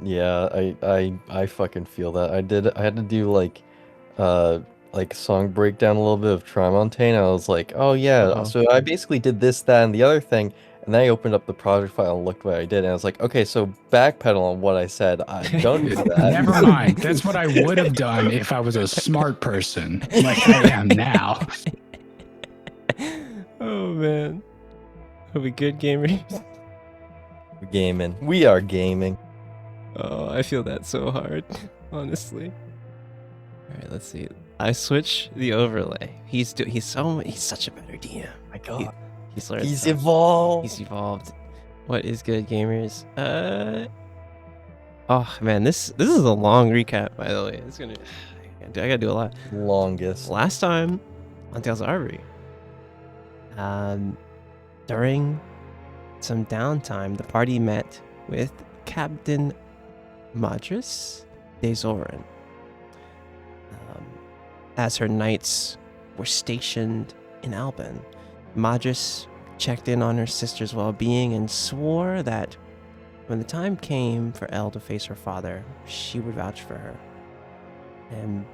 Yeah, I fucking feel that. I had to do like song breakdown a little bit of Trimontaine. I was like, oh yeah, so I basically did this, that, and the other thing, and then I opened up the project file and looked what I did, and I was like, okay, so backpedal on what I said. Don't do that. Never mind. That's what I would have done if I was a smart person, like I am now. Oh man, are we good, gamers? We're gaming. We are gaming. Oh, I feel that so hard, honestly. All right, let's see. I switch the overlay. He's such a better DM. My God, He's learned. he's evolved. He's evolved. What is good, gamers? Oh man, this is a long recap, by the way. It's gonna. I gotta do a lot. Longest. Last time on Tales of Arvyre, during some downtime, the party met with Captain Madras de Zoran, as her knights were stationed in Alban. Madras checked in on her sister's well-being and swore that when the time came for Elle to face her father, she would vouch for her. And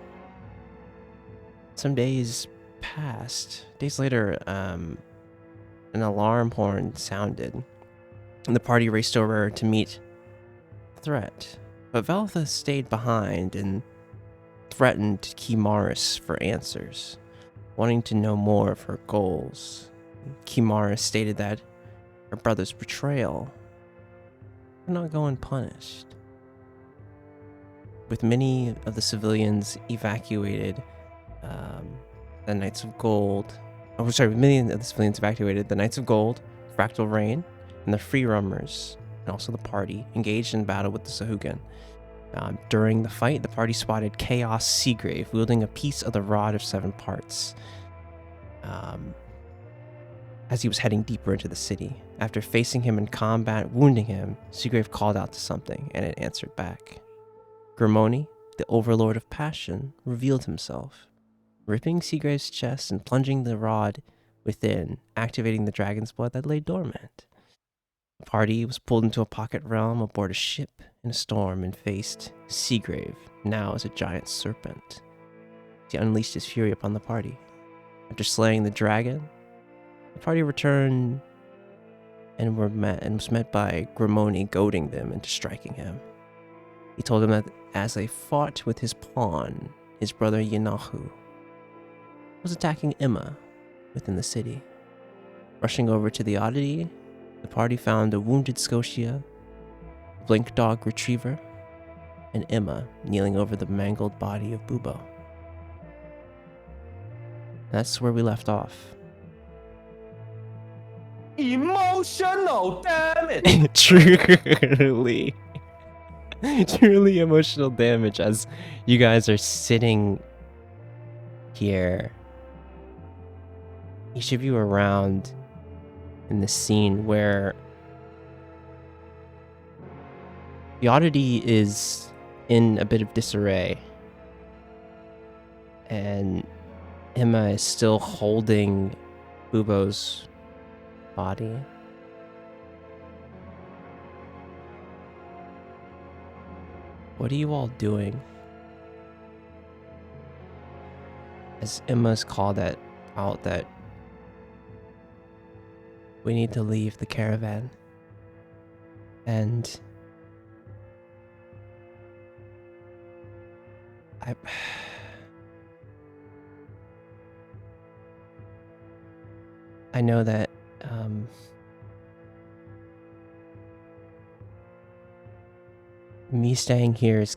some days passed. Days later, an alarm horn sounded, and the party raced over to meet the threat. But Veltha stayed behind and threatened Kimaris for answers, wanting to know more of her goals. Kimaris stated that her brother's betrayal would not go unpunished. With many of the civilians evacuated, the Knights of Gold, with many of the civilians evacuated, the Knights of Gold, Fractal Rain, and the Free Rummers, and also the party, engaged in battle with the Sahugan. During the fight, the party spotted Chaos Seagrave wielding a piece of the Rod of Seven Parts as he was heading deeper into the city. After facing him in combat, wounding him, Seagrave called out to something, and it answered back. Grimoni, the Overlord of Passion, revealed himself, ripping Seagrave's chest and plunging the rod within, activating the dragon's blood that lay dormant. The party was pulled into a pocket realm aboard a ship in a storm and faced Seagrave, now as a giant serpent. He unleashed his fury upon the party. After slaying the dragon, the party returned and was met by Grimoni goading them into striking him. He told them that as they fought with his pawn, his brother Yenahu was attacking Emma within the city. Rushing over to the oddity, the party found a wounded Scotia, a blink dog retriever, and Emma kneeling over the mangled body of Bubo. That's where we left off. Emotional damage! Truly emotional damage as you guys are sitting here, each of you around in this scene where the oddity is in a bit of disarray, and Emma is still holding Bubo's body. What are you all doing? As Emma's called out that we need to leave the caravan, and I know that me staying here is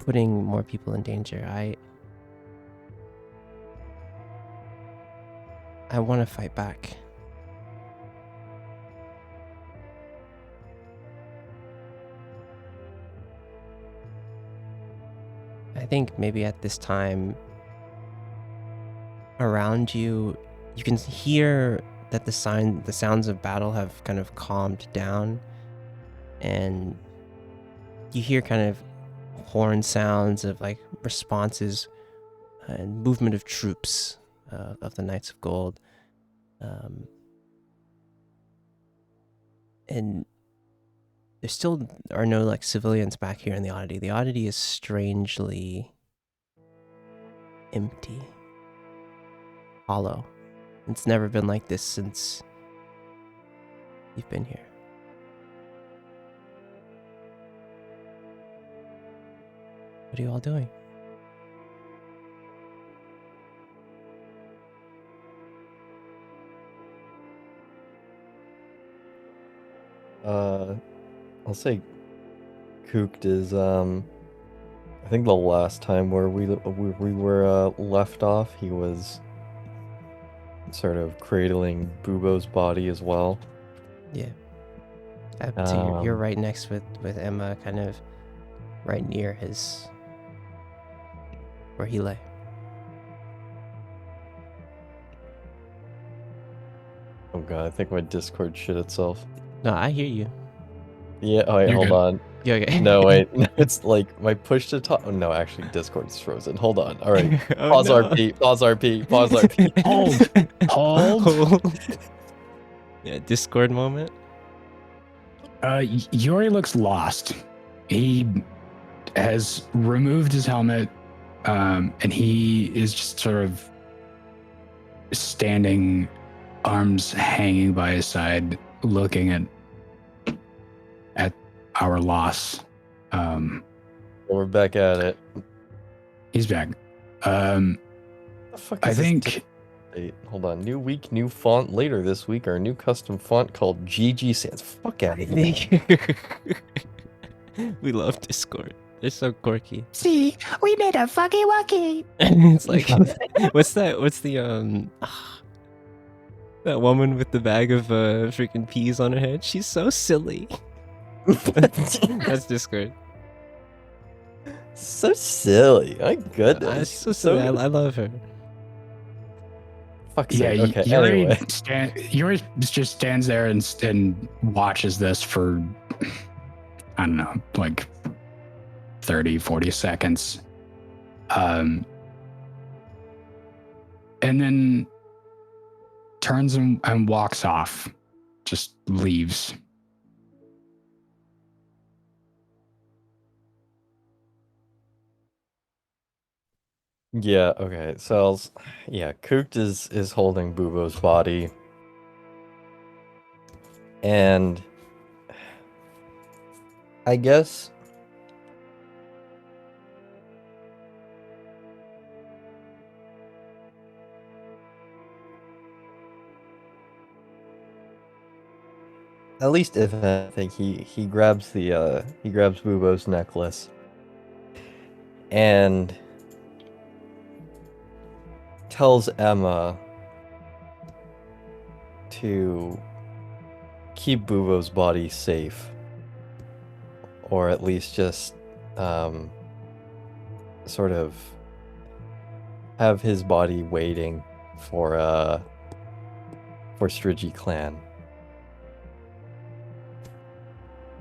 putting more people in danger. I want to fight back. I think maybe at this time around you, you can hear that the sounds of battle have kind of calmed down, and you hear kind of horn sounds of like responses and movement of troops of the Knights of Gold. And there still are no like civilians back here in the Oddity. The Oddity is strangely empty, hollow. It's never been like this since you've been here. What are you all doing? I'll say Kooked is I think the last time where we were left off, he was sort of cradling Bubo's body as well. Yeah. So you're right next with Emma, kind of right near his where he lay. Oh god, I think my Discord shit itself. No, I hear you. Yeah, oh wait, You're hold good. on. Yeah, okay. No, wait. It's like my push to talk. Oh, no, actually, Discord's frozen. Hold on. All right. Oh, Pause no. RP. Pause RP. Pause RP. Hold. Yeah, Discord moment. Yuri looks lost. He has removed his helmet, and he is just sort of standing, arms hanging by his side, looking at our loss. We're back at it. He's back. The fuck I is this think date? Hold on. New week, new font later this week. Our new custom font called GG Sans. Fuck out of here. We love Discord. They're so quirky. See, we made a fucky wucky. It's like, what's that? What's the that woman with the bag of freaking peas on her head? She's so silly. That's Discord. So silly. My goodness. So silly. I love her. Fuck's yeah, sake. Okay, Yuri, anyway. Yuri just stands there and watches this for, I don't know, like 30, 40 seconds. And then turns and walks off, just leaves. Yeah, okay. So, yeah, Kooked is holding Bubo's body. And I guess at least if anything, he grabs Bubo's necklace and tells Emma to keep Bubo's body safe, or at least just sort of have his body waiting for Strigi clan.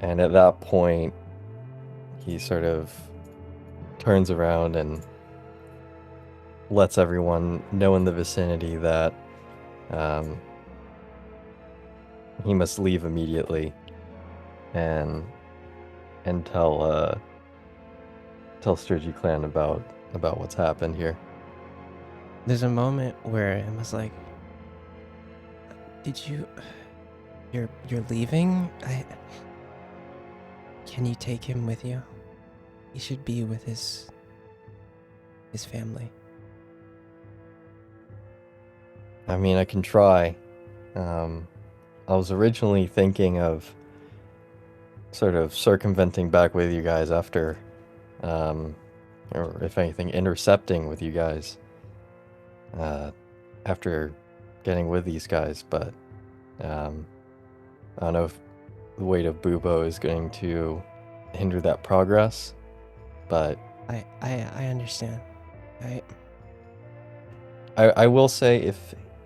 And at that point, he sort of turns around and lets everyone know in the vicinity that he must leave immediately and tell Sturgy Clan about what's happened here. There's a moment where Emma's like, "Did you? You're leaving? Can you take him with you? He should be with his family." I mean, I can try. I was originally thinking of sort of circumventing back with you guys after, or if anything, intercepting with you guys after getting with these guys, but I don't know if the weight of Bubo is going to hinder that progress, but I understand. I will say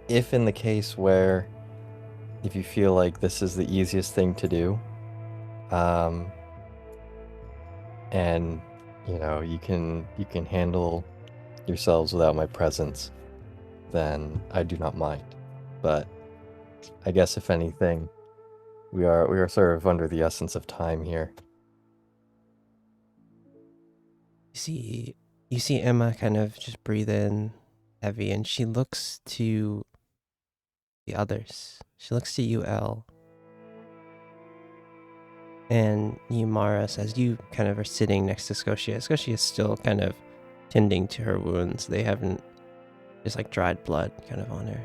if in the case where if you feel like this is the easiest thing to do, and you can handle yourselves without my presence, then I do not mind. But I guess if anything, we are sort of under the essence of time here. You see Emma kind of just breathe in heavy, and she looks to the others. She looks to you, Elle, and you, Maris, as you kind of are sitting next to Scotia. Scotia is still kind of tending to her wounds. They haven't, just like dried blood kind of on her.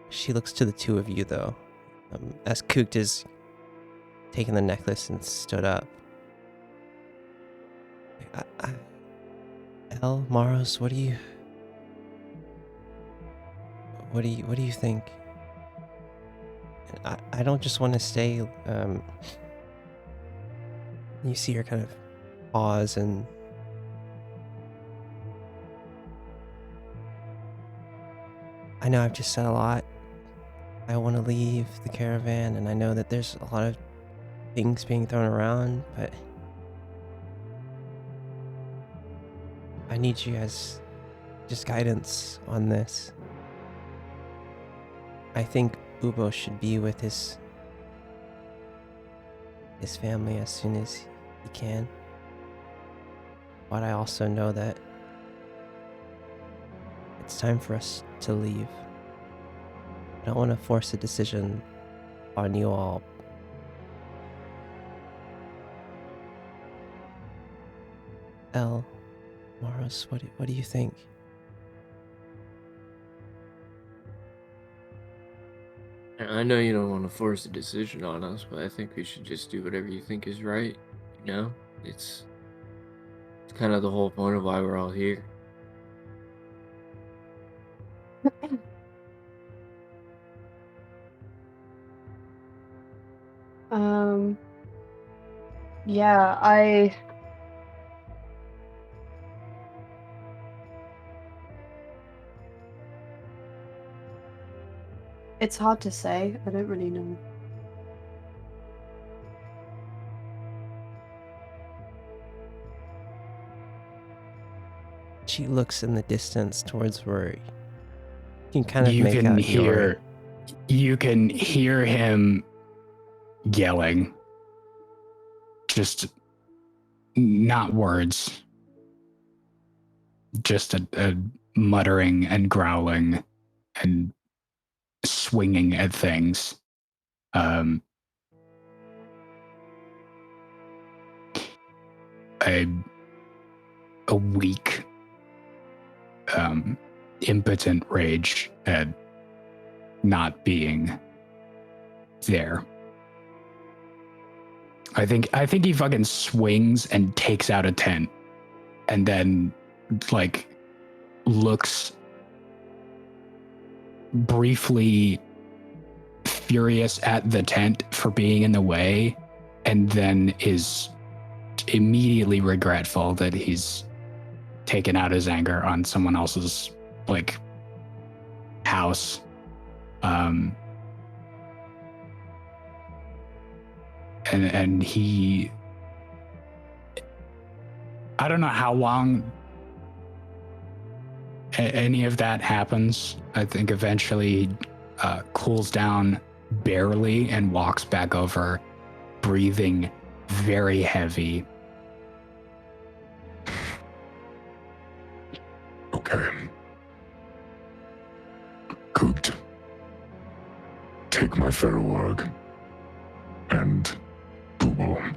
She looks to the two of you, though, as Kucht is taking the necklace and stood up. Elle, Maros, what do you think? I don't just want to stay. You see her kind of pause, and I know I've just said a lot. I want to leave the caravan, and I know that there's a lot of things being thrown around, but I need you guys just guidance on this. I think Ubo should be with his family as soon as he can. But I also know that it's time for us to leave. I don't want to force a decision on you all. Elle, Maros, what do you think? I know you don't want to force a decision on us, but I think we should just do whatever you think is right. It's kind of the whole point of why we're all here. Yeah, it's hard to say. I don't really know. She looks in the distance towards where you can kind of make out Yori. You can hear him yelling. Just not words. Just a muttering and growling and swinging at things. A weak, impotent rage at not being there. I think he fucking swings and takes out a tent, and then looks briefly furious at the tent for being in the way, and then is immediately regretful that he's taken out his anger on someone else's house. and he, I don't know how long any of that happens. I think eventually he cools down barely and walks back over, breathing very heavy. Okay. Cooked. Take my Ferroarg and Bubo.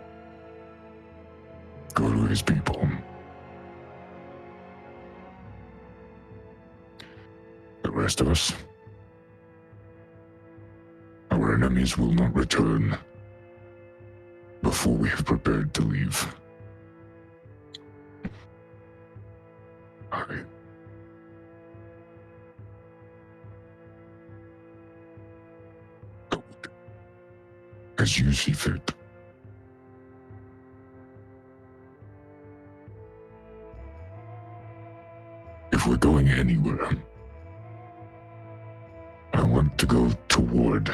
Go to his people. The rest of us, our enemies will not return before we have prepared to leave. Alright. As you see fit. If we're going anywhere, I want to go toward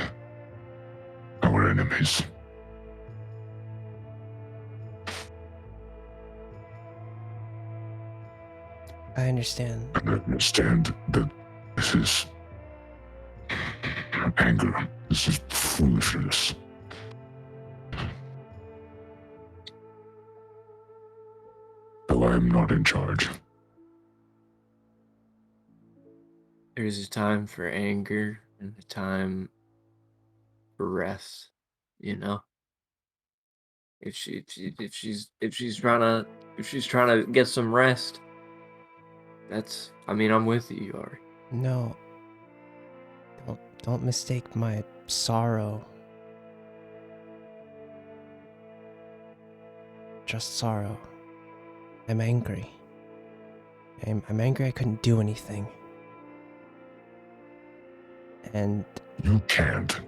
our enemies. I understand. And I understand that this is anger. This is foolishness. Though I am not in charge. There's a time for anger and a time for rest, you know? If she's trying to get some rest, I'm with you, Ari. No. Don't mistake my sorrow. Just sorrow. I'm angry. I'm angry I couldn't do anything. And You can't.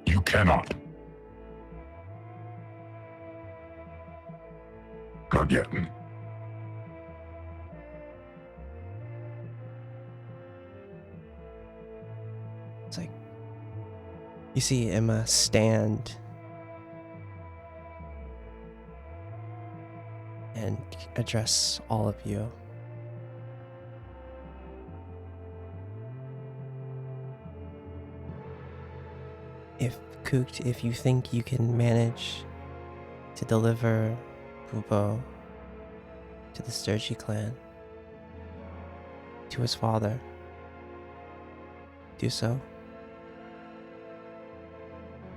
You cannot. Not yet. it's like you see Emma stand and address all of you. If you think you can manage to deliver Bubo to the Sturgy clan, to his father, do so.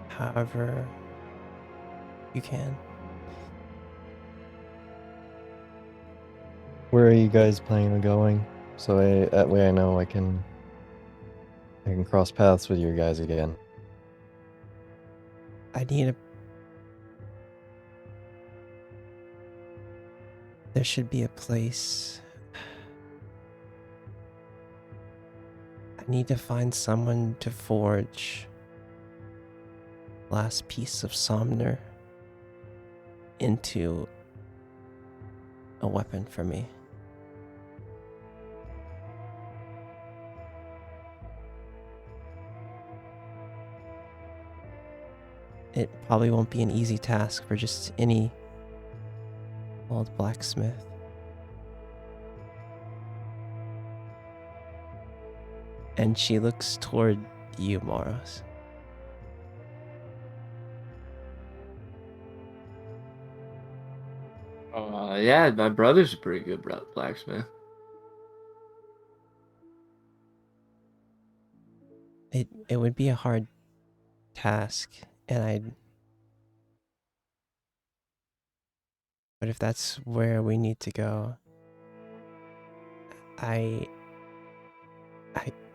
However you can. Where are you guys planning on going? So that way I know I can cross paths with you guys again. There should be a place. I need to find someone to forge last piece of Somner into a weapon for me. It probably won't be an easy task for just any old blacksmith. And she looks toward you, Moros. Yeah, my brother's a pretty good blacksmith. It would be a hard task, but if that's where we need to go, I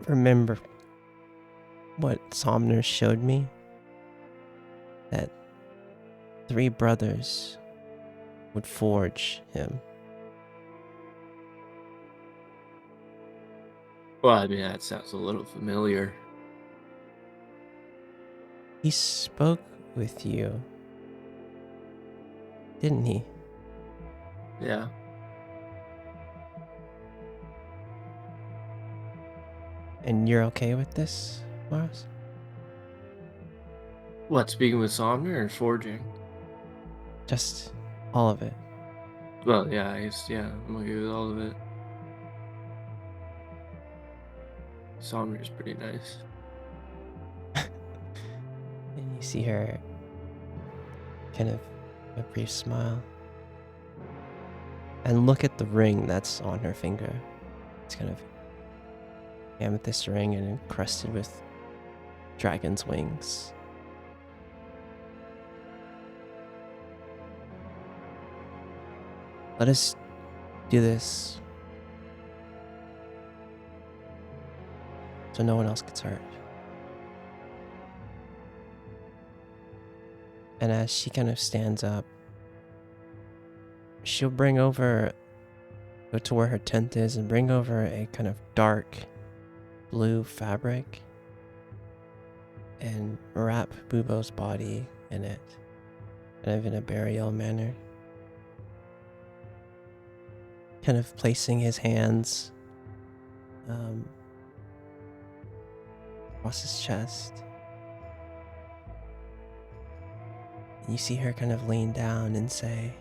remember what Somner showed me, that 3 brothers would forge him. Well, that sounds a little familiar. He spoke with you, didn't he? Yeah. And you're okay with this, Mars? What, speaking with Somner or forging? Just all of it. Well, yeah, I guess, yeah, I'm okay with all of it. Somner's pretty nice. And you see her kind of a brief smile. And look at the ring that's on her finger. It's kind of amethyst ring and encrusted with dragon's wings. Let us do this so no one else gets hurt. And as she kind of stands up, she'll go to where her tent is and bring over a kind of dark blue fabric and wrap Bubo's body in it, kind of in a burial manner. Kind of placing his hands across his chest. And you see her kind of lean down and say,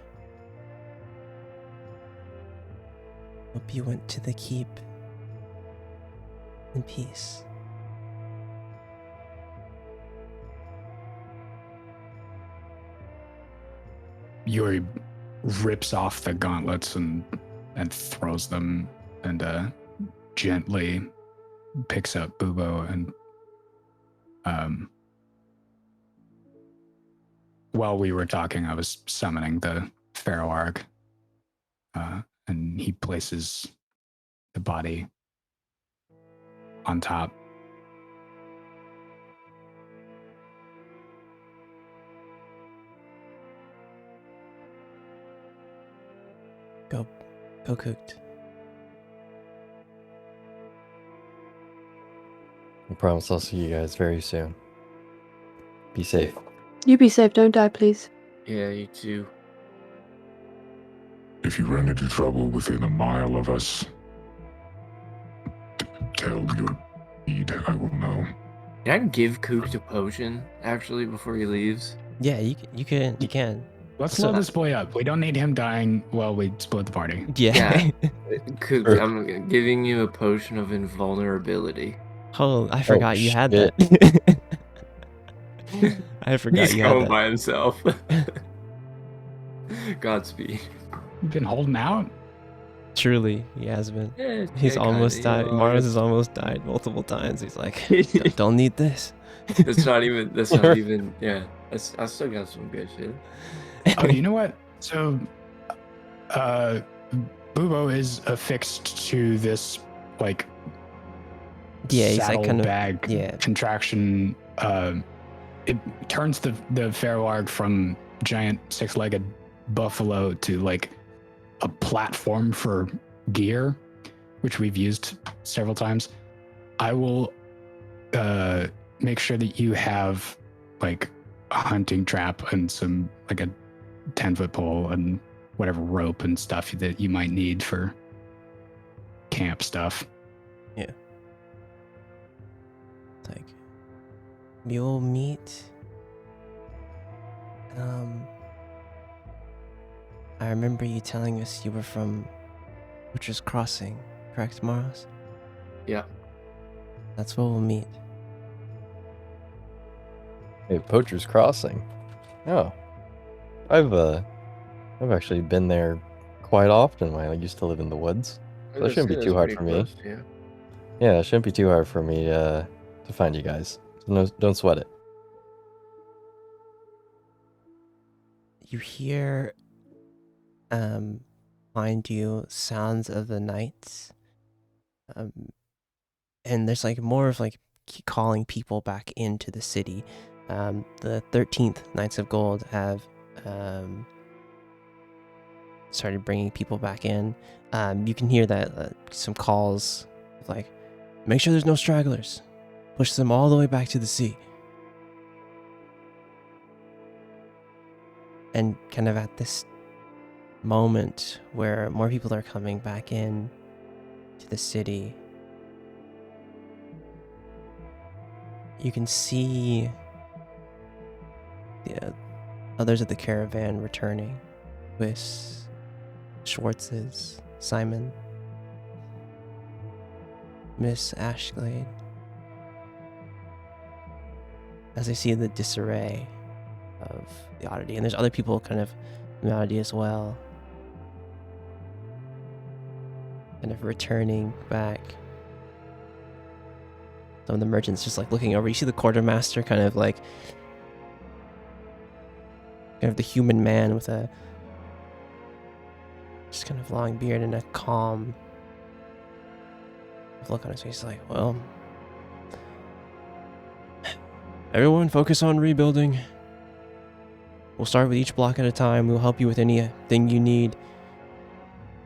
"Hope you went to the keep in peace." Yuri rips off the gauntlets and throws them and gently picks up Bubo and while we were talking, I was summoning the Pharaoh Arg, and he places the body on top. Go cooked. I promise I'll see you guys very soon. Be safe. You be safe, don't die, please. Yeah, you too. If you run into trouble within a mile of us, tell your need, I will know. Can I give Kook a potion, actually, before he leaves? Yeah, you can. Let's So- load this boy up. We don't need him dying while we split the party. Yeah. Kook, Sure. I'm giving you a potion of invulnerability. Oh, I forgot you had shit. that. I forgot He's you had going that. by himself. Godspeed. You've been holding out? Truly, he has been. Yeah, He's yeah, almost kinda, died. you know, I Mars guess- has almost died multiple times. He's like, don't need this. That's not even, yeah. I still got some good shit. Oh, you know what? So, Bubo is affixed to this, like, Yeah, he's like kind of saddlebag yeah. contraction. It turns the Pharaoh Arg from giant six-legged buffalo to like a platform for gear, which we've used several times. I will make sure that you have like a hunting trap and some like a 10-foot pole and whatever rope and stuff that you might need for camp stuff. like mule meat. I remember you telling us you were from Butcher's Crossing, correct, Maros? Yeah. That's where we'll meet. Hey, Poacher's Crossing. Oh, I've actually been there quite often when I used to live in the woods. So that shouldn't be too hard for me. Yeah. Yeah, it shouldn't be too hard for me to find you guys. So no, don't sweat it. You hear behind you sounds of the night. And there's like more of like calling people back into the city. The 13th Knights of Gold have started bringing people back in. You can hear that some calls like, make sure there's no stragglers. Push them all the way back to the sea. And kind of at this moment where more people are coming back in to the city, you can see the others of the caravan returning. Quiz, Schwartz's, Simon, Miss Ashglade. As they see the disarray of the oddity, and there's other people kind of in the oddity as well, kind of returning back. Some of the merchants just like looking over. You see the quartermaster kind of like the human man with a just kind of long beard and a calm look on his face. Like, well, everyone focus on rebuilding. We'll start with each block at a time. We'll help you with anything you need.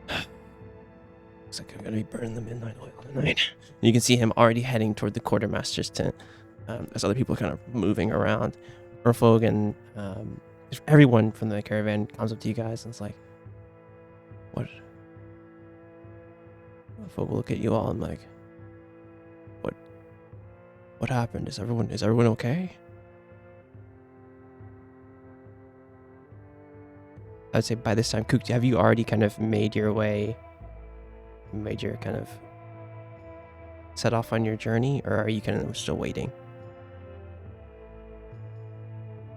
Looks like I'm gonna be burning the midnight oil tonight. You can see him already heading toward the quartermaster's tent as other people are kind of moving around. Urfog and everyone from the caravan comes up to you guys and it's like, what? Urfog will look at you all and like, what happened? Is everyone okay? I'd say by this time, Kook, have you already kind of made your kind of set off on your journey, or are you kind of still waiting?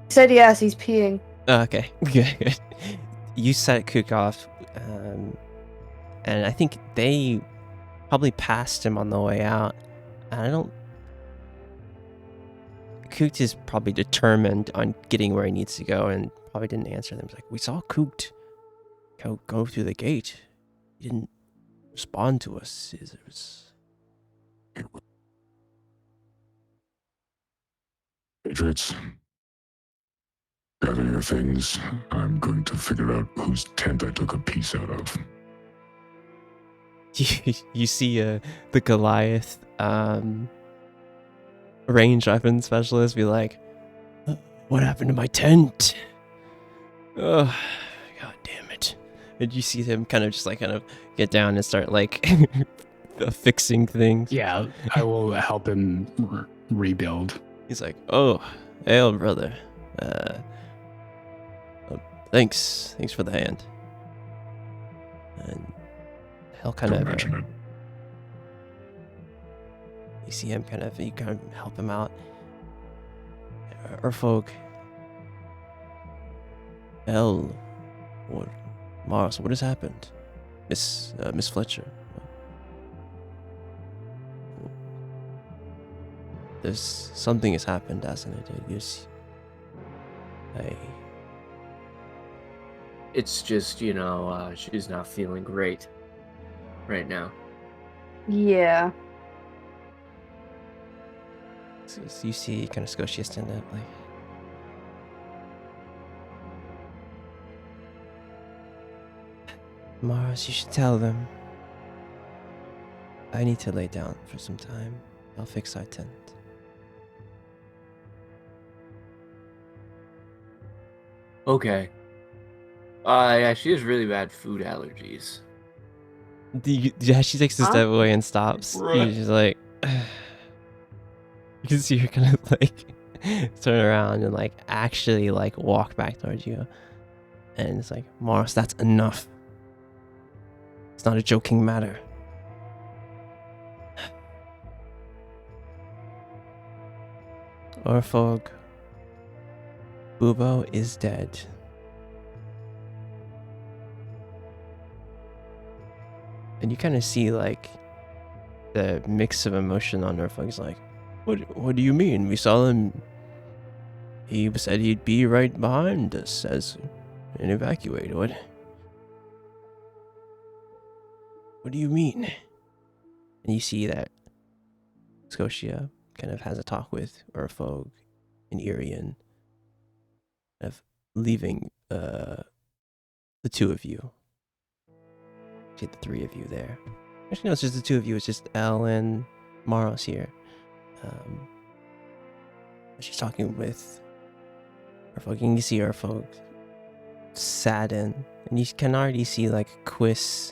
He said yes, he's peeing. Okay, good. You set Kook off, and I think they probably passed him on the way out. Kook is probably determined on getting where he needs to go and probably didn't answer them. He's like, we saw Kook go through the gate. He didn't respond to us. It was... Patriots, gather your things. I'm going to figure out whose tent I took a piece out of. You see the Goliath range weapon specialist be like, what happened to my tent? Oh, god damn it. And you see him kind of get down and start like fixing things. Yeah, I will help him rebuild. He's like, oh, hail brother. Thanks for the hand. And he'll kind Don't of mention it. you see him you kind of help him out. Urfog. Mars, what has happened? Miss Fletcher. There's something has happened, hasn't it? It's just, she's not feeling great right now. Yeah. So you see kind of Scotia stand up like, Mars, you should tell them. I need to lay down for some time. I'll fix our tent. Okay. Yeah, she has really bad food allergies. Yeah, she takes a Huh? step away and stops. Bruh. She's like, you can see her kind of like turn around and like actually like walk back towards you. And it's like, Mars, that's enough. It's not a joking matter. Urfog, Bubo is dead. And you kind of see like the mix of emotion on Urfog's like, what do you mean? We saw him. He said he'd be right behind us as an evacuate. What do you mean? And you see that Scotia kind of has a talk with Urfog and Irian of leaving the two of you. Get the three of you there. Actually, no, it's just the two of you. It's just Elle and Maros here. She's talking with Urfog. You can see Urfog saddened. And you can already see like Quiz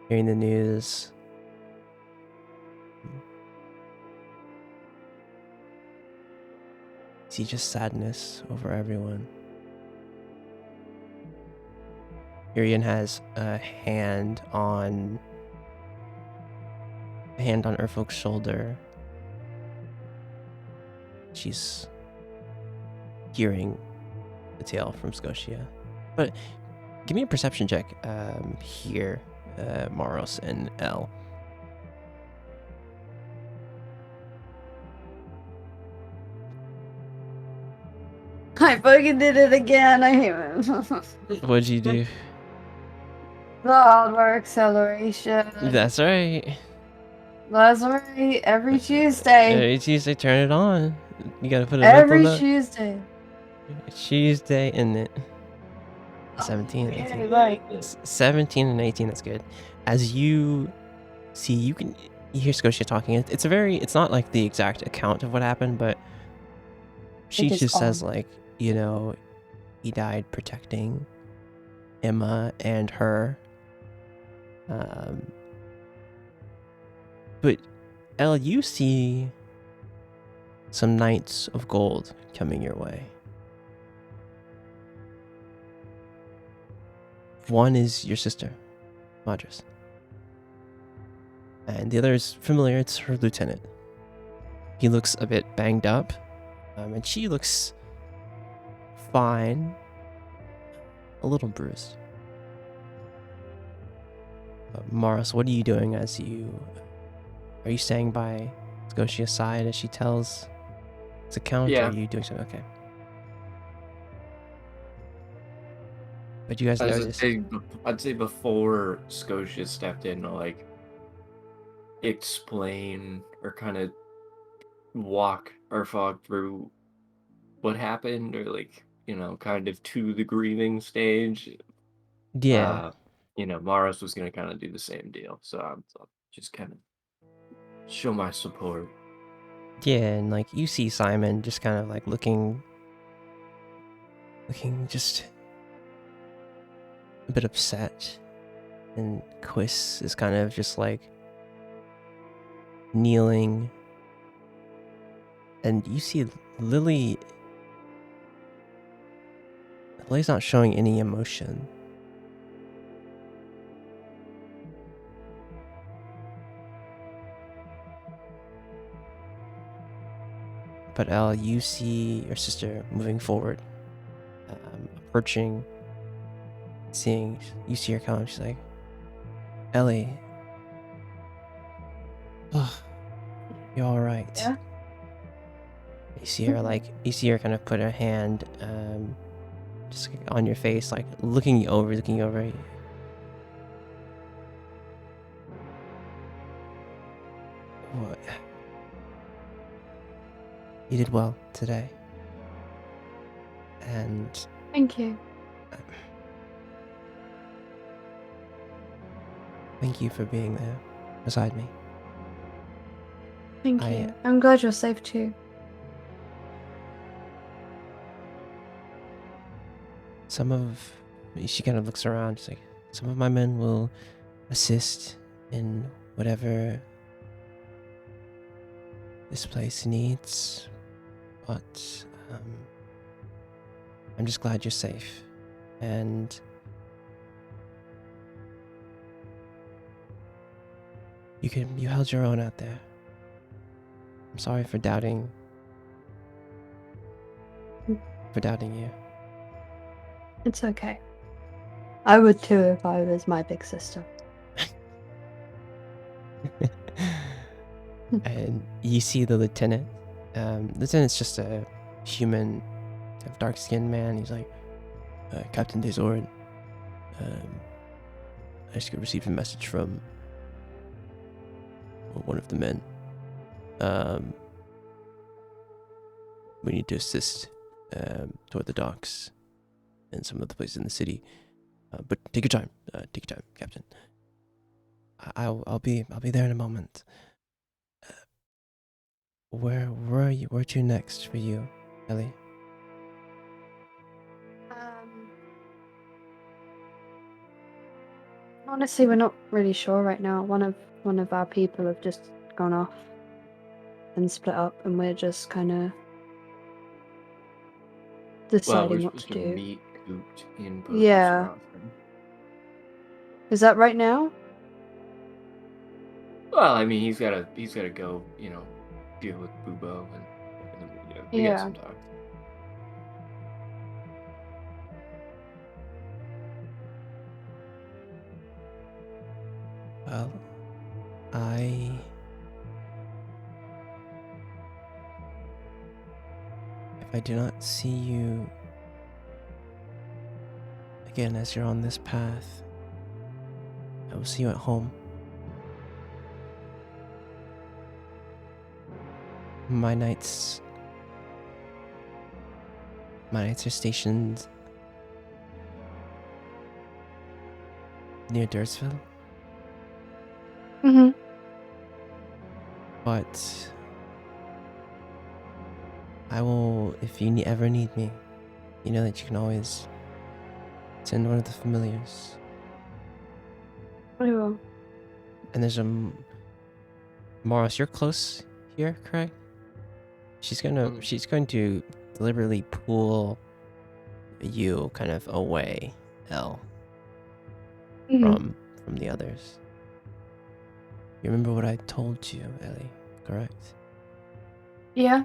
hearing the news. See just sadness over everyone. Irian has a hand on Urfolk's shoulder. She's hearing the tale from Scotia. But give me a perception check here, Maros and Elle. I fucking did it again. I hate him. What'd you do? The hardware acceleration. That's right. That's right. Every Tuesday. Every Tuesday, turn it on. You gotta put a Every mental note. Tuesday. Tuesday, isn't it? 17 and 18. Right. 17 and 18, that's good. As you see, you hear Scotia talking. It's not like the exact account of what happened, but she just says, like, you know, he died protecting Emma and her. But Elle, you see some knights of gold coming your way. One is your sister, Madras. And the other is familiar, it's her lieutenant. He looks a bit banged up, and she looks fine, a little bruised. Maros, what are you doing are you staying by Scotia's side as she tells this account? Yeah. Or are you doing something? Okay. But you guys notice. I'd say before Scotia stepped in to like explain or kind of walk Arthurxmedic through what happened, or like, you know, kind of to the grieving stage. Yeah. You know, Maros was gonna kind of do the same deal, so I'll just kind of show my support. Yeah, and like you see Simon just kind of like looking just a bit upset, and Quiss is kind of just like kneeling, and you see Lily's not showing any emotion. But Elle, you see your sister moving forward, approaching, you see her come. She's like, Ellie, you all right? Yeah. You see her kind of put her hand just on your face, like looking over. What? You did well today. And Thank you. Thank you for being there beside me. Thank you. I'm glad you're safe too. She kind of looks around. She's like, some of my men will assist in whatever this place needs, but I'm just glad you're safe, and you held your own out there. I'm sorry for doubting you. It's okay. I would too if I was my big sister. And you see the lieutenant. Lieutenant's just a human, dark-skinned man. He's like, Captain Desorin, I just received a message from one of the men. We need to assist toward the docks and some of the places in the city. But take your time, Captain. I'll be there in a moment. Where are you? Where to next for you, Ellie? Honestly, we're not really sure right now. One of our people have just gone off and split up, and we're just kind of Well, we're deciding what to supposed to do. meet Cooped in Yeah. Boxplot. Is that right now? Well, I mean, he's gotta go, deal with Bubo, and then we got Yeah. some talk. Well, if I do not see you again as you're on this path, I will see you at home. My knights are stationed near Dursville, Mm-hmm. but I will, if you ever need me, you know that you can always send one of the familiars. I will. And there's Morris, you're close here, correct? She's going to deliberately pull you kind of away, Elle, Mhm. from the others. You remember what I told you, Ellie, correct? Yeah.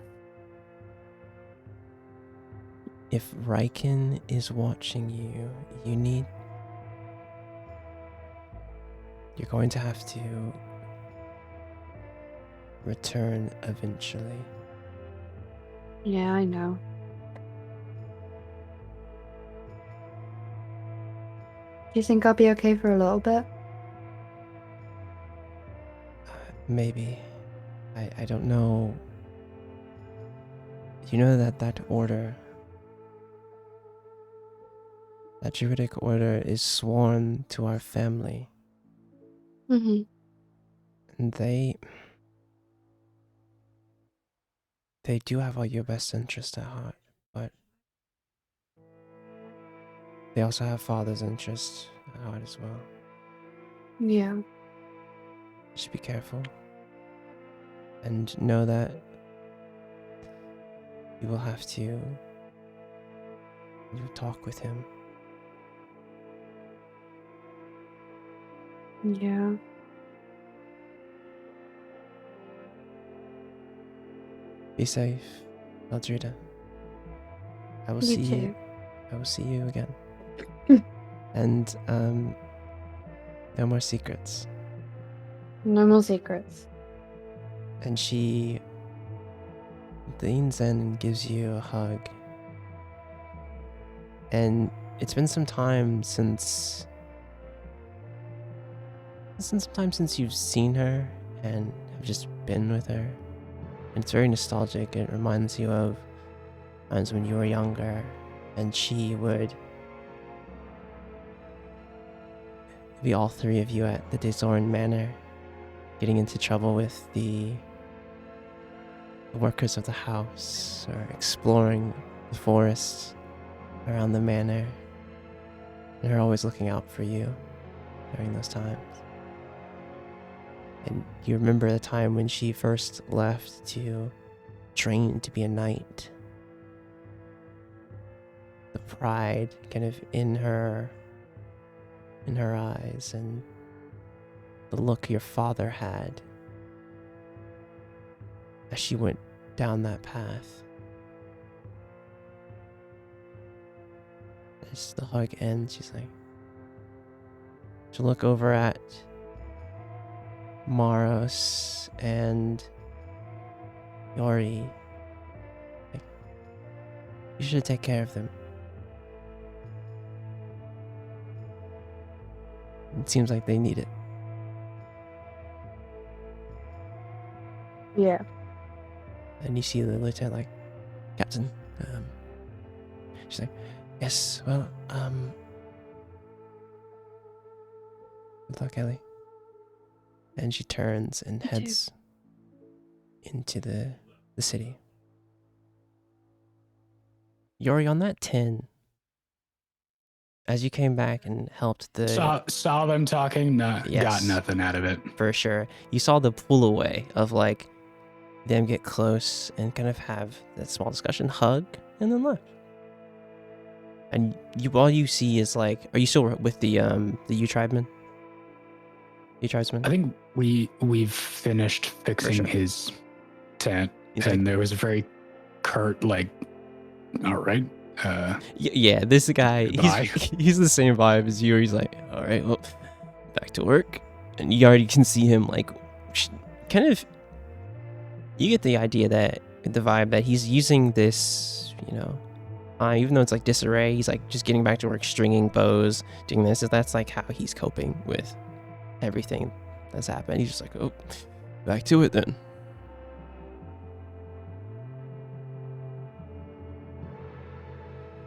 If Riken is watching you, you're going to have to return eventually. Yeah, I know. Do you think I'll be okay for a little bit? Maybe. I don't know. You know that order, that Druidic order is sworn to our family. Mm-hmm. And they do have all your best interests at heart, but they also have Father's interests at heart as well. Yeah. You should be careful. And know that you will have to talk with him. Yeah. Be safe, Eldrida. I will You see you. too. I will see you again. And no more secrets. No more secrets. And she leans in and gives you a hug. And it's been some time since you've seen her and have just been with her. And it's very nostalgic. It reminds you of times when you were younger, and she would be all three of you at the Desoran Manor, getting into trouble with the workers of the house, or exploring the forests around the manor. And her always looking out for you during those times. And you remember the time when she first left to train to be a knight. The pride kind of in her eyes, and the look your father had as she went down that path. As the hug ends, she'll look over at Maros and Yori. Like, you should take care of them. It seems like they need it. Yeah. And you see the lieutenant like, Captain, she's like, yes, well, good luck, Ellie. And she turns and You too. heads into the city. Yori, on that 10, as you came back and helped the... Saw them talking, got Yes. nothing out of it. For sure. You saw the pull away of like them get close and kind of have that small discussion, hug, and then left. And all you see is like, are you still with the U tribeman? U tribesman? I think we've finished fixing sure. his tent, He's and like, there was a very curt, like, all right. Yeah, this guy, Goodbye. he's the same vibe as you. He's like, all right, well, back to work. And you already can see him like, kind of, you get the idea that, the vibe that he's using this, even though it's like disarray, he's like just getting back to work, stringing bows, doing this. That's like how he's coping with everything that's happened. He's just like, oh, back to it then.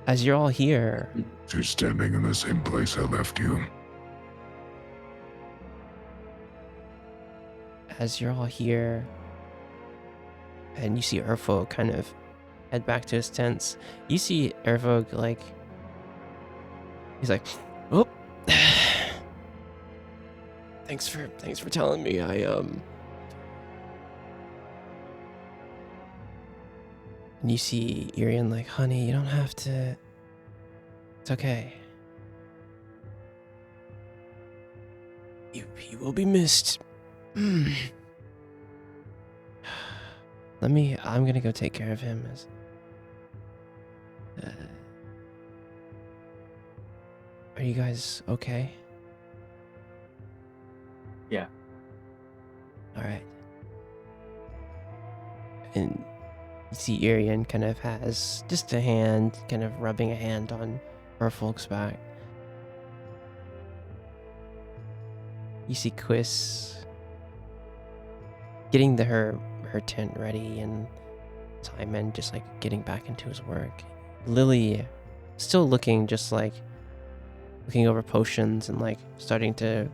As you're all here, You're standing in the same place I left you. as you're all here, and you see Urfo kind of head back to his tents, you see Urfo like, he's like, oh, thanks for telling me. And you see Irian like, honey, you don't have to. It's okay. You will be missed. I'm gonna go take care of him. Are you guys okay? Yeah. All right. And you see Irian kind of has just a hand, kind of rubbing a hand on Urfolk's back. You see Quiz getting her tent ready, and Simon just like getting back into his work. Lily still looking over potions and like starting to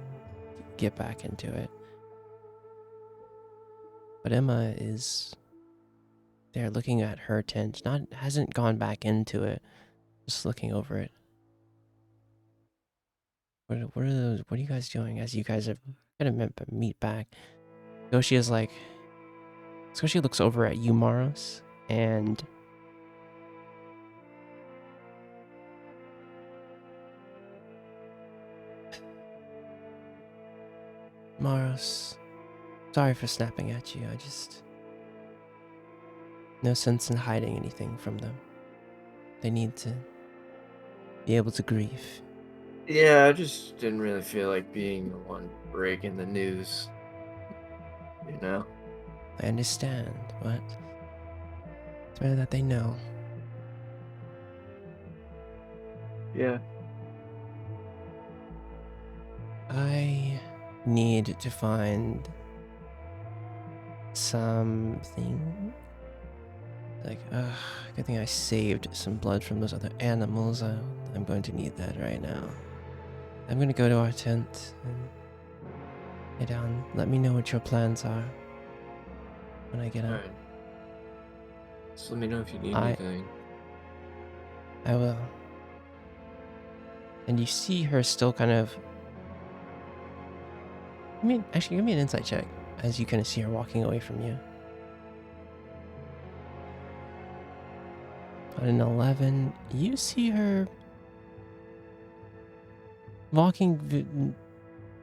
get back into it. But Emma is there looking at her tent, hasn't gone back into it, just looking over it. What are you guys doing as you guys have kind of meet back? Scotia looks over at you, Maros, and Maros, sorry for snapping at you. No sense in hiding anything from them. They need to be able to grieve. Yeah, I just didn't really feel like being the one breaking the news. You know? I understand, but it's better that they know. Yeah. I need to find something. Like, good thing I saved some blood from those other animals. I'm going to need that right now. I'm going to go to our tent and get down. Let me know what your plans are when I get up. Alright. Just let me know if you need anything. I will. And you see her still kind of... Actually, give me an insight check as you kind of see her walking away from you. On an 11, you see her walking,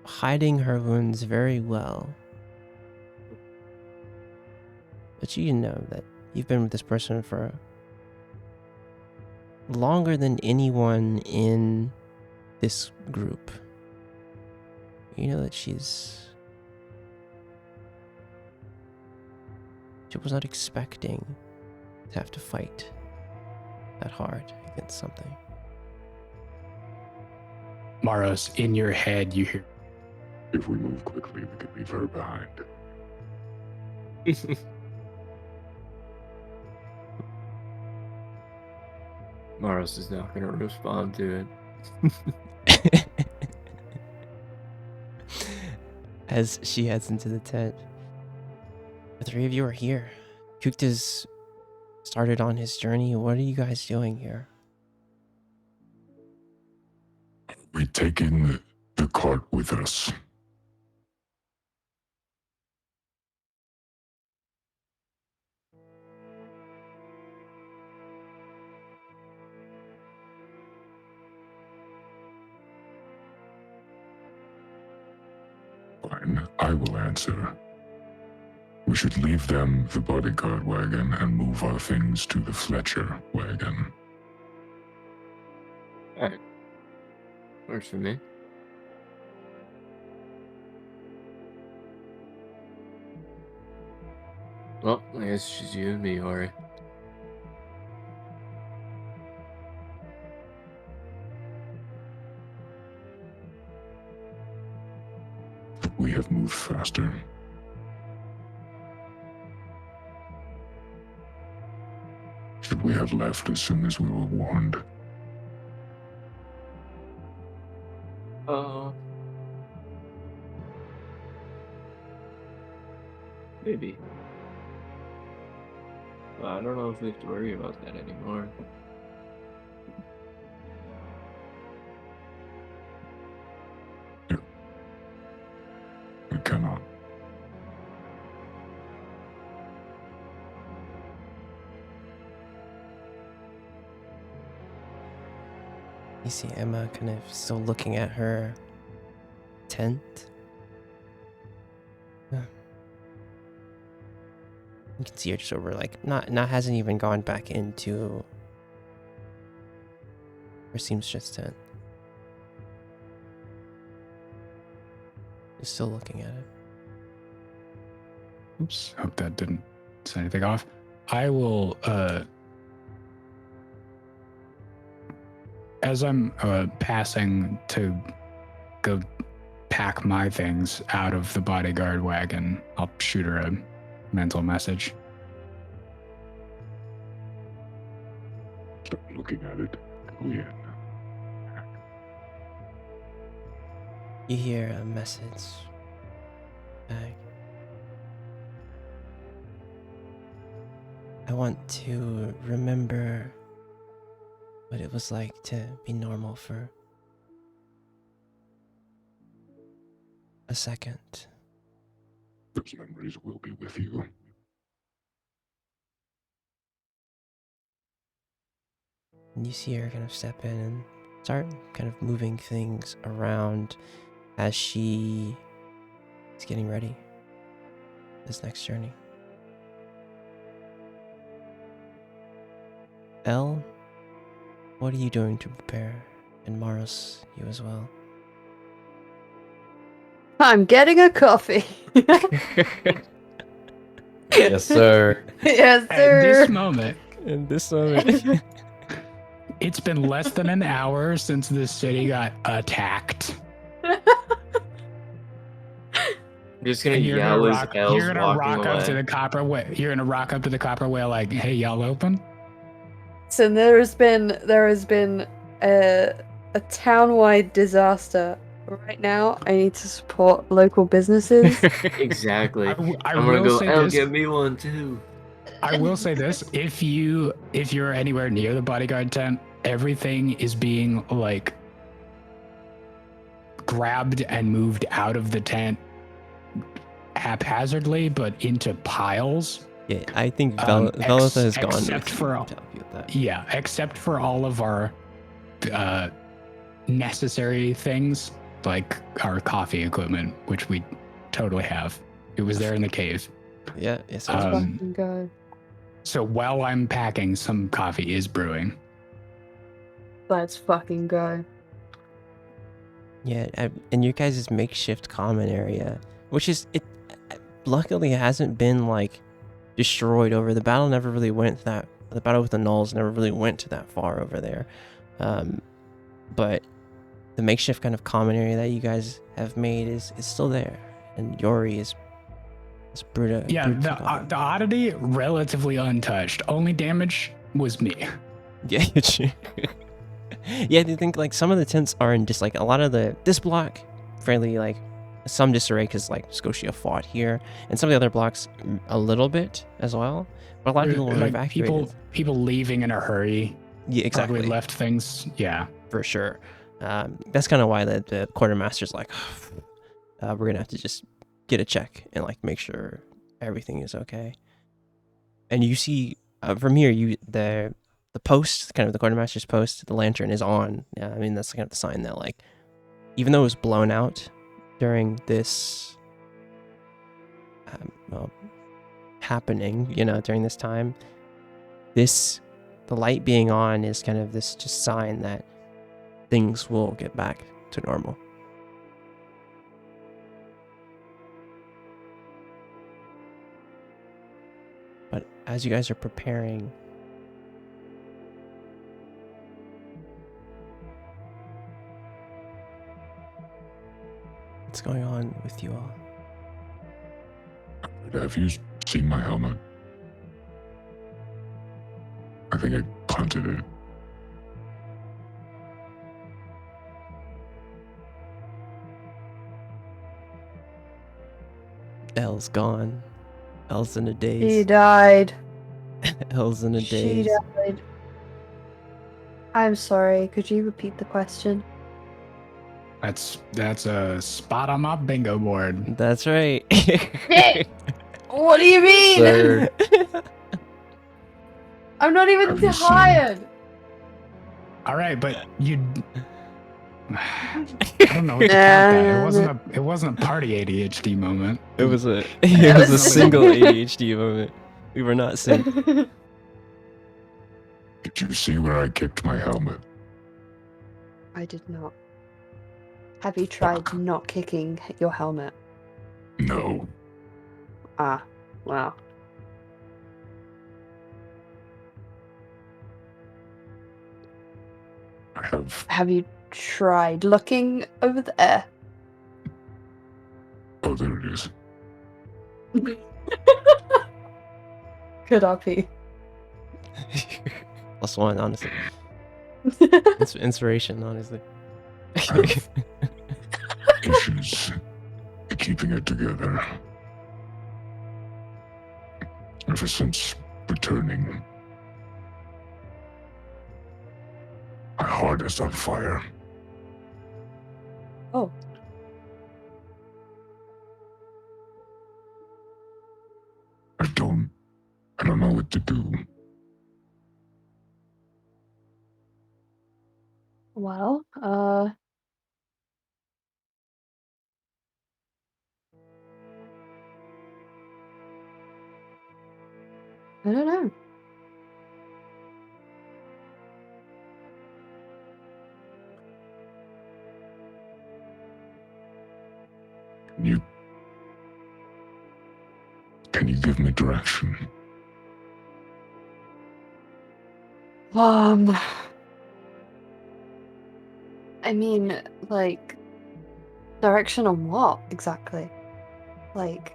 hiding her wounds very well. But you know that you've been with this person for longer than anyone in this group. You know that she was not expecting to have to fight that hard against something. Maros, in your head, you hear, If we move quickly, we could leave her behind. Maros is not going to respond to it. As she heads into the tent, the three of you are here. Kukta's started on his journey. What are you guys doing here? We're taking the cart with us. Fine, I will answer. We should leave them the bodyguard wagon and move our things to the Fletcher wagon. Alright. Works for me. Well, I guess it's just you and me, Ori. We have moved faster. Should we have left as soon as we were warned? Maybe. Well, I don't know if we have to worry about that anymore. We cannot. You see Emma kind of still looking at her tent. You can see her just over, like, not hasn't even gone back into her seamstress tent. She's still looking at it. Oops, hope that didn't set anything off. I will, as I'm passing to go pack my things out of the bodyguard wagon, I'll shoot her a mental message. Stop looking at it. Go in. You hear a message back. I want to remember what it was like to be normal for a second. Those memories will be with you. And you see her kind of step in and start kind of moving things around as she is getting ready for this next journey. Elle, what are you doing to prepare? And Maros, you as well. I'm getting a coffee. Yes, sir. Yes, At sir. this moment, In this moment. it's been less than an hour since the city got attacked. I'm just gonna And you're yell gonna as rock, Elle's you're gonna walking rock up to away. the copper whale. You're gonna rock up to the copper whale like, "Hey, y'all open?" So there has been a town-wide disaster. Right now, I need to support local businesses. Exactly. I I'm gonna will go, say Elle, this. get me one too. I will say this: if you're anywhere near the bodyguard tent, everything is being like grabbed and moved out of the tent haphazardly, but into piles. Yeah, I think Velitha has gone except with for you all- to help you with that. Yeah, except for all of our necessary things, like our coffee equipment, which we totally have. It was there in the cave. Yeah, yes. Let's Um, fucking go. So while I'm packing, some coffee is brewing. Let's fucking go. Yeah, and your guys' makeshift common area, which is it, luckily hasn't been like destroyed over. The battle never really went that. The battle with the Gnolls never really went to that far over there, but the makeshift kind of common area that you guys have made is still there, and Yori is brewed a Yeah, brewed some coffee. the oddity relatively untouched. Only damage was me. Yeah, yeah. I think like some of the tents are in just like a lot of this block, fairly like some disarray because like Scotia fought here, and some of the other blocks a little bit as well. But a lot of people were Like evacuated. people leaving in a hurry. Yeah, exactly. Probably left things. Yeah. For sure. That's kind of why the quartermaster's like, we're gonna have to just get a check and like make sure everything is okay. And you see from here, the post, kind of the quartermaster's post, the lantern is on. Yeah, I mean that's kind of the sign that like, even though it was blown out during this happening, during this time, the light being on is kind of this just sign that things will get back to normal. But as you guys are preparing, what's going on with you all? Have you seen my helmet? I think I planted it. Elle's gone. Elle's in a She daze. died. Elle's in a She daze. died. I'm sorry. Could you repeat the question? That's a spot on my bingo board. That's right. Hey! What do you mean? Sir. I'm not even Have you seen- tired. All right, but you. I don't know what to count that. It wasn't a party ADHD moment. It was a was single ADHD moment. We were not synced. Did you see where I kicked my helmet? I did not. Have you tried not kicking your helmet? No. Ah, wow. I have. Have you tried looking over there? Oh, there it is. Could I be? +1, honestly. Inspiration, honestly. I have issues keeping it together. Ever since returning, my heart is on fire. Oh. I don't know what to do. Well, I don't know. Can you give me direction? I mean, like, direction on what exactly? Like,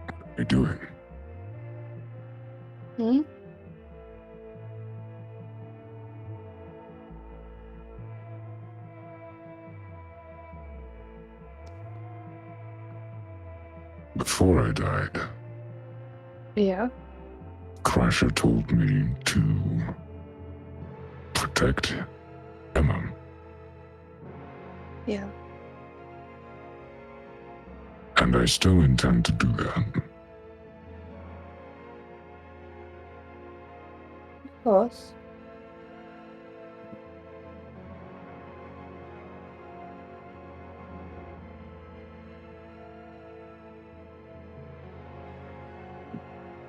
What are you doing? hmm? Before I died, Yeah. Crusher told me to protect Emma. Yeah. And I still intend to do that. Of course.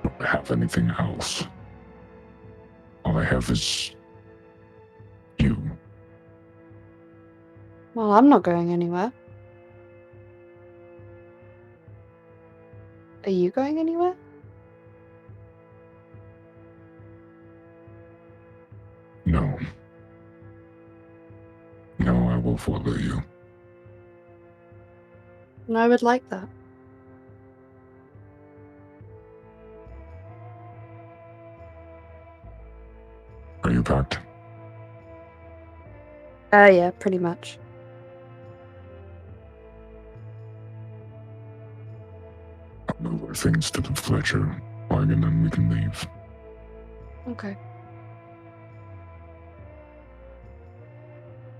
I don't have anything else. All I have is you. Well, I'm not going anywhere. Are you going anywhere? No. No, I will follow you. And I would like that. Are you packed? Yeah, pretty much. I'll move our things to the Fletcher wagon and we can leave. Okay.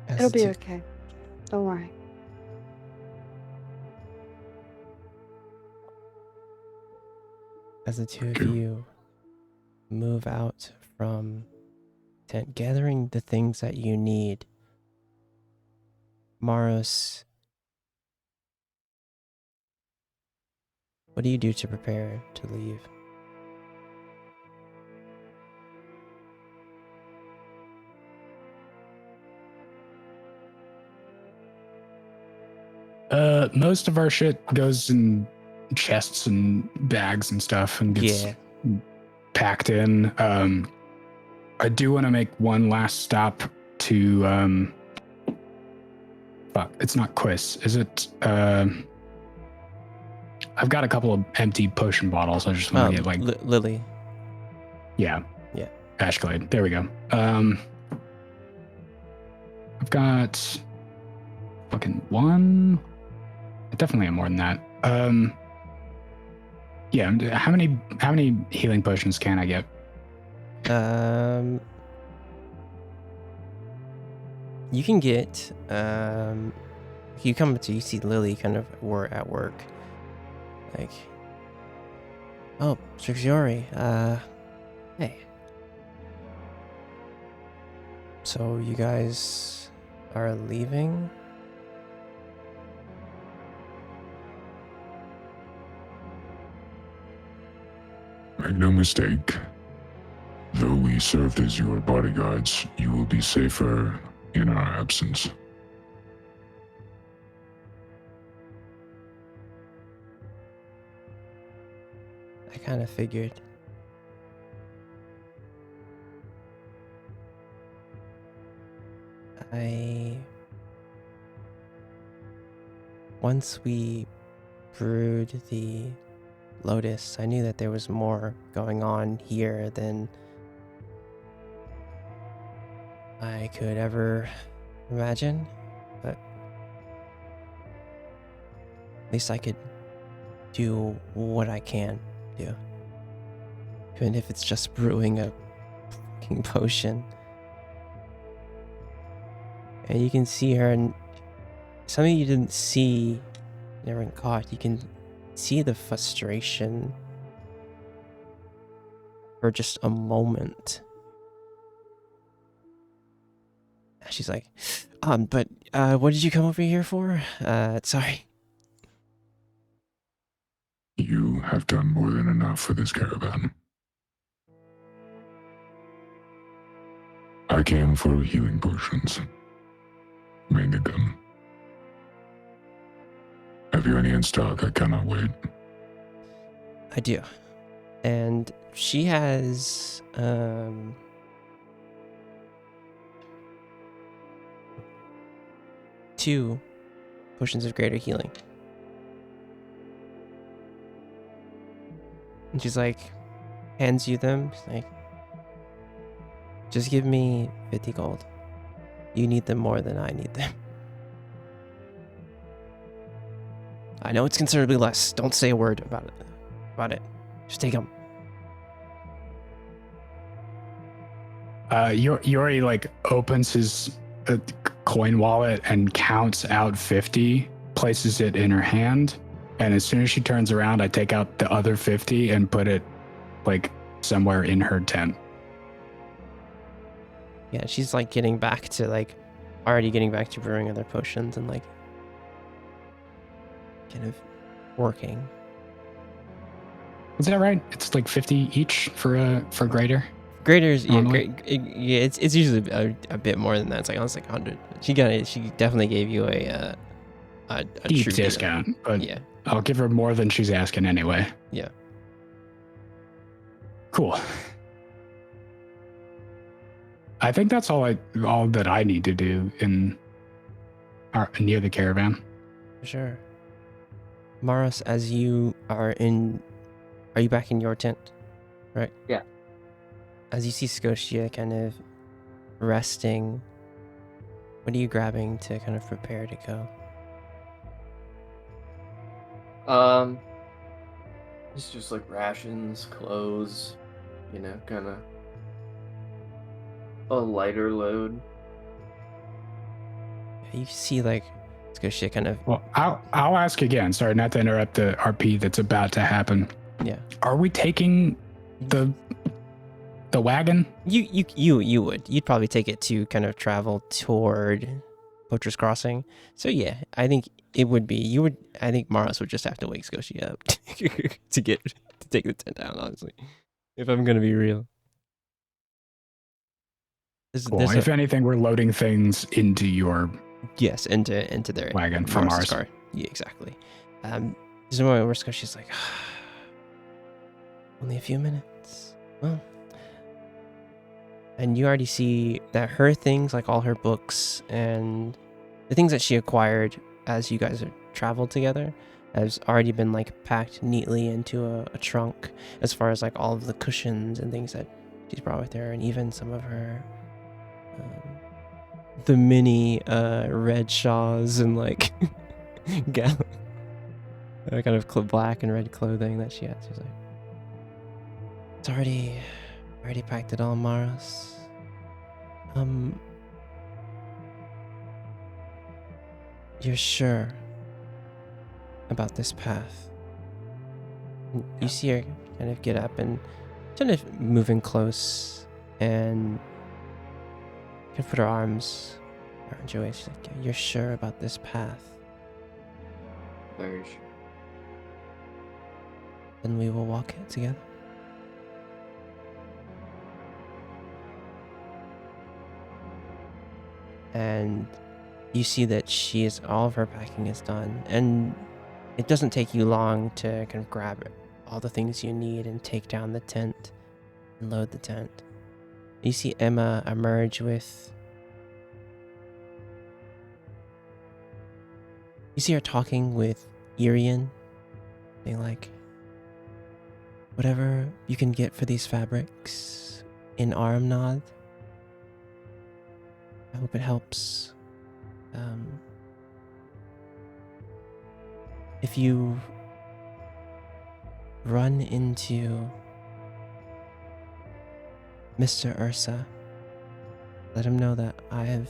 As It'll the be two- okay. Don't worry. As the two of Thank you. you move out from tent, gathering the things that you need, Maros, What do you do to prepare to leave? Most of our shit goes in chests and bags and stuff and gets packed in. I do want to make one last stop to fuck, it's not Quiz, is it? I've got a couple of empty potion bottles. I just want to get like Lily. Yeah. Yeah. Ashglade. There we go. I've got fucking one. I definitely have more than that. Yeah. How many healing potions can I get? You can get you come to, you see Lily kind of at work. Like, oh, Trixiori, hey. So you guys are leaving? Make no mistake. Though we served as your bodyguards, you will be safer in our absence. I kind of figured. Once we brewed the Lotus, I knew that there was more going on here than I could ever imagine, but at least I could do what I can do. Even if it's just brewing a fucking potion. And you can see her, and something you didn't see, never caught, you can see the frustration for just a moment. She's like, but what did you come over here for? Sorry. You have done more than enough for this caravan. I came for healing potions. Mainly them. Have you any in stock? I cannot wait. I do. And she has 2 potions of greater healing. And she's like, hands you them. She's like, just give me 50 gold. You need them more than I need them. I know it's considerably less. Don't say a word about it. Just take them. Yori like opens his coin wallet and counts out 50, places it in her hand, and as soon as she turns around, I take out the other 50 and put it like somewhere in her tent. Yeah, she's like already getting back to brewing other potions and like kind of working. Is that right? It's like 50 each for greater. Graders, yeah, Normally? it's usually a bit more than that. It's like almost like 100. She definitely gave you a Deep true discount, but yeah. I'll give her more than she's asking anyway. Yeah. Cool. I think that's all that I need to do near the caravan. Sure. Maros, as you are you back in your tent? Right? Yeah. As you see Scotia kind of resting, what are you grabbing to kind of prepare to go? It's just like rations, clothes, kind of a lighter load. You see like Scotia kind of... Well, I'll ask again. Sorry, not to interrupt the RP that's about to happen. Yeah. Are we taking the wagon? You would. You'd probably take it to kind of travel toward Poacher's Crossing. So yeah, I think It would be. You would. I think Maros would just have to wake Skoshi up to take the tent down. Honestly, if I'm gonna be real. Cool. If anything, we're loading things into your into their wagon from Maros's ours. car. Yeah, exactly. There's a moment where Skoshi's like, only a few minutes. Well, and you already see that her things, like all her books and the things that she acquired as you guys have traveled together, has already been like packed neatly into a trunk. As far as like all of the cushions and things that she's brought with her, and even some of her the mini red shawls and like kind of black and red clothing that she has. She's like, it's already packed it all, Maros. You're sure about this path? You see her kind of get up and kind of moving close and can put her arms around your waist. She's like, you're sure about this path? Very sure. Then we will walk it together. And you see that all of her packing is done, and it doesn't take you long to kind of grab all the things you need and take down the tent and load the tent. You see Emma emerge with... You see her talking with Irian, being like, whatever you can get for these fabrics in Armnod, I hope it helps. If you run into Mr. Ursa, let him know that I'm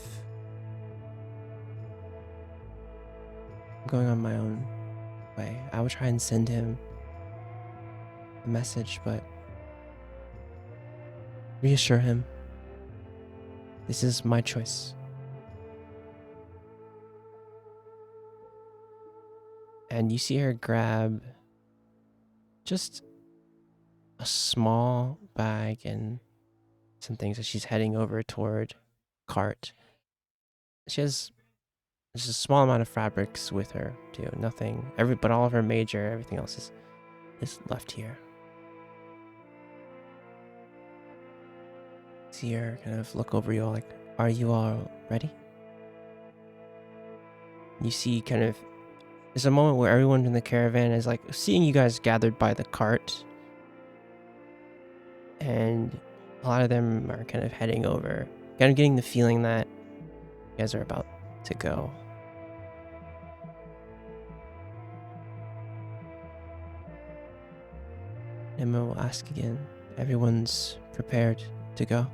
going on my own way. I will try and send him a message, but reassure him this is my choice. And you see her grab just a small bag and some things as she's heading over toward cart. She has just a small amount of fabrics with her too. Nothing, but all of her major, everything else is left here. See her kind of look over you all like, are you all ready? You see kind of, there's a moment where everyone in the caravan is like seeing you guys gathered by the cart, and a lot of them are kind of heading over, kind of getting the feeling that you guys are about to go. Emma will ask again, everyone's prepared to go?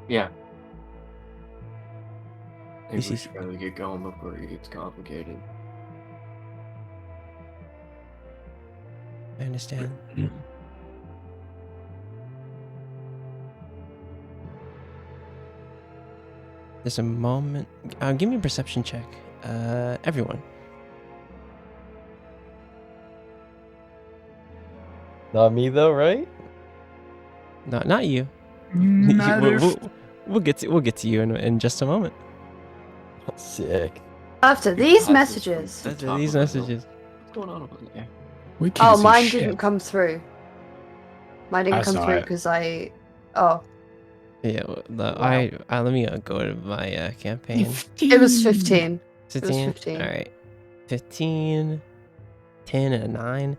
Yeah. I think This we is- should probably get going before it gets complicated. I understand. There's a moment. Give me a perception check. Everyone. Not me though, right? Not you. Neither. We'll get to you in just a moment. Sick. After these messages. After Top these of the hill. messages. What's going on over there? We can't Oh, see mine shit. didn't come through. Mine didn't I come saw through it. because I. Oh, Yeah. Let me go to my campaign. it was 15. 15. 15. All right. 15, 10, and a 9.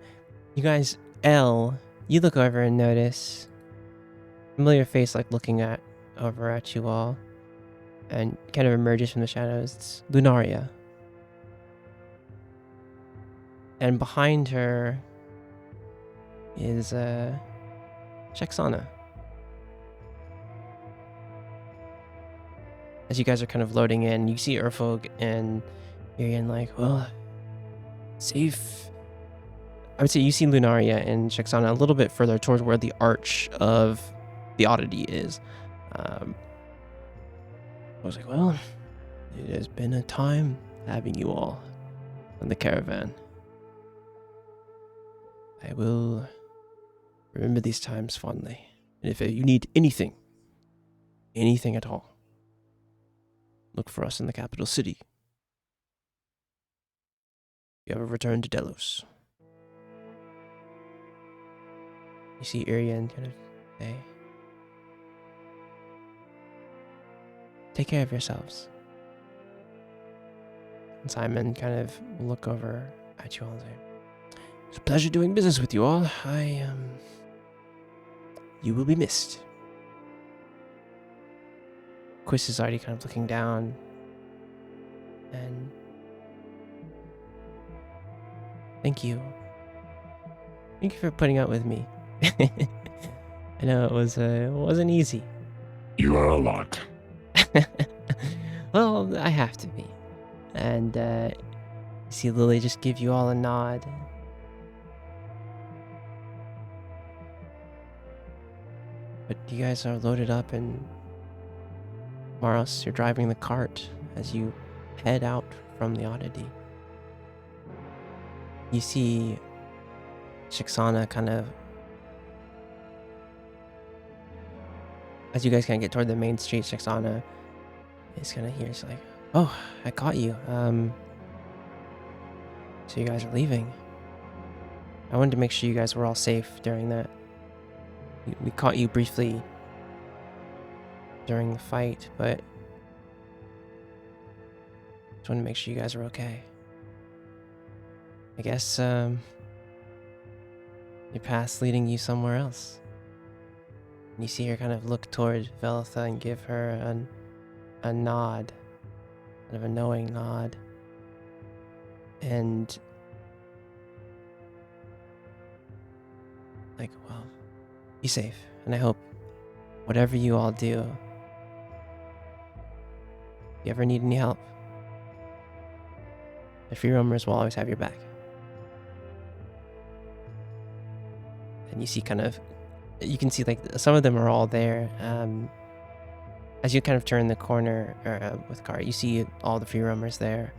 You guys, L, you look over and notice familiar face like looking over at you all, and kind of emerges from the shadows. It's Lunaria. And behind her is Shexana. As you guys are kind of loading in, you see Urfog and Irian like, well, safe. I would say you see Lunaria and Shexana a little bit further towards where the arch of the oddity is. I was like, well, it has been a time having you all. on the caravan. I will remember these times fondly. And if you need anything at all, look for us in the capital city. You ever return to Delos? You see Irian kind of say, take care of yourselves. And Simon kind of will look over at you all and say, it's a pleasure doing business with you all. You will be missed. Quiz is already kind of looking down. And thank you. Thank you for putting up with me. I know it wasn't easy. You are a lot. Well, I have to be. And you see Lily just give you all a nod. But you guys are loaded up, and Maros, you're driving the cart as you head out from the oddity. You see Shixana kind of, as you guys kind of get toward the main street, Shixana is kind of here. She's like, oh, I caught you. So you guys are leaving. I wanted to make sure you guys were all safe during that. We caught you briefly during the fight, but just wanted to make sure you guys are okay. I guess your path's leading you somewhere else. And you see her kind of look toward Velitha and give her a nod, kind of a knowing nod. And like, well, be safe. And I hope whatever you all do, if you ever need any help, the free roamers will always have your back. And you see you can see like some of them are all there. As you kind of turn the corner with car, you see all the free roamers there.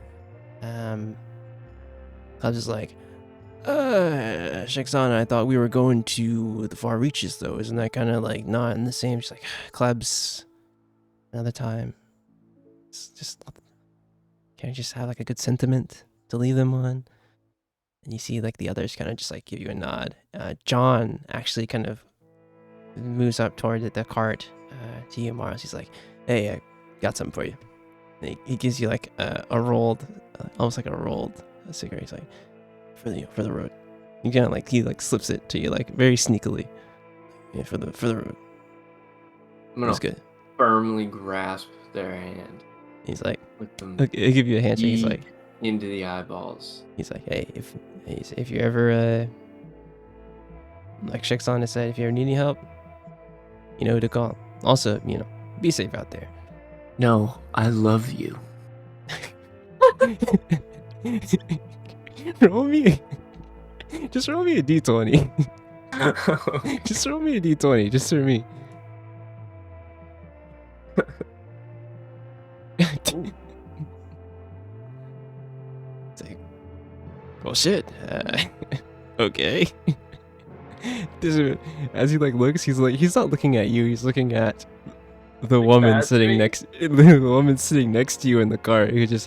Clubs is like, Shixana, I thought we were going to the far reaches though. Isn't that kind of like not in the same? She's like, Clubs, another time. It's just, can't you just have like a good sentiment to leave them on? And you see like the others kind of just like give you a nod. John actually kind of moves up toward the cart to you, Maros. He's like, hey, I got something for you. And he gives you like a rolled, almost like a rolled cigarette. He's like, for the road. You kind of like, he like slips it to you like very sneakily. Yeah, for the road. I'm gonna firmly grasp their hand. He's like, With them okay, he'll give you a handshake. He's like, into the eyeballs. He's like, hey, if you ever, like Shixana said, if you ever need any help, you know who to call. Also, be safe out there. No, I love you. Just roll me a d20. Just roll me a d20, just for me. It's like, well, shit. Okay. As he like looks, he's not looking at you. He's looking at the woman sitting next to you in the car. He's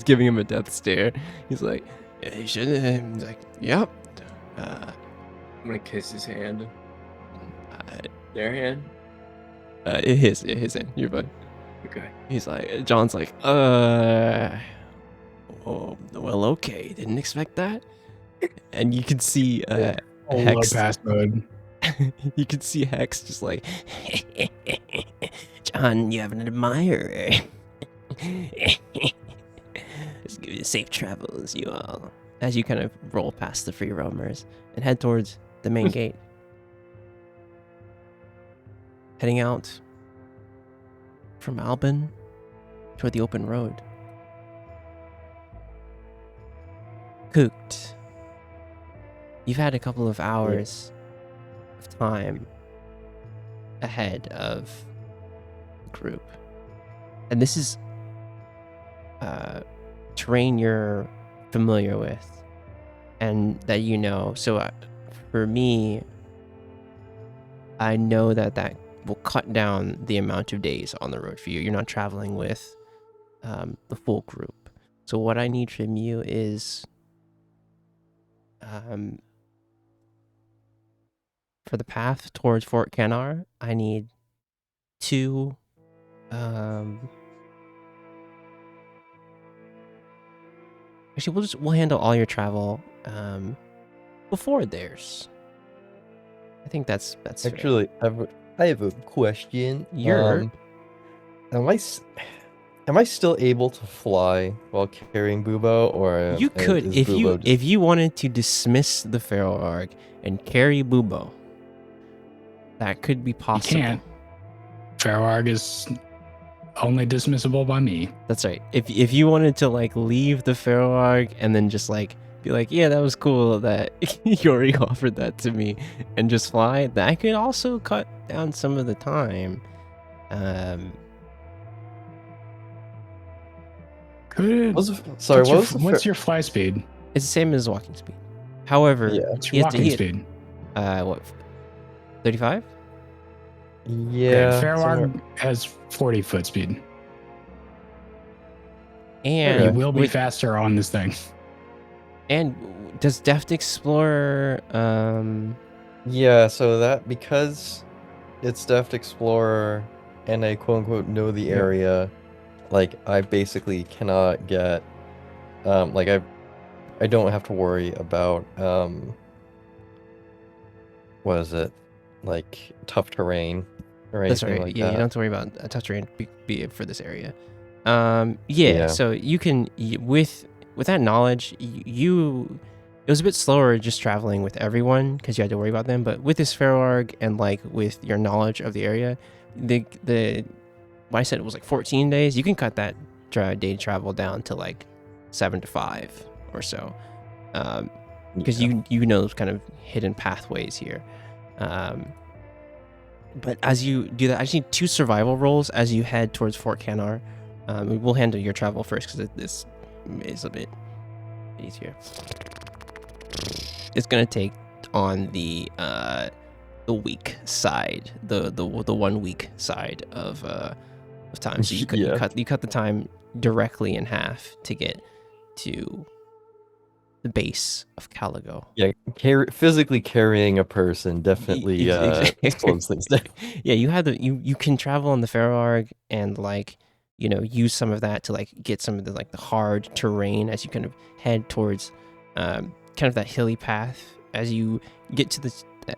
giving him a death stare. He's like, yeah, you shouldn't. He's like, yep. I'm gonna kiss his hand. Their hand? His hand. You're fine. Okay. He's like, John's like, oh, well, okay. Didn't expect that. And you can see Hex. Pass mode. You can see Hex just like, John, you have an admirer. Just give you safe travels, you all. As you kind of roll past the free roamers and head towards the main gate. Heading out from Albin toward the open road. Cooked. You've had a couple of hours of time ahead of the group. And this is terrain you're familiar with and that you know. So for me, I know that will cut down the amount of days on the road for you. You're not traveling with the full group. So what I need from you is for the path towards Fort Canar, I need 2 actually we'll handle all your travel before theirs. I think that's fair. Actually, I have a question. You're Am I still able to fly while carrying Bubo, or you could is if Bubo you just... if you wanted to dismiss the Feral Arg and carry Bubo. That could be possible. You can't. Farwarg is only dismissible by me. That's right. If you wanted to like leave the Feral Arg and then just like be like, yeah, that was cool that Yori offered that to me, and just fly, that could also cut down some of the time. What's your fly speed? It's the same as walking speed. However, What's your walking speed? What? 35? Yeah. Farwarg has 40 foot speed. And you will be faster on this thing. And does Deft Explorer Yeah, so that because it's Deft Explorer and I quote unquote know the area, like I basically cannot get like I don't have to worry about what is it? Like tough terrain or anything. That's right. Like yeah, that. You don't have to worry about a tough terrain be for this area. Yeah, so you can with that knowledge, it was a bit slower just traveling with everyone because you had to worry about them. But with this Farwarg and like with your knowledge of the area, the what I said it was like 14 days. You can cut that day travel down to like 7 to 5 or so, because you know kind of hidden pathways here. But as you do that, I just need 2 survival rolls as you head towards Fort Canar. We'll handle your travel first because this is a bit easier. It's gonna take on the weak side, the 1 week side of time. So you cut the time directly in half to get to the base of Caligo. Yeah, physically carrying a person definitely slows things down. Yeah, you can travel on the Farwarg and like use some of that to like get some of the like the hard terrain as you kind of head towards kind of that hilly path. As you get to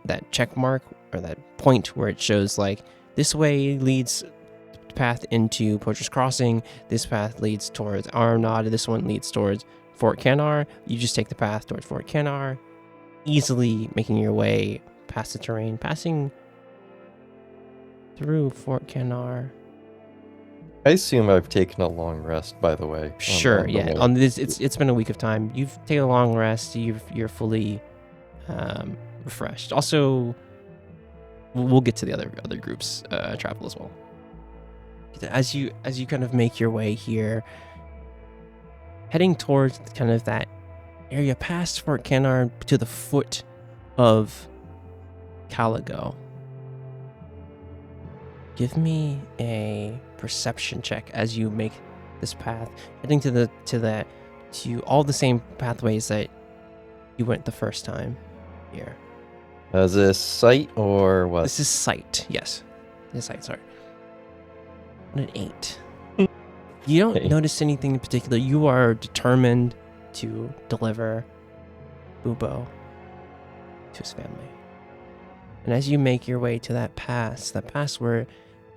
that check mark or that point where it shows like this way leads path into Poacher's Crossing, this path leads towards Armnod, this one leads towards Fort Canar. You just take the path towards Fort Canar, easily making your way past the terrain, passing through Fort Canar. I assume I've taken a long rest, by the way. Sure, yeah. On this, it's been a week of time. You've taken a long rest. You're fully refreshed. Also, we'll get to the other groups travel as well. As you kind of make your way here, heading towards kind of that area past Fort Canar to the foot of Caligo. Give me a perception check as you make this path, heading to all the same pathways that you went the first time here. Is this sight or what? This is sight, yes. This is sight, sorry. An 8. You don't notice anything in particular. You are determined to deliver Bubo to his family. And as you make your way to that pass where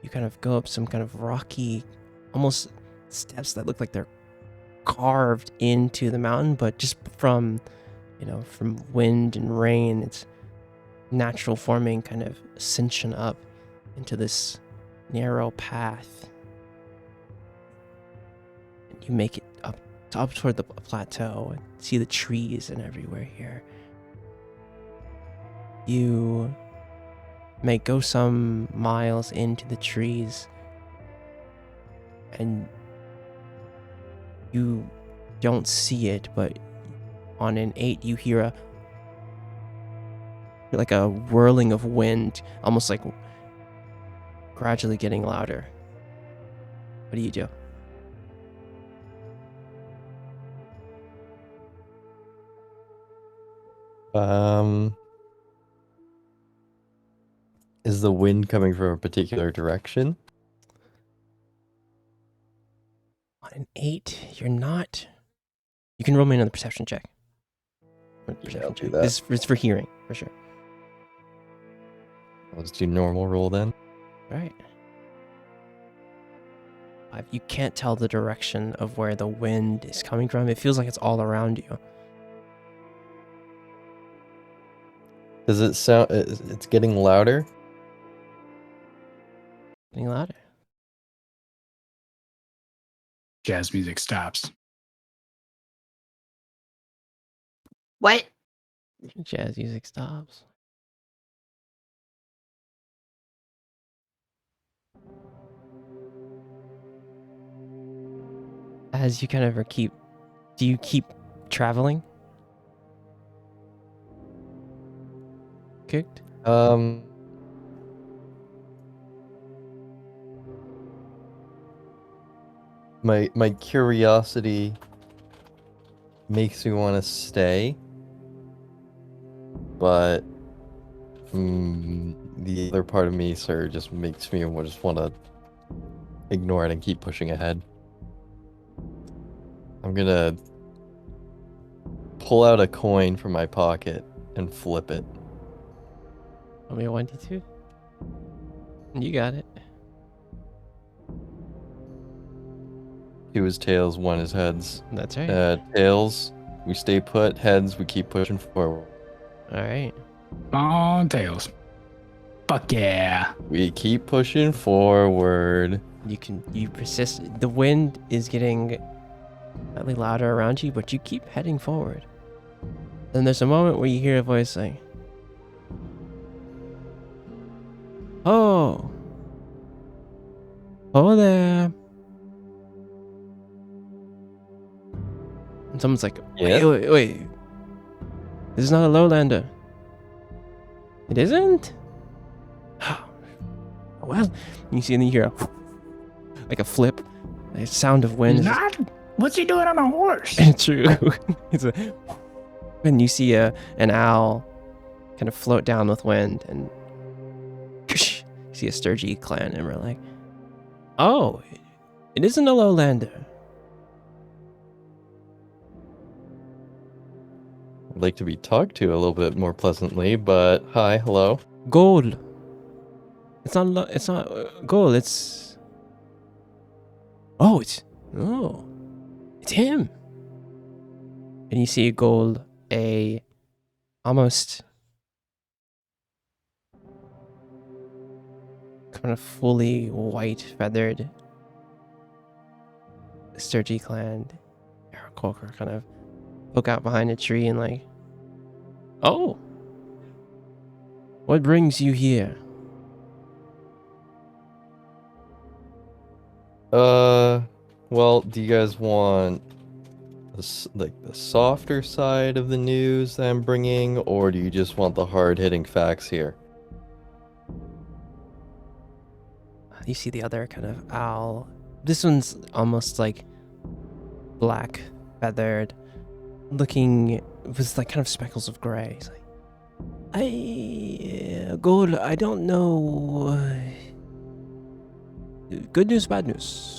you kind of go up some kind of rocky, almost steps that look like they're carved into the mountain, but just from wind and rain, it's natural forming kind of ascension up into this narrow path. And you make it up toward the plateau and see the trees and everywhere here. You may go some miles into the trees and you don't see it, but on an 8 you hear like a whirling of wind, almost like gradually getting louder. What do you do? Is the wind coming from a particular direction? On an 8, you're not. You can roll me another perception check. Yeah, I'll do that. This is for hearing, for sure. Let's do normal roll then. All right. 5. You can't tell the direction of where the wind is coming from. It feels like it's all around you. Does it sound? It's getting louder. Getting louder. Jazz music stops. What? Jazz music stops. As you kind of do you keep traveling? Kicked? My curiosity makes me want to stay, but the other part of me, sir, just makes me just want to ignore it and keep pushing ahead. I'm gonna pull out a coin from my pocket and flip it. Tell me a 1d2. You got it. 2 is tails, 1 is heads. That's right. Tails, we stay put. Heads, we keep pushing forward. All right. On tails. Fuck yeah. We keep pushing forward. You persist. The wind is getting slightly louder around you, but you keep heading forward. Then there's a moment where you hear a voice saying, "Oh. Oh there." And someone's like, Yeah? wait. This is not a lowlander. It isn't? Well, you see, and you hear like a flip, a sound of wind. Not. What's he doing on a horse? True. And you see an owl kind of float down with wind, and you see a Sturgy clan, and we're like, oh, it isn't a lowlander. I'd like to be talked to a little bit more pleasantly, but hi, hello. Gold. It's not gold. It's him. And you see Gold, a almost kind of fully white feathered Sturgy clan Aarakocra kind of poke out behind a tree and like, oh, what brings you here? Well, do you guys want the softer side of the news that I'm bringing, or do you just want the hard-hitting facts here? You see the other kind of owl. This one's almost like black, feathered, looking with like kind of speckles of gray. He's like, Gold, I don't know. Good news, bad news.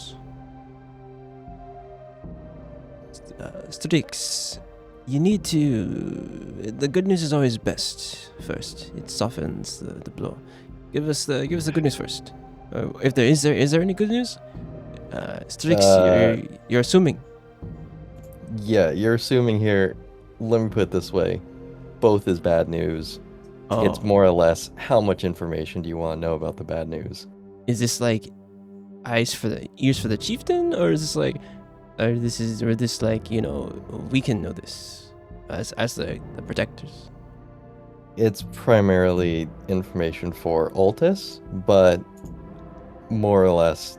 Strix, you need to. The good news is always best first. It softens the blow. Give us the good news first. If there is there any good news? Strix, you're assuming. Yeah, you're assuming here. Let me put it this way: both is bad news. Oh. It's more or less how much information do you want to know about the bad news? Is this like ears for the chieftain, or is this like, or this like, you know, we can know this as the protectors? It's primarily information for Altus, but more or less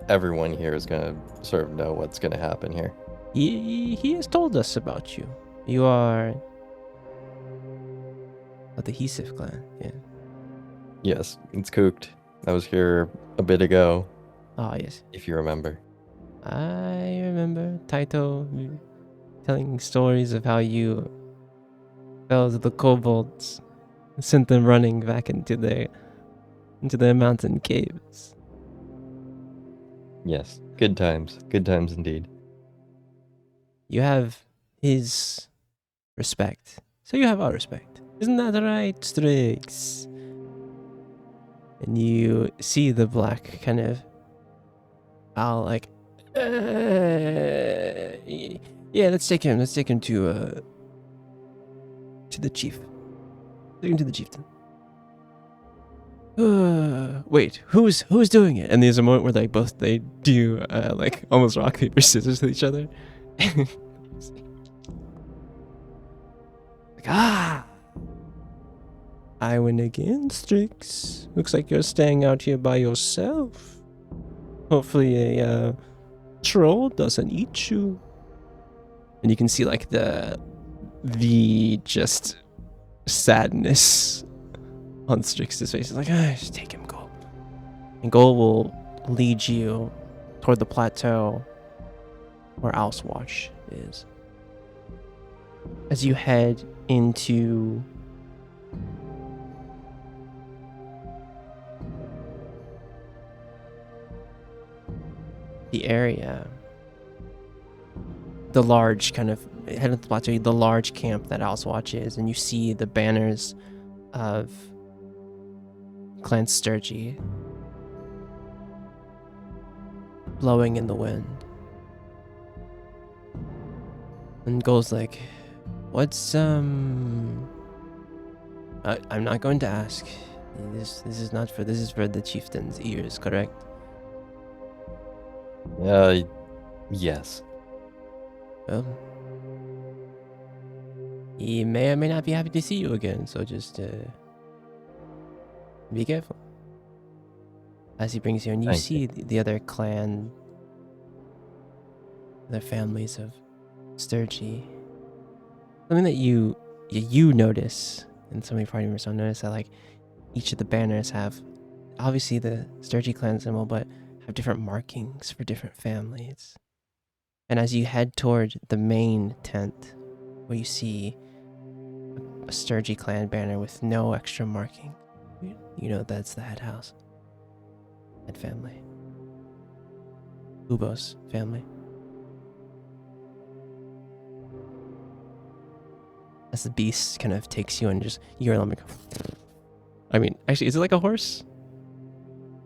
everyone here is gonna sort of know what's gonna happen here. He has told us about you. You are of the Hisif clan, yeah. Yes, it's cooked. I was here a bit ago, Ah, yes. if you remember. I remember Taito telling stories of how you fell to the kobolds, sent them running back into their mountain caves. Yes, good times indeed. You have his respect, so you have our respect. Isn't that right, Strix? And you see the black kind of owl like, yeah, let's take him to the chief. Take him to the chieftain. Wait, who's doing it? And there's a moment where they do like almost rock paper scissors with each other. Like, I win again, Strix. Looks like you're staying out here by yourself. Hopefully a troll doesn't eat you. And you can see like the just sadness on Strix's face. He's like, just take him, Goal. And Goal will lead you toward the plateau where Owlswatch is. As you head into the area, the large kind of head of the plateau, the large camp that Owlswatch is, and you see the banners of Clan Sturgy blowing in the wind. And Goal's like, what's I'm not going to ask. This is not for this is for the chieftain's ears, correct? Yes. Well, he may or may not be happy to see you again, so just be careful. As he brings you, and you Thank see the other clan, the families of Sturgy. Something that you notice, and so many party members don't notice, that like each of the banners have obviously the Sturgy clan symbol, but have different markings for different families. And as you head toward the main tent, where you see a Sturgy clan banner with no extra marking, you know that's the head house, head family, Ubos family. As the beast kind of takes you and just you're like, I mean, actually, is it like a horse?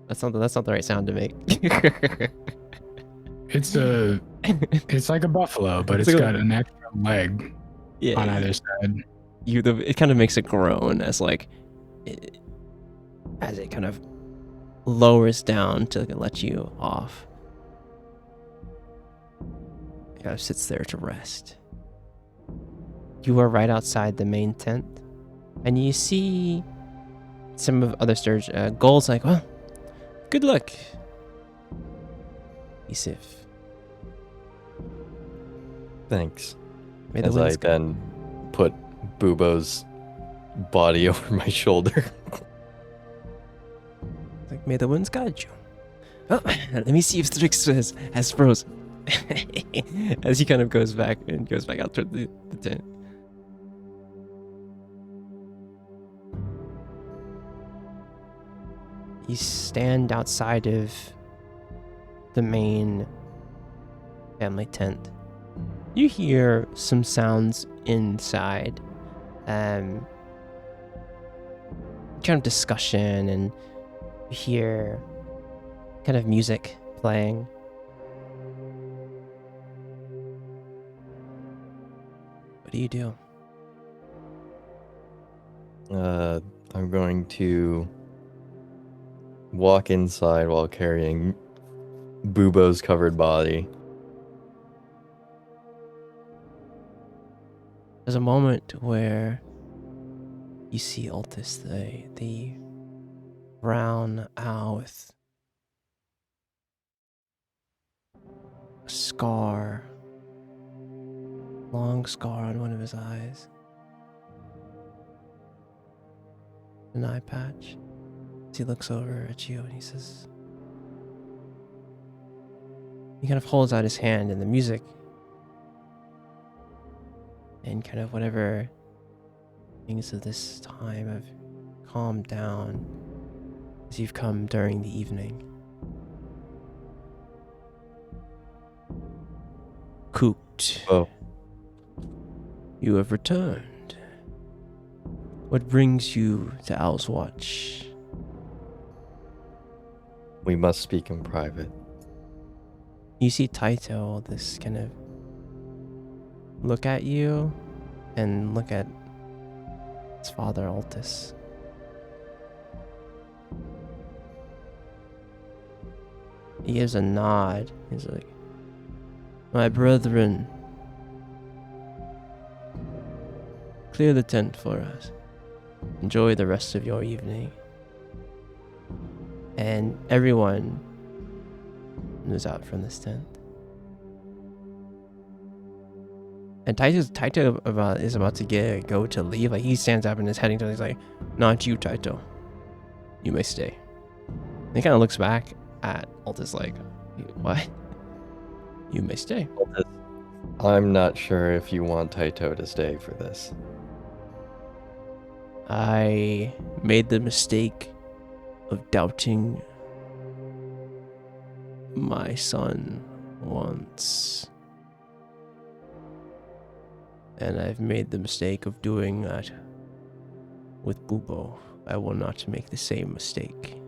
That's not the right sound to make. It's like a buffalo, but It's it's like got an extra leg on either side. It kind of makes a groan as as it kind of lowers down to let you off. It kind of sits there to rest. You are right outside the main tent, and you see some of other Sturge. Goal's like, well, good luck, Isif. Thanks. May the As I winds guide then put Bubo's body over my shoulder. Like, may the winds guide you. Oh, let me see if Strix has frozen. As he kind of goes back out toward the tent. You stand outside of the main family tent. You hear some sounds inside. Kind of discussion, and you hear kind of music playing. What do you do? I'm going to walk inside while carrying Bubo's covered body. There's a moment where you see Altus, the brown owl with a scar long scar on one of his eyes. An eye patch. As he looks over at you and he says, he kind of holds out his hand, and the music and kind of whatever things of this time have calmed down as you've come during the evening. Cooked. Oh, You have returned. What brings you to Owl's Watch? we must speak in private. You see Taito, this kind of look at you and look at his father, Altus. He gives a nod. He's like, my brethren, clear the tent for us. Enjoy the rest of your evening. And everyone moves out from this tent. And Taito is about to go to leave. Like, he stands up and is heading to. He's like, "Not you, Taito. You may stay." And he kind of looks back at Altus like, "What? You may stay." I'm not sure if you want Taito to stay for this. I made the mistake of doubting my son once. And I've made the mistake of doing that with Bubo. I will not make the same mistake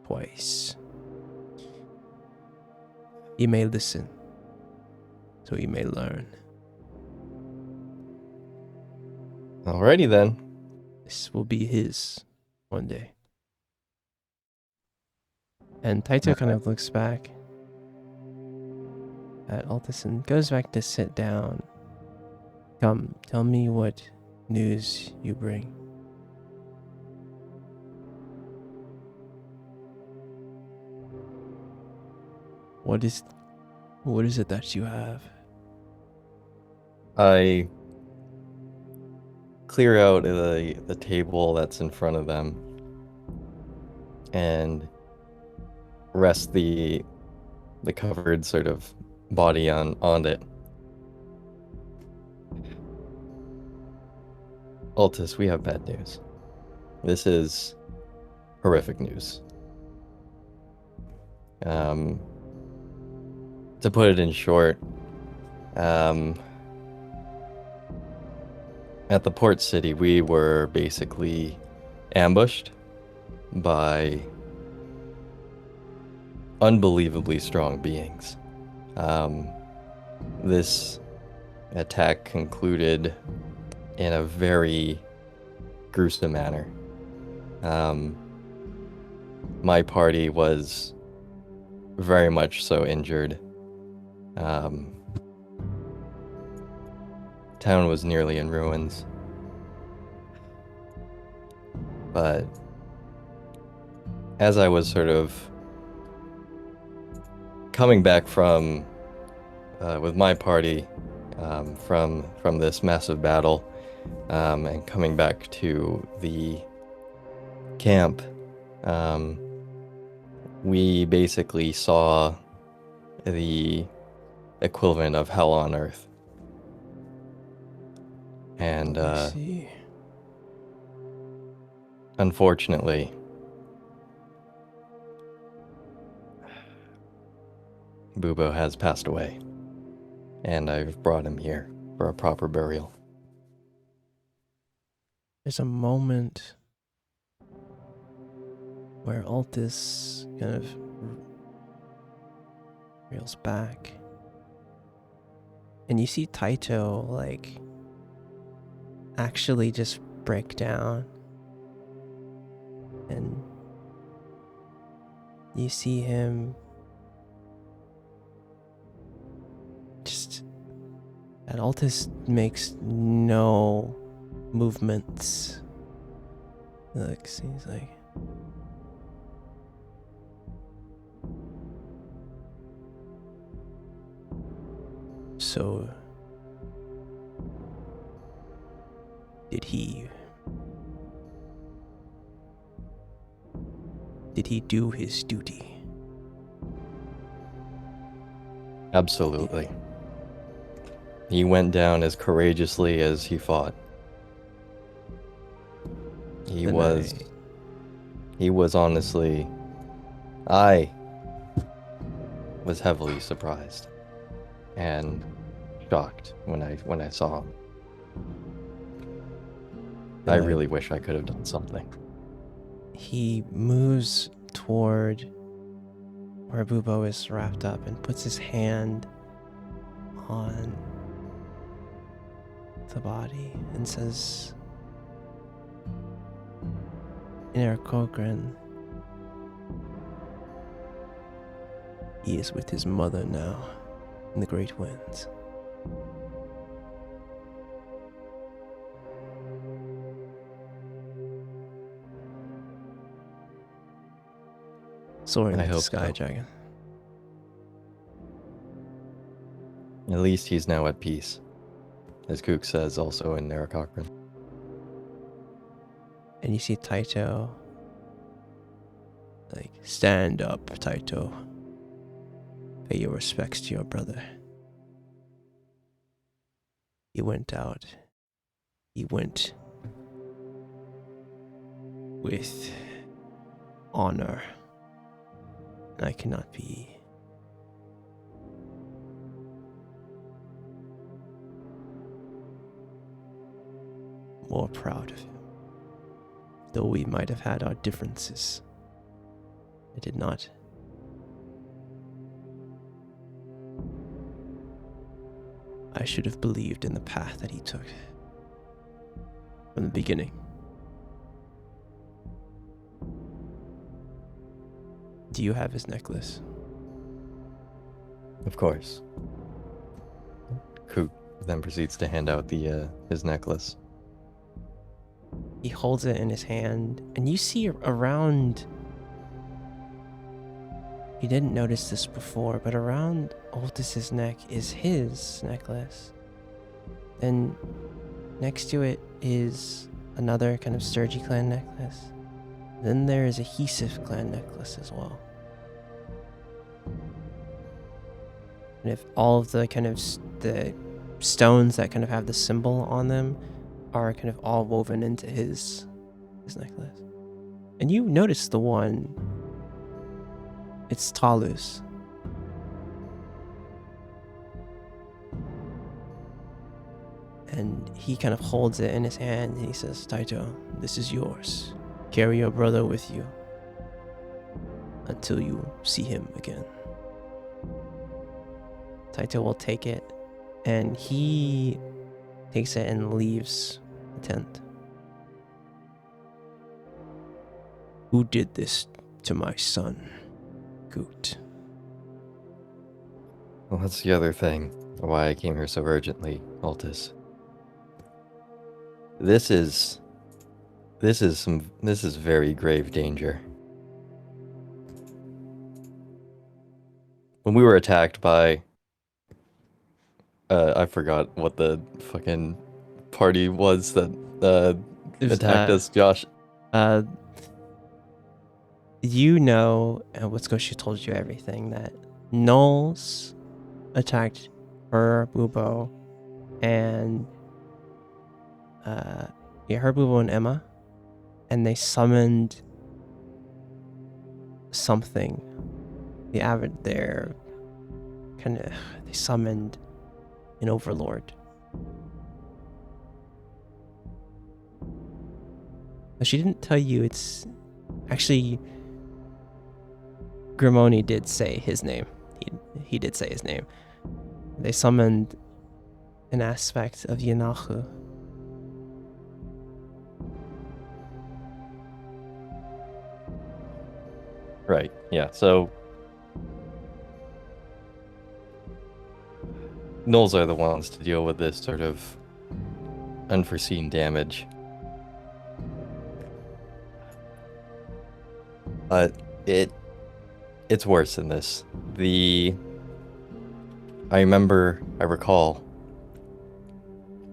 twice. He may listen, so he may learn. Alrighty then. This will be his one day. And Taito kind of looks back at Altus and goes back to sit down. Come, tell me what news you bring. What is it that you have? I clear out the table that's in front of them and rest the covered sort of body on it. Altus, we have bad news. This is horrific news. To put it in short, at the port city, we were basically ambushed by unbelievably strong beings. This attack concluded in a very gruesome manner. My party was very much so injured. Town was nearly in ruins. But as I was sort of coming back from with my party from this massive battle, and coming back to the camp, we basically saw the equivalent of hell on earth. And I see. Unfortunately, Bubo has passed away, and I've brought him here for a proper burial. There's a moment where Altus kind of reels back, and you see Taito like actually just break down, and you see him just, and Altus makes no movements. Looks, he's like, so Did he do his duty? Absolutely. He went down as courageously as he fought. He Then was honestly, I was heavily surprised and shocked when I saw him. I really wish I could have done something. He moves toward where Bubo is wrapped up and puts his hand on the body and says, in Arthurxmedic, he is with his mother now in the Great Winds. Soaring I to the hope sky, so. dragon. At least he's now at peace, as Kook says also in Arthurxmedic. And you see Taito, like, stand up, Taito. Pay your respects to your brother. He went out. He went with honor. And I cannot be more proud of him. Though we might have had our differences, I did not. I should have believed in the path that he took from the beginning. Do you have his necklace? Of course. Kook then proceeds to hand out his necklace. He holds it in his hand, and you see around... You didn't notice this before, but around Altus's neck is his necklace. Then next to it is another kind of Sturgy clan necklace. Then there is a Heesif clan necklace as well. And if all of the kind of the stones that kind of have the symbol on them are kind of all woven into his necklace. And you notice the one, it's Talus. And he kind of holds it in his hand and he says, Taito, this is yours. Carry your brother with you until you see him again. Taito will take it, and he takes it and leaves the tent. Who did this to my son, Goot? Well, that's the other thing, why I came here so urgently, Altus. This is very grave danger. When we were attacked by I forgot what the fucking party was that attacked us, Josh. You know, and Witsukoshi told you everything, that Knowles attacked her, Bubo, and her, Bubo, and Emma, and they summoned something. They summoned an overlord. But she didn't tell you it's actually Grimoni did say his name. He did say his name. They summoned an aspect of Yanahu. Right, yeah, so Gnolls are the ones to deal with this sort of unforeseen damage. But it's worse than this. I recall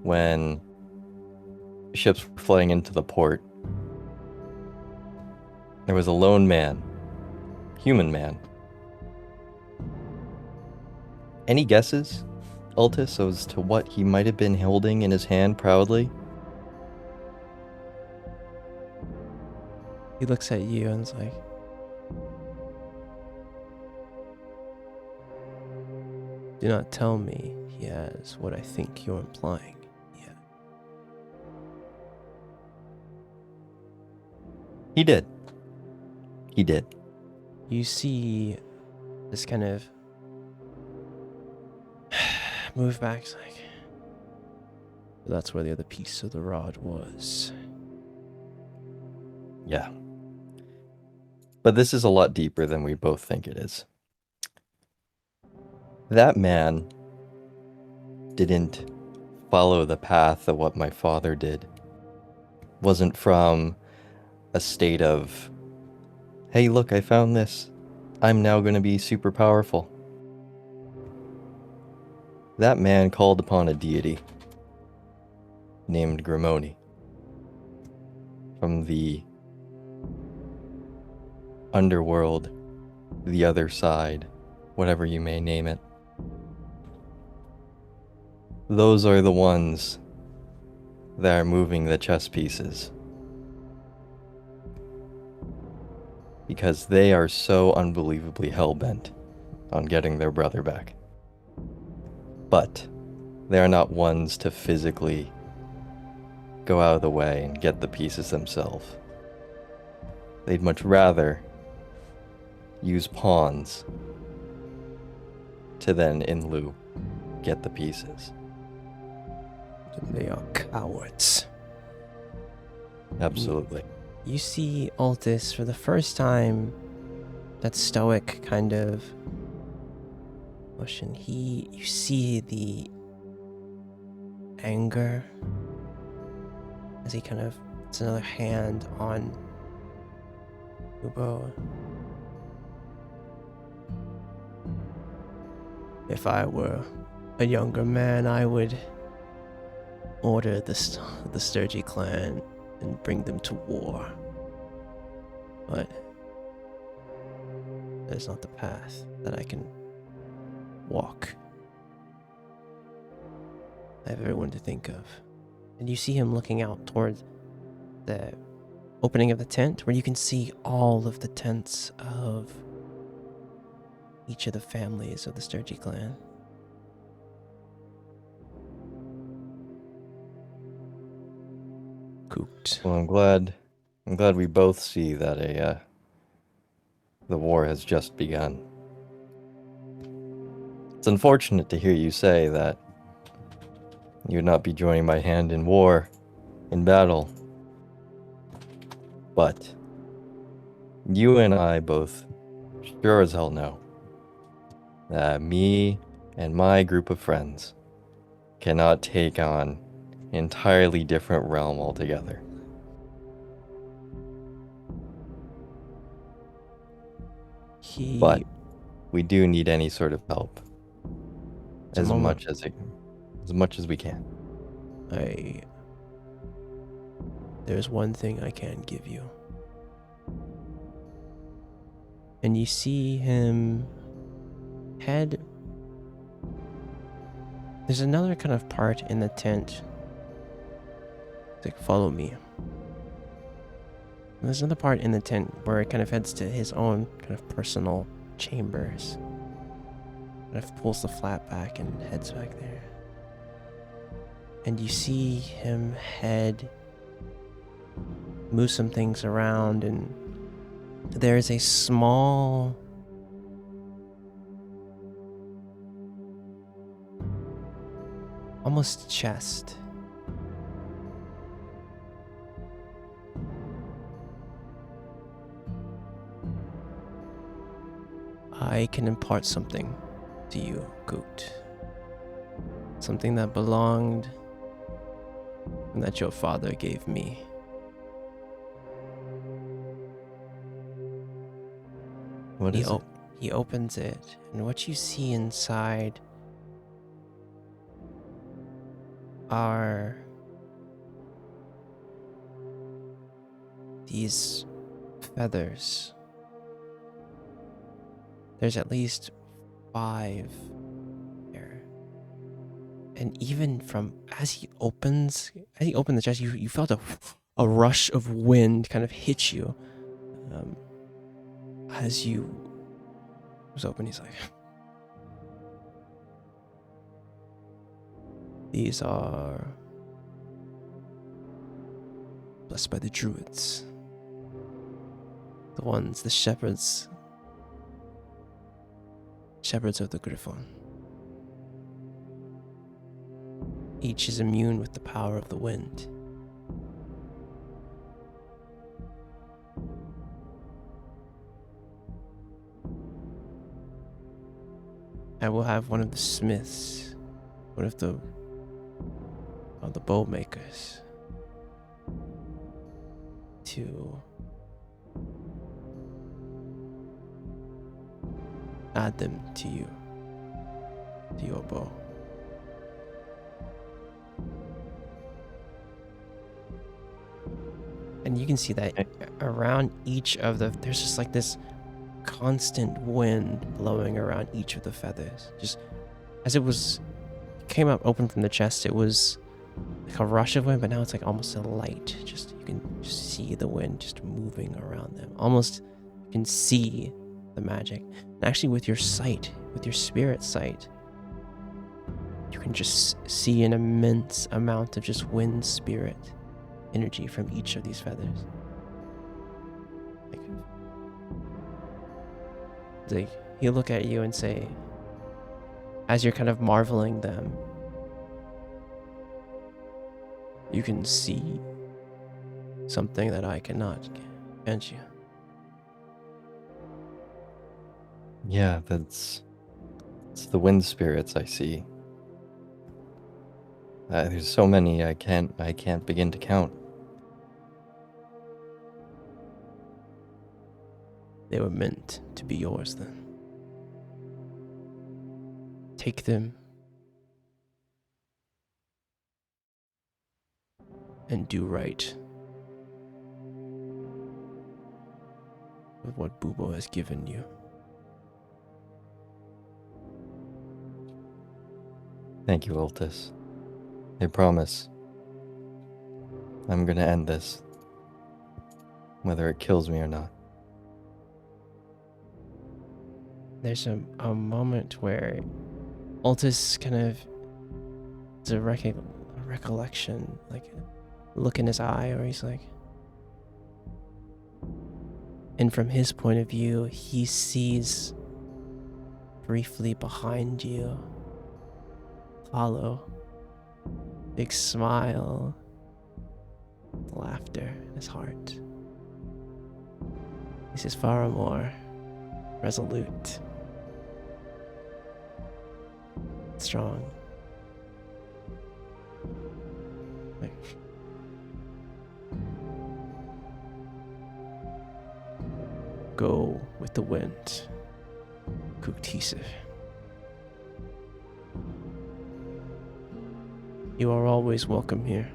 when ships were flying into the port, there was a lone man, human man. Any guesses, Altus, as to what he might have been holding in his hand proudly? He looks at you and is like, do not tell me he has what I think you're implying. Yeah. He did. He did. You see this kind of move back. It's like, that's where the other piece of the rod was. Yeah. But this is a lot deeper than we both think it is. That man didn't follow the path of what my father did. Wasn't from a state of, hey, look, I found this. I'm now going to be super powerful. That man called upon a deity named Grimoni from the underworld, the other side, whatever you may name it. Those are the ones that are moving the chess pieces. Because they are so unbelievably hell-bent on getting their brother back. But they are not ones to physically go out of the way and get the pieces themselves. They'd much rather use pawns to then, in lieu, get the pieces. They are cowards. Absolutely. You see Altus for the first time, that stoic kind of motion. You see the anger as he kind of puts another hand on Ubo. If I were a younger man, I would order the Sturgy clan and bring them to war. But that is not the path that I can walk. I have everyone to think of. And you see him looking out towards the opening of the tent, where you can see all of the tents of each of the families of the Sturgy clan. Cooked. Well, I'm glad we both see that the war has just begun. It's unfortunate to hear you say that you would not be joining my hand in war, in battle. But you and I both sure as hell know that me and my group of friends cannot take on an entirely different realm altogether. But we do need any sort of help. As much as we can. There's one thing I can give you. And you see him head. There's another kind of part in the tent. It's like, follow me. And there's another part in the tent where it kind of heads to his own kind of personal chambers. Kind of pulls the flap back and heads back there. And you see him move some things around, and there's a small almost chest. I can impart something to you, Goot. Something that belonged and that your father gave me. What is it? He opens it, and what you see inside are these feathers. There's at least 5 there. And even from as he opened the chest, you felt a rush of wind kind of hit you. As you was open, he's like, these are blessed by the druids. The shepherds of the Griffon. Each is immune with the power of the wind. I will have one of the smiths, one of the bow makers, to add them to your bow. And you can see that around each of there's just like this constant wind blowing around each of the feathers. Just as it came up open from the chest, it was like a rush of wind, but now it's like almost a light. Just you can just see the wind just moving around them. Almost you can see the magic. And actually with your sight, with your spirit sight, you can just see an immense amount of just wind spirit energy from each of these feathers. Like he'll look at you and say, as you're kind of marveling them, you can see something that I cannot, can't you? Yeah, it's the wind spirits I see. There's so many I can't begin to count. They were meant to be yours then. Take them and do right with what Bubo has given you. Thank you, Altus. I promise. I'm gonna end this, whether it kills me or not. There's a moment where Altus kind of has a recollection, like a look in his eye, where he's like, and from his point of view, he sees briefly behind you, Hollow, big smile, laughter in his heart. He says, far more resolute, strong. Like, go with the wind, Kuktisif. You are always welcome here.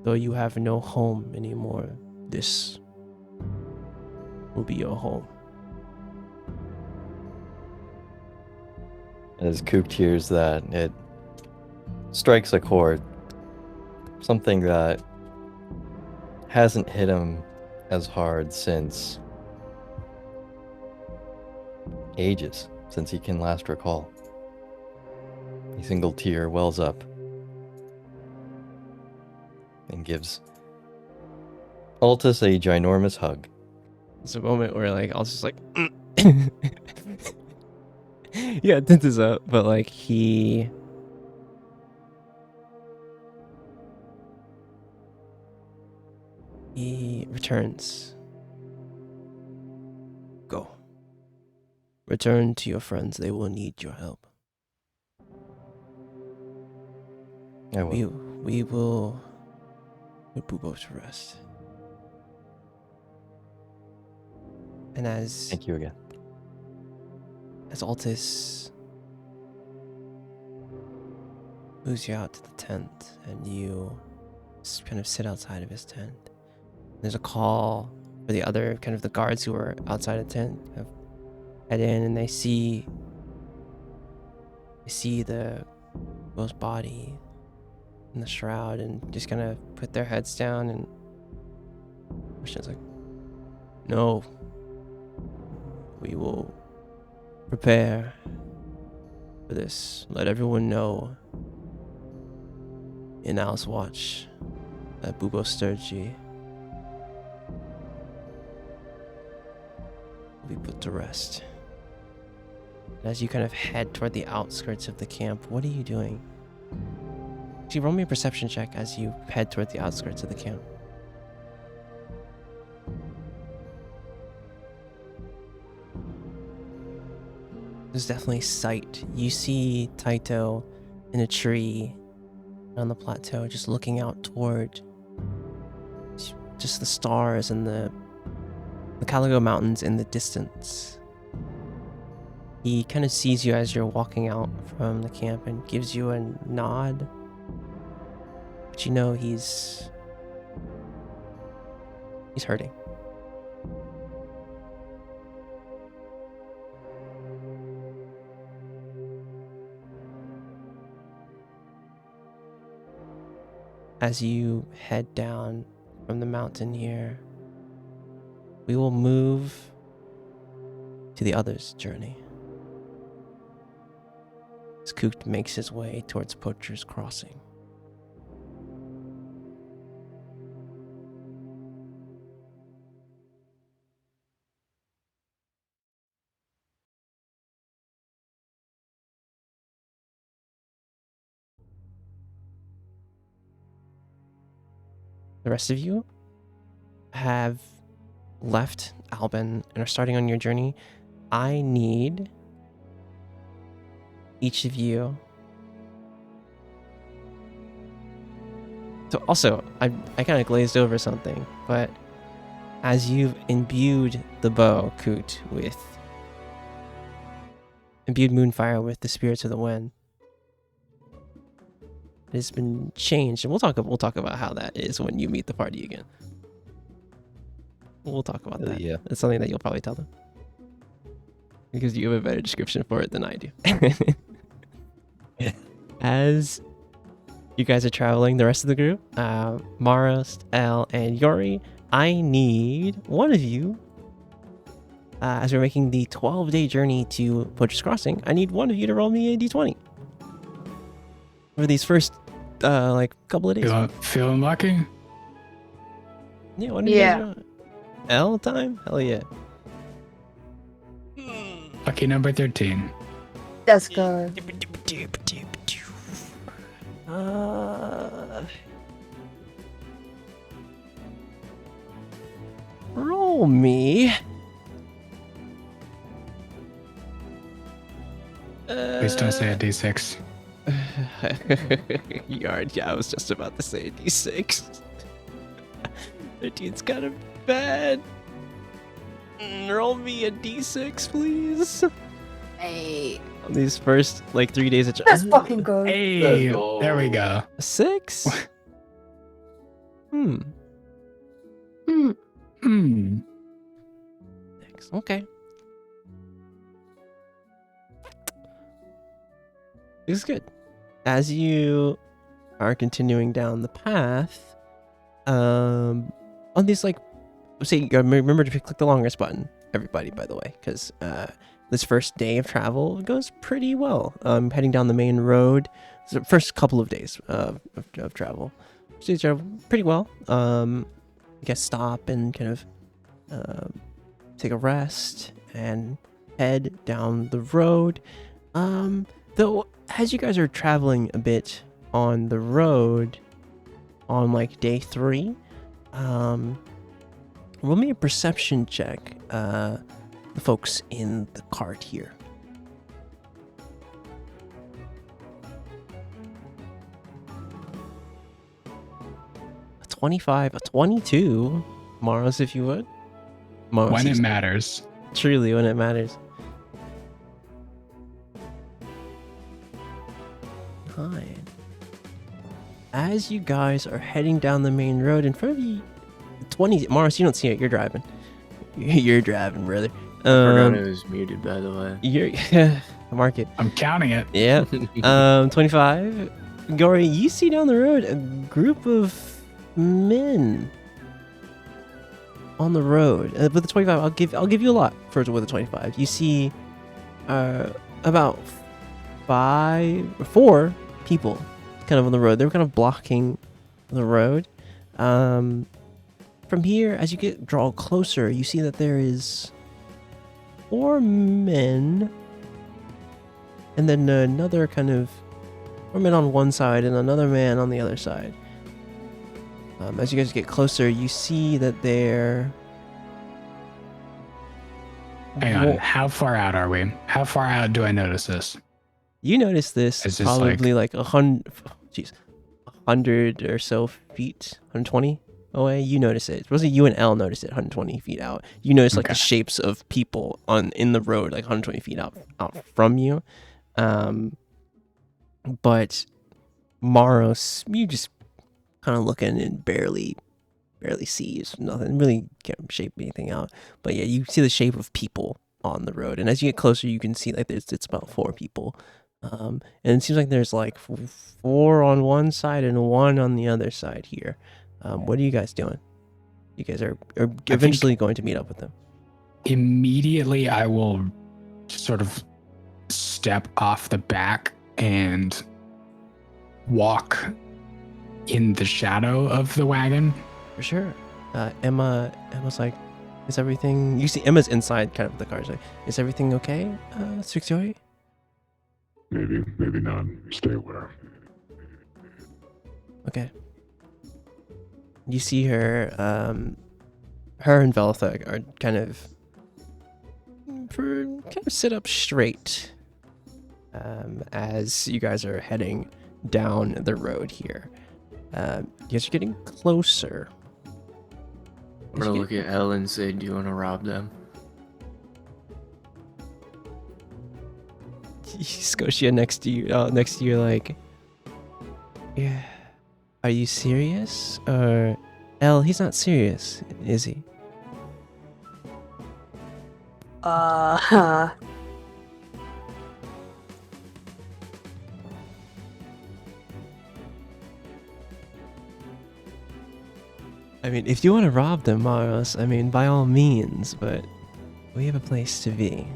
Though you have no home anymore, this will be your home. As Kook hears that, it strikes a chord. Something that hasn't hit him as hard since ages, since he can last recall. A single tear wells up and gives Altus a ginormous hug. It's a moment where like I'll just like yeah, this is up, but like he returns. Go. Return to your friends, they will need your help. I will. We will put Bubo to rest. And Thank you again. As Altus moves you out to the tent and you kind of sit outside of his tent, There's a call for the other kind of the guards who are outside the tent kind of head in, and they see the ghost body in the shroud and just kind of put their heads down, and Christian's like, no, we will prepare for this. Let everyone know in Owl's Watch that Bubo Sturgy will be put to rest. As you kind of head toward the outskirts of the camp, what are you doing? Actually, roll me a perception check as you head toward the outskirts of the camp. There's definitely sight. You see Taito in a tree on the plateau, just looking out toward just the stars and the Caligo Mountains in the distance. He kind of sees you as you're walking out from the camp and gives you a nod. But you know he's hurting. As you head down from the mountain here, we will move to the other's journey. As Coot makes his way towards Poacher's Crossing. The rest of you have left Albin and are starting on your journey. I need each of you to also, I kind of glazed over something, but as you've imbued the bow, Coot, with imbued Moonfire with the spirits of the wind, it has been changed, and we'll talk about how that is when you meet the party again. We'll talk about that. Yeah. It's something that you'll probably tell them. Because you have a better description for it than I do. As you guys are traveling, the rest of the group, Maros, El, and Yori, I need one of you, as we're making the 12-day journey to Poacher's Crossing, I need one of you to roll me a d20. For these first, couple of days. Feel lucky? Yeah, what do you guys want? L time? Hell yeah. Lucky number 13. Let's go. Roll me. Please don't say a d6. Yard, yeah, I was just about to say a d6. 13's kind of bad. Roll me a d6, please. Hey. On these first, 3 days of Let's fucking go. Hey, there we go. 6? Hmm. 6, okay. This is good. As you are continuing down the path, on these remember to click the long rest button, everybody, by the way, because this first day of travel goes pretty well. Heading down the main road, the first couple of days of travel, pretty well. I guess stop and kind of take a rest and head down the road. Though, as you guys are traveling a bit on the road on day 3, roll me a perception check, the folks in the cart here. A 25, a 22. Maros, if you would. Maros, When it matters. Truly, when it matters. As you guys are heading down the main road, in front of you 20. Morris, you don't see it. You're driving. You're driving, brother. I forgot it was muted, by the way. You're mark it. I'm counting it. Yeah. 25. Gory, you see down the road a group of men on the road. With the 25, I'll give you a lot for with the 25. You see about 4 people kind of on the road. They were kind of blocking the road. From here, as you draw closer, you see that there is 4 men, and then another kind of 4 men on one side and another man on the other side. As you guys get closer, you see that they're... Hang on. How far out are we? How far out do I notice this? You notice this It's just probably like 100 or so feet, 120 away. You notice it. It wasn't you and Elle notice it 120 feet out. You notice like the shapes of people in the road, like 120 feet out from you. But Maros, you just kind of looking and barely sees nothing. Really can't shape anything out. But yeah, you see the shape of people on the road, and as you get closer, you can see like it's about 4 people. And it seems like there's like 4 on one side and 1 on the other side here. What are you guys doing? You guys are eventually going to meet up with them. Immediately, I will sort of step off the back and walk in the shadow of the wagon. For sure. Emma's like, is everything... You see Emma's inside kind of the car. She's like, is everything okay, Suxiori? Maybe not. Stay aware. Okay. You see her, her and Veltha are kind of sit up straight as you guys are heading down the road here. You guys are getting closer. I'm gonna look at Elle and say, do you want to rob them? Scotia next to you, like, yeah, are you serious? Or, Elle, he's not serious, is he? Uh-huh. I mean, if you want to rob them, Maros, I mean, by all means, but we have a place to be.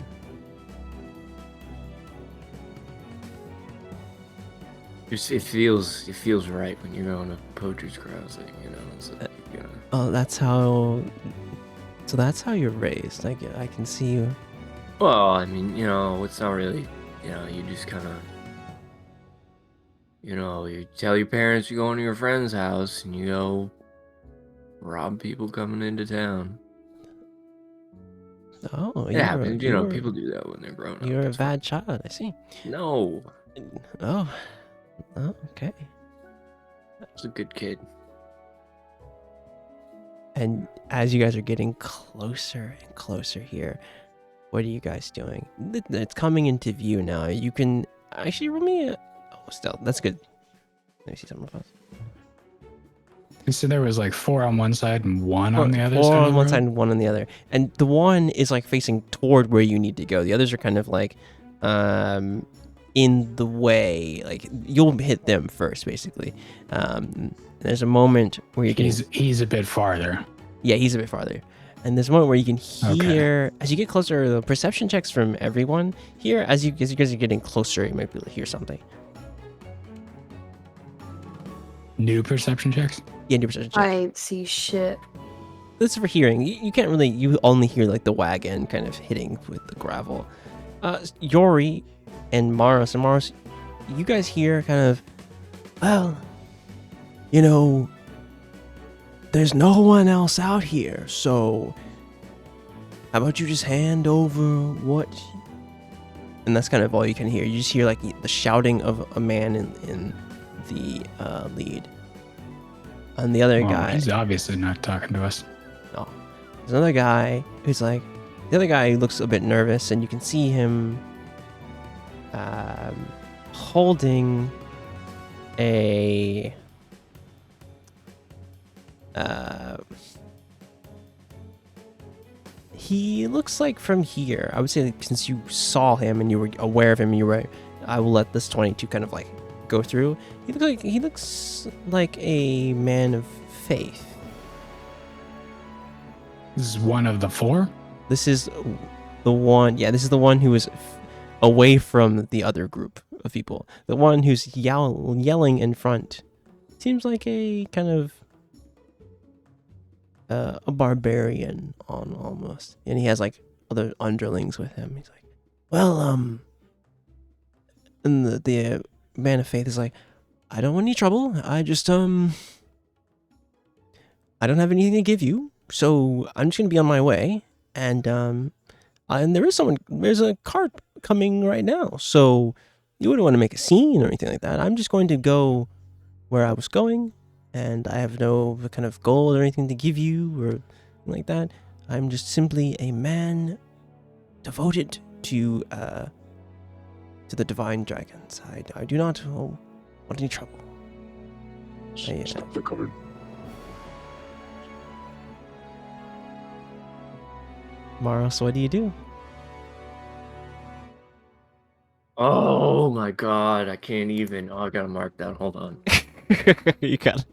It feels right when you're going to poacher's carousing, you know. It's like, you know. Oh, that's how you're raised. I can see you. Well, I mean, you know, it's not really, you know, you just kind of, you know, you tell your parents you're going to your friend's house and you go rob people coming into town. Oh, it happens, you know, people do that when they're grown up. You're a bad child, I see. No. Oh, okay. That's a good kid. And as you guys are getting closer and closer here, what are you guys doing? It's coming into view now. You can actually roll me a stealth. That's good. Let me see something else. You said there was like 4 on one side and 1 on the other side. 4 on one side and 1 on the other. And the one is like facing toward where you need to go. The others are kind of like in the way. Like you'll hit them first, basically. There's a moment where you can... He's a bit farther. Yeah, he's a bit farther. And there's a moment where you can hear, as you get closer, the perception checks from everyone here, as you guys are getting closer, you might be able to hear something. New perception checks? Yeah, new perception checks. I ain't see shit. This is for hearing. You can't really, you only hear like the wagon kind of hitting with the gravel. Yori and Maros, you guys hear kind of, well, you know, there's no one else out here, so how about you just hand over what... And that's kind of all you can hear. You just hear like the shouting of a man in the lead. And the other guy... He's obviously not talking to us. No. There's another guy who's like... The other guy looks a bit nervous, and you can see him holding a... He looks like from here. I would say like, since you saw him and you were aware of him, I will let this 22 kind of like go through. He looks like a man of faith. This is one of the 4? This is the one. Yeah, this is the one who is away from the other group of people. The one who's yelling in front seems like a kind of a barbarian almost, and he has like other underlings with him. He's like, well, and the man of faith is like, I don't want any trouble. I just I don't have anything to give you, so I'm just gonna be on my way. And there's a cart coming right now, so you wouldn't want to make a scene or anything like that. I'm just going to go where I was going, and I have no kind of gold or anything to give you or anything like that. I'm just simply a man devoted to the divine dragons. I do not want any trouble. Stop the card. Maros, what do you do? Oh my god, I can't even. Oh, I gotta mark that. Hold on. You got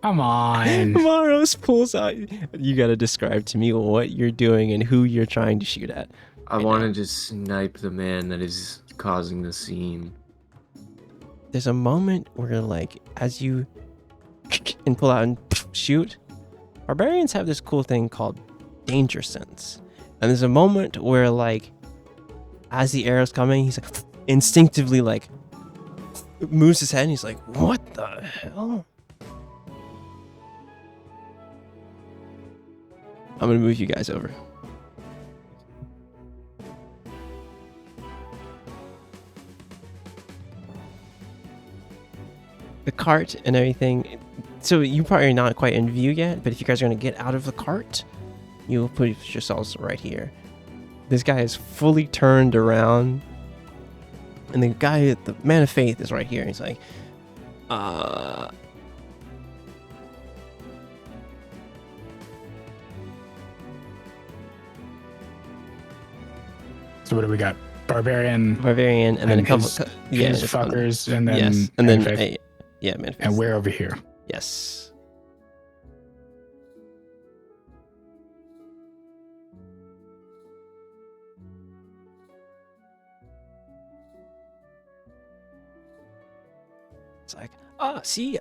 Come on. Maros pulls out. You got to describe to me what you're doing and who you're trying to shoot at. I wanted to snipe the man that is causing the scene. There's a moment where, like, as you and pull out and shoot, barbarians have this cool thing called danger sense. And there's a moment where, like, as the arrow's coming, he's like instinctively like moves his head and he's like, what the hell? I'm gonna move you guys over. The cart and everything. So you probably are not quite in view yet, but if you guys are gonna get out of the cart, you'll put yourselves right here. This guy is fully turned around, and the man of faith is right here. And he's like, So what do we got? Barbarian, and then a couple, his fuckers, and then yes, and then man of faith. man of faith. And we're over here. Yes. It's like, see,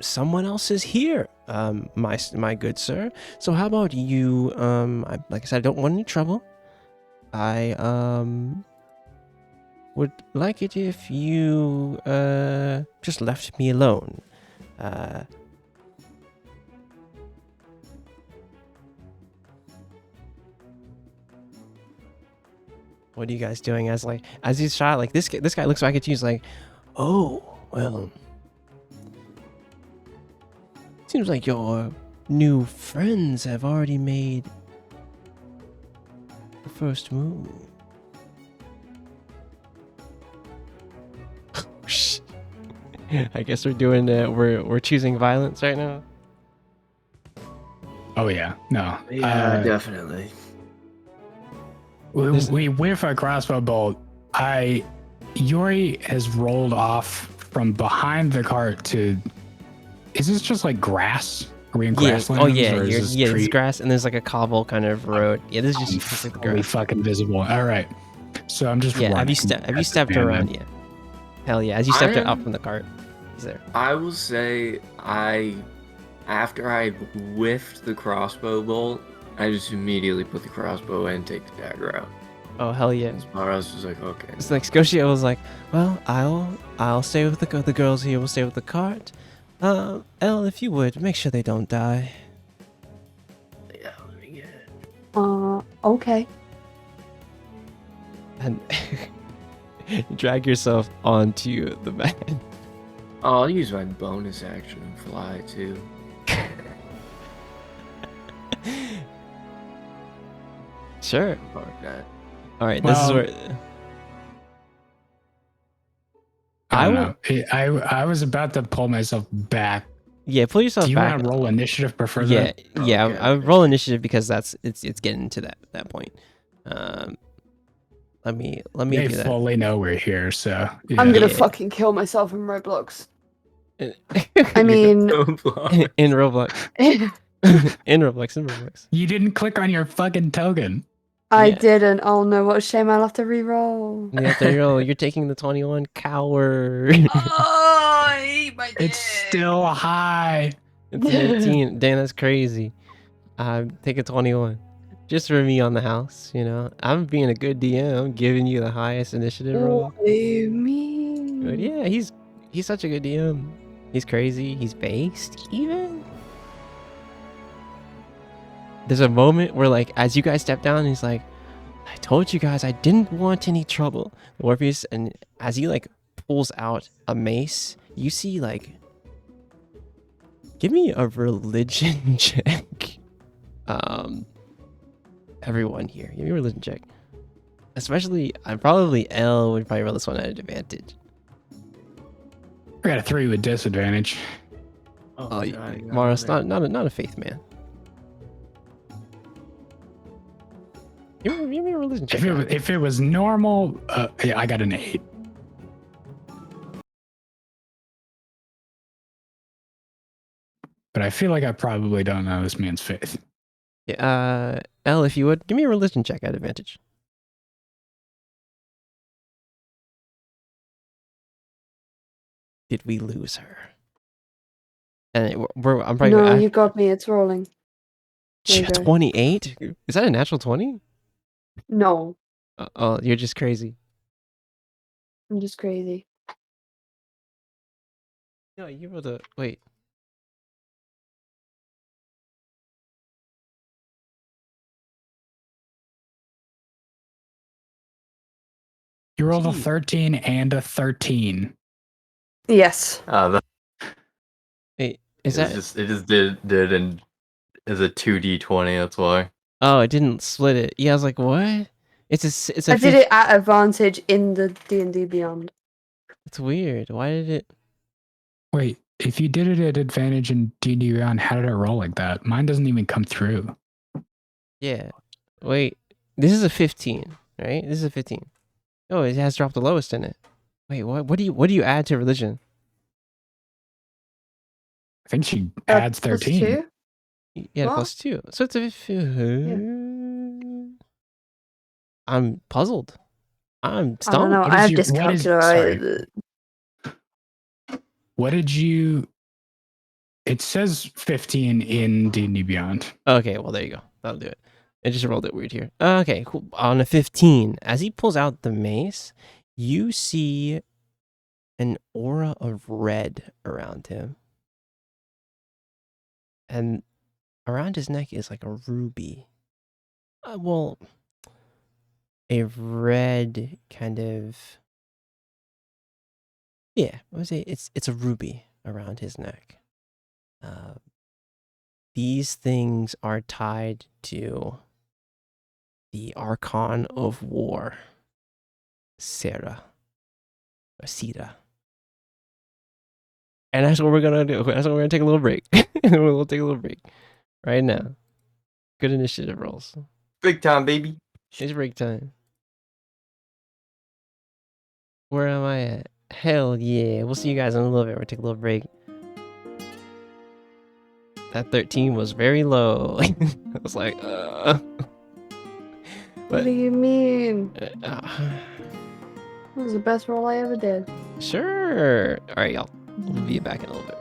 someone else is here, my good sir. So how about you, like I said, I don't want any trouble. I, would like it if you, just left me alone. What are you guys doing? As he's shot, like this guy looks back at you, he's like, oh, well, seems like your new friends have already made the first move. I guess we're doing we're choosing violence right now. Oh yeah, no. Yeah, definitely. We whiff a crossbow bolt. Yori has rolled off from behind the cart to. Is this just like grass? Are we in grasslands? Oh yeah, this it's grass, and there's like a cobble kind of road. Yeah, this is just like the fully grass. fucking visible. All right, so I'm just Yeah, running. have you stepped around? Yeah. Hell yeah! As you stepped out from the cart, he's there. I will say after I whiffed the crossbow bolt, I just immediately put the crossbow in and take the dagger out. Oh hell yeah! Maros was like, okay. It's like Scotia was like, well, I'll stay with the girls here. We'll stay with the cart. Elle, if you would make sure they don't die. Yeah, let me get it. Okay. And you drag yourself onto the man. Oh, I'll use my bonus action and fly too. Sure. Fuck that. All right, this is where I don't know. I was about to pull myself back Yeah, pull yourself Do you back. want to roll initiative before Yeah, that? yeah. Okay, I would okay. roll initiative because it's getting to that point. Let me They do that. fully know we're here, so I'm gonna Yeah. fucking kill myself in Roblox. I You- mean, in Roblox. in Roblox. You didn't click on your fucking token. I Yeah. didn't. Oh no, what a shame! I'll have to re-roll. You have to roll. You're taking the 21, coward. Oh, I hate my It's still high. It's an 18. Damn, that's crazy. Take a 21. Just for me on the house, you know. I'm being a good DM. I'm giving you the highest initiative roll. What do you mean? But yeah, he's such a good DM. He's crazy. He's based even. There's a moment where, like, as you guys step down, he's like, I told you guys I didn't want any trouble. Orpheus, and as he, like, pulls out a mace, you see, like, give me a religion check. Everyone here, give me a religion check. Especially, probably L would probably roll this one at an advantage. I got a 3 with disadvantage. Oh, Oh, God, Morris, not a faith man. Give me a religion check. If it was normal, yeah, I got an 8. But I feel like I probably don't know this man's faith. Yeah, L, if you would, give me a religion check at advantage. Did we lose her? And I'm probably No, gonna you got me. It's rolling. There you go. 28? Is that a natural 20? No, Oh, you're just crazy. I'm just crazy. No, you rolled a wait. You rolled a Gee. 13 and a 13. Yes. That, Wait, is that? it just did and is a 2d20. That's why. Oh, it didn't split it. Yeah, I was like, what? It's a I did it at advantage in the D&D Beyond. It's weird. Why did it? Wait, if you did it at advantage in D&D Beyond, how did it roll like that? Mine doesn't even come through. Yeah. Wait, this is a 15, right? This is a 15. Oh, it has dropped the lowest in it. Wait, what do you add to religion? I think she adds Plus 13. 2? Yeah, What? plus 2. So it's a. I'm puzzled. I'm I don't stumped. know. What I is have your- what is- dyscalculia. What did you... It says 15 in D&D Beyond. Okay, well there you go. That'll do it. I just rolled it weird here. Okay, cool. On a 15, as he pulls out the mace, you see an aura of red around him. And around his neck is like a ruby. Well, a red kind of... Yeah, I would say it's a ruby around his neck. These things are tied to the Archon of War, Sarah, or Sita. And that's what we're gonna do. That's what we're gonna take a little break. We'll take a little break right now. Good initiative rolls. Big time, baby. It's break time. Where am I at? Hell yeah. We'll see you guys in a little bit. We'll take a little break. That 13 was very low. I was like, What do you mean? uh, That was the best roll I ever did. sure. All right, y'all. We'll be back in a little bit.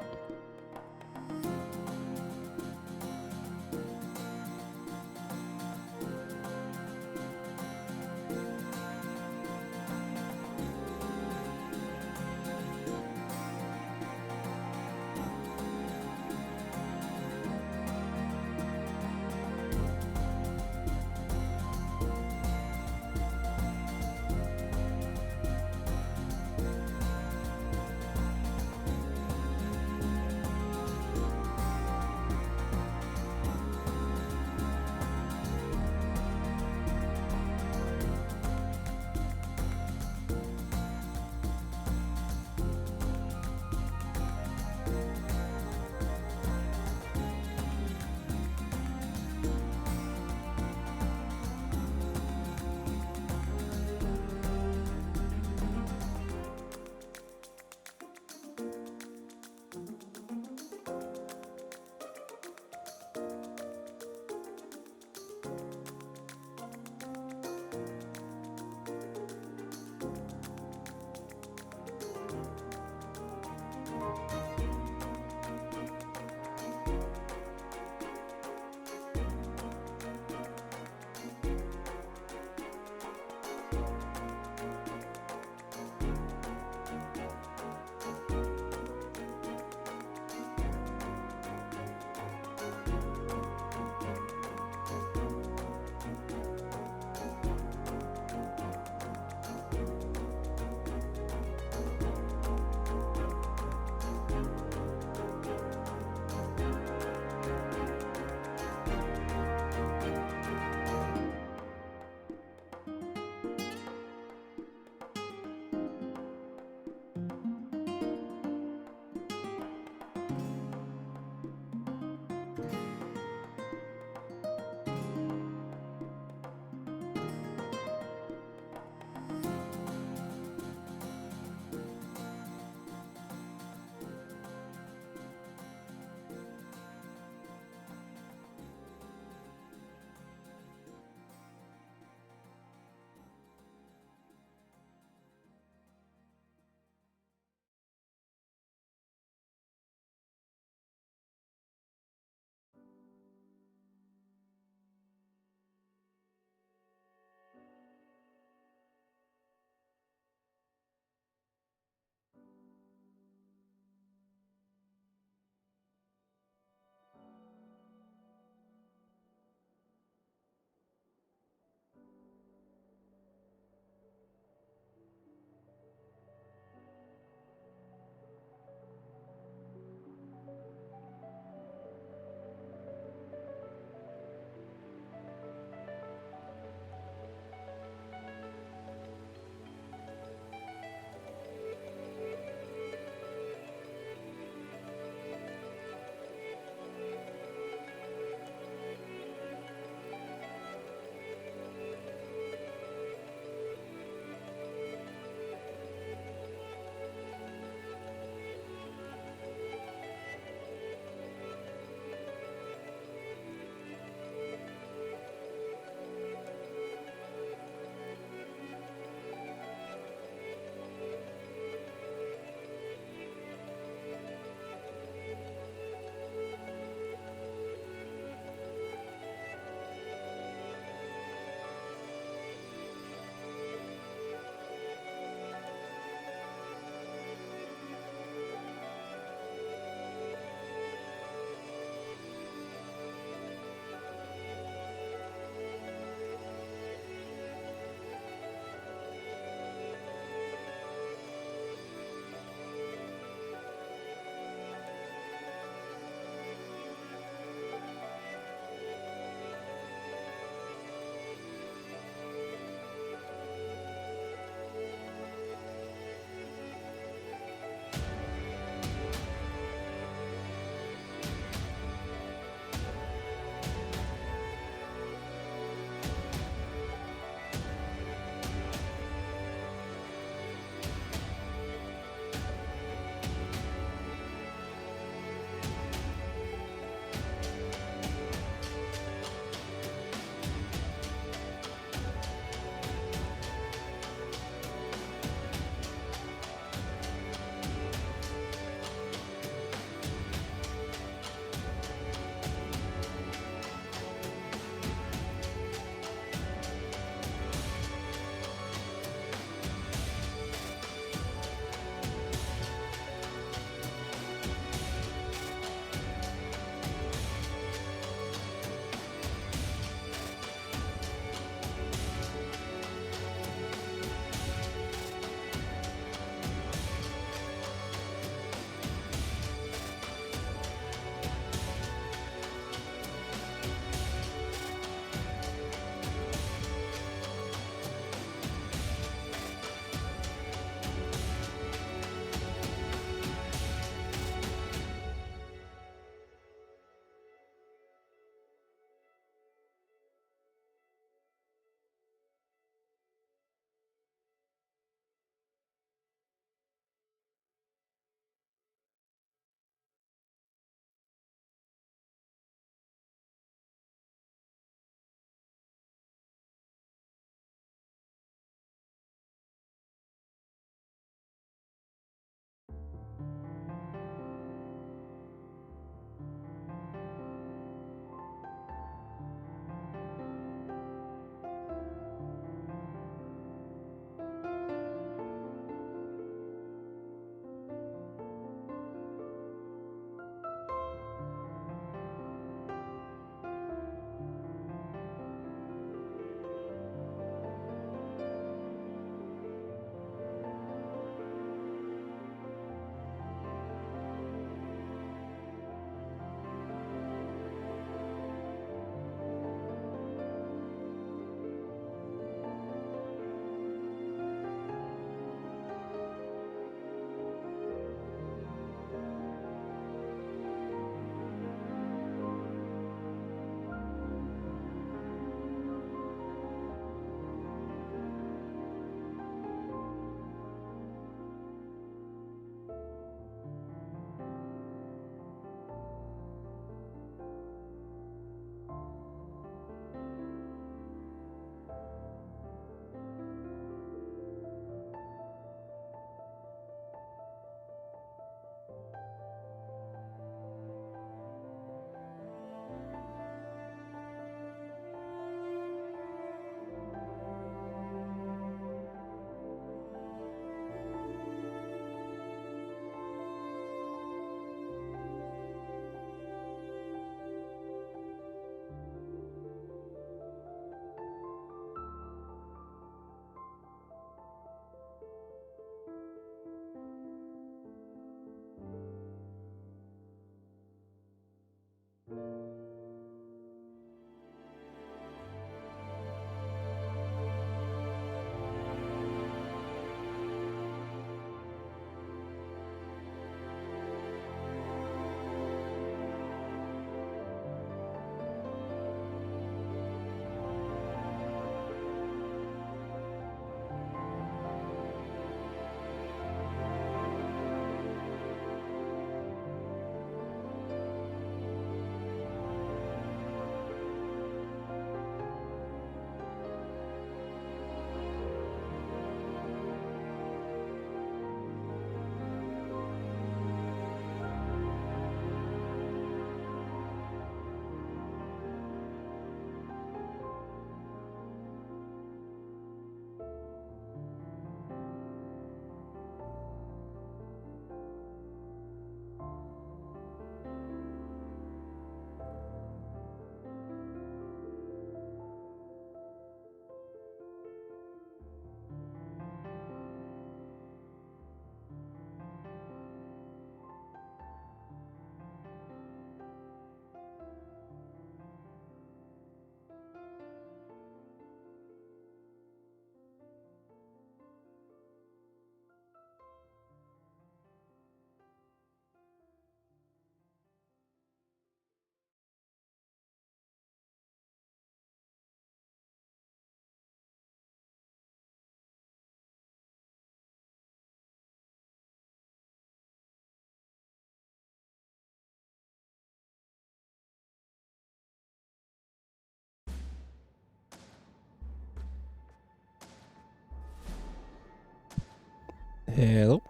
Hello?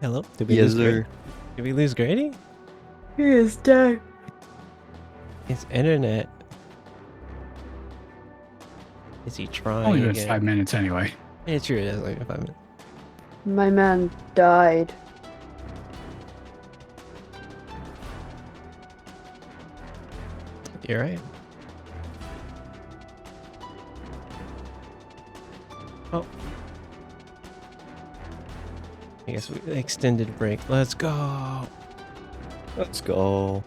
Hello? Did we Yes, lose Grady? sir. Did we lose Grady? He is dead. His internet. Is he trying Only been again? 5 minutes anyway. Yeah, true. It is like 5 minutes. My man died. You're right. Oh. I guess we extended break. Let's go. Let's go.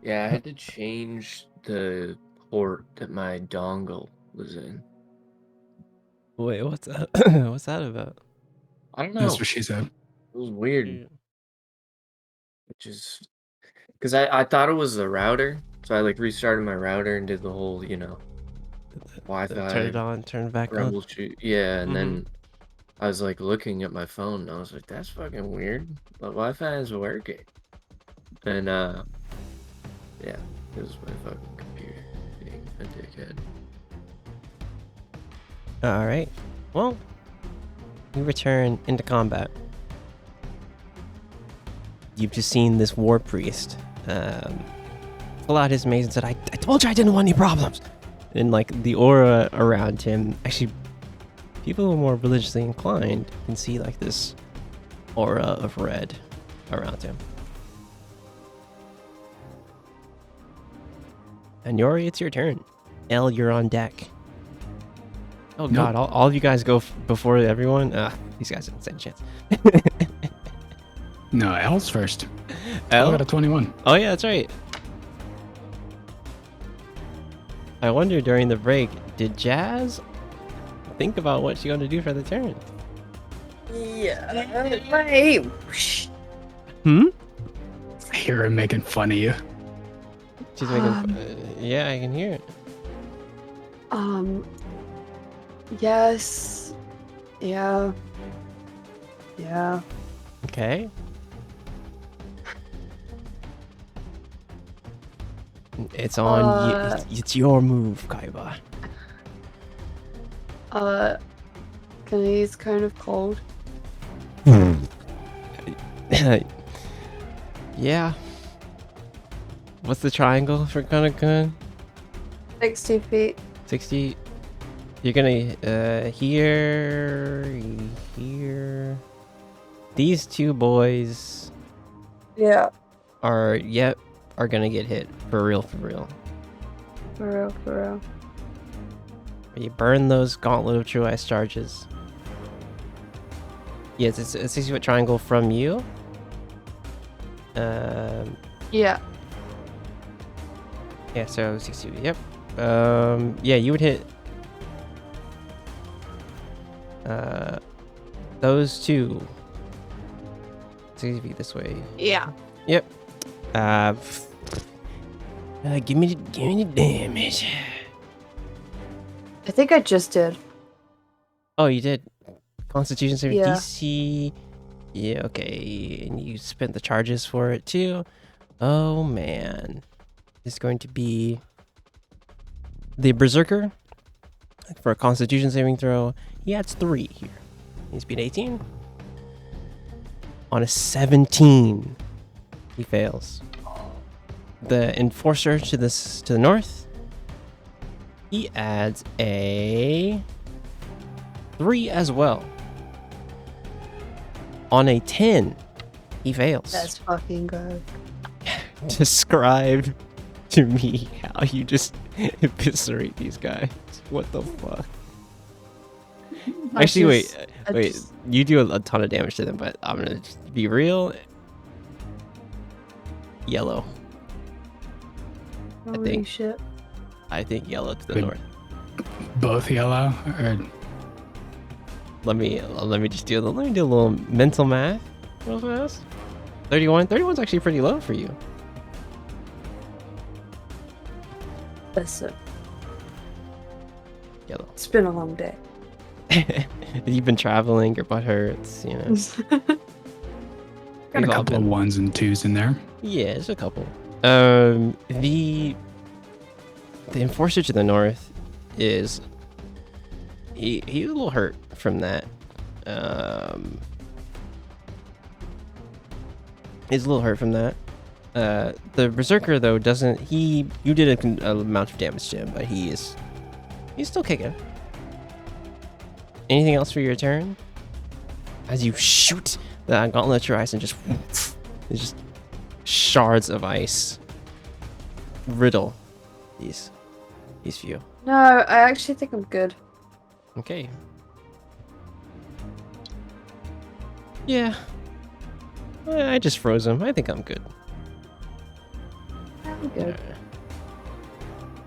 Yeah, I had to change the port that my dongle was in. Wait, what's that? What's that about? I don't know. That's what she said. It was weird. It just because I thought it was the router, so I like restarted my router and did the whole Wi-Fi Turn it on, turn it back on. troubleshoot. Yeah, and Mhm. then I was like looking at my phone and I was like, that's fucking weird. But Wi-Fi is working. And yeah, it was my fucking computer being a dickhead. All right. Well, we return into combat. You've just seen this war priest pull out his mace and said, I told you I didn't want any problems. And like the aura around him, actually, people who are more religiously inclined can see like this aura of red around him. And Yori, it's your turn. Elle, you're on deck. Oh Nope. god, all of you guys go before everyone? These guys didn't stand a chance. No, L's first. Elle? I got a 21. Oh yeah, that's right. I wonder during the break, did Jazz think about what she's going to do for the turn? Yeah. Wait. Hmm? I hear him making fun of you. She's making... yeah, I can hear it. Yes. Yeah. Yeah. Okay. It's on you. It's your move, Kaiba. Can I use Cone of Cold? Yeah. What's the triangle for Gun? 60 feet. 60. You're gonna here. These two boys Yeah. are gonna get hit for real. For real. You burn those Gauntlet of True Ice charges. Yes, it's a 60-foot triangle from you. Yeah. Yeah, so 60. Yep. Yeah, you would hit those two. 60 feet this way. Yeah. Yep. Give me the damage. I think I just did. Oh, you did. Constitution saving Yeah. DC. Yeah, okay. And you spent the charges for it too. Oh man. It's going to be the Berserker for a Constitution saving throw. He adds 3 here. He's beat 18. On a 17, he fails. The Enforcer to the north, he adds a 3 as well. On a 10, he fails. That's fucking good. Describe to me how you just eviscerate these guys. What the fuck? Actually, wait. You do a ton of damage to them, but I'm gonna just be real. Yellow. Holy think- shit. I think yellow to the Good. north. Both yellow? Or Let me just do a little mental math real fast. 31. 31's actually pretty low for you. Listen, Yellow. it's been a long day. You've been traveling. Your butt hurts. You know. got a We've all couple of been- 1s and 2s in there. Yeah, there's a couple. The Enforcer to the north is he's a little hurt from that. He's a little hurt from that. The Berserker though doesn't. You did a amount of damage to him, but he's still kicking. Anything else for your turn? As you shoot the Gauntlet of Your Ice and just it's just shards of ice riddle these few. No, I actually think I'm good. Okay. Yeah. I just froze him. I think I'm good. I'm good.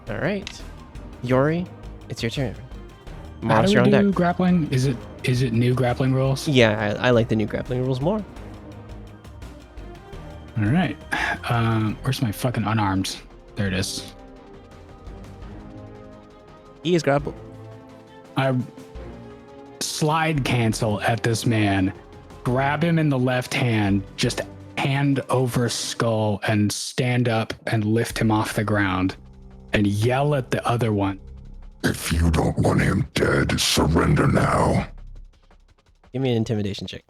All right, Yori, it's your turn. How Mars, do you're we on do deck. grappling? Is it new grappling rules? Yeah, I like the new grappling rules more. All right. Where's my fucking unarmed? There it is. He is grappled. I slide cancel at this man, grab him in the left hand, just hand over skull, and stand up and lift him off the ground, and yell at the other one. If you don't want him dead, surrender now. Give me an intimidation check.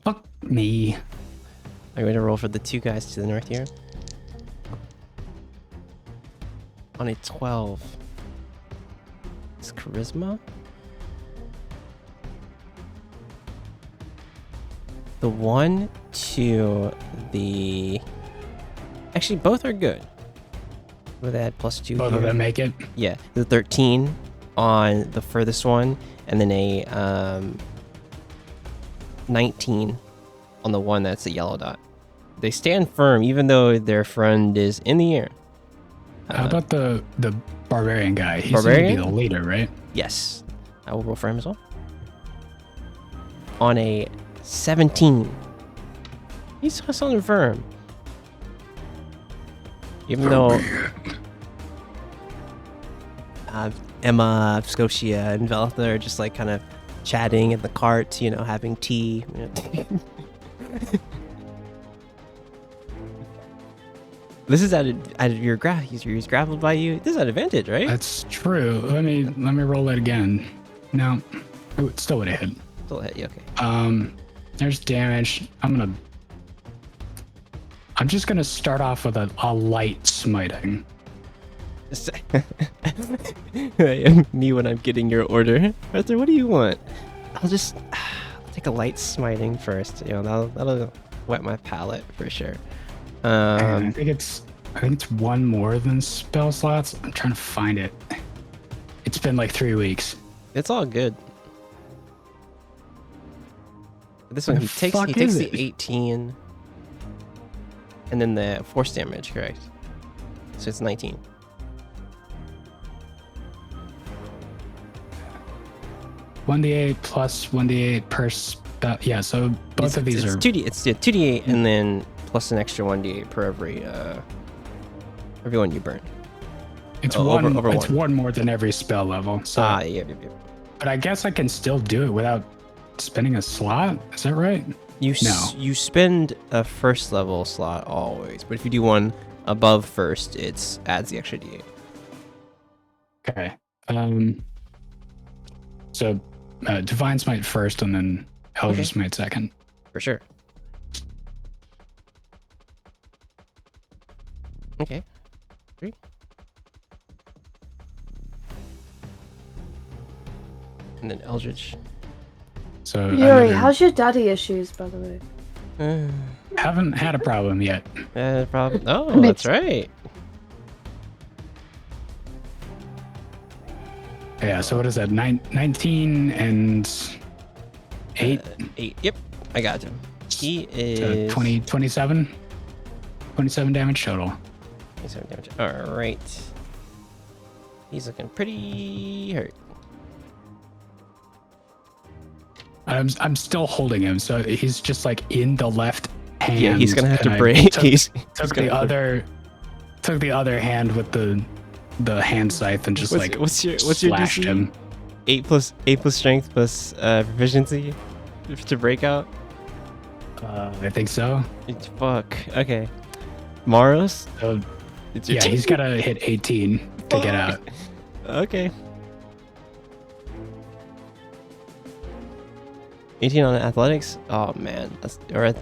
Fuck me. I'm going to roll for the two guys to the north here. On a 12. It's charisma. The one to the... Actually, both are good. With that +2 Both here. of them make it. Yeah, the 13 on the furthest one, and then a 19 on the one that's a yellow dot. They stand firm even though their friend is in the air. How about the barbarian guy? He's Barbarian? gonna be the leader, right? Yes, I will roll for him as well. On a 17, he's hustling firm. Even though Emma, Scotia, and Veltha are just like kind of chatting in the cart, you know, having tea. This is at your he's grappled by you. This is at advantage, right? That's true. Let me roll that again. No, it still would have hit. Still hit you, okay. There's damage. I'm just gonna start off with a light smiting. Me when I'm getting your order. Arthur, what do you want? I'll take a light smiting first. You know, that'll wet my palate for sure. I think it's one more than spell slots. I'm trying to find it. It's been like 3 weeks. It's all good. This one, What he the takes fuck is the it? 18, and then the force damage, correct? So it's 19. One d8 plus 1d8 per spell. Yeah, so both of these it's are 2d. It's 2d8 and then plus an extra 1d8 per every one you burn. it's over one more than every spell level. So, Yeah. but I guess I can still do it without spending a slot. Is that right? You spend a first level slot always, but if you do one above first, it adds the extra d8. Okay. So Divine Smite first, and then Eldritch Smite second. For sure. Okay. 3. And then Eldritch. So Yuri, another- how's your daddy issues, by the way? haven't had a problem yet. Problem. Oh, that's right. Yeah. So what is that? 19 and 8. 8. Yep, I got him. He So is 27 damage total. 27 damage. All right. He's looking pretty hurt. I'm still holding him, so he's just like in the left hand. Yeah, he's gonna have and to I break. Took, He's took gonna the have to- other hand with the hand scythe and just What's your slashed DC? him. 8 plus strength plus proficiency to break out. I think so. Fuck. Okay. Maros. So, It's your yeah, turn. he's gotta hit 18 to get out. Okay. 18 on athletics. Oh man, or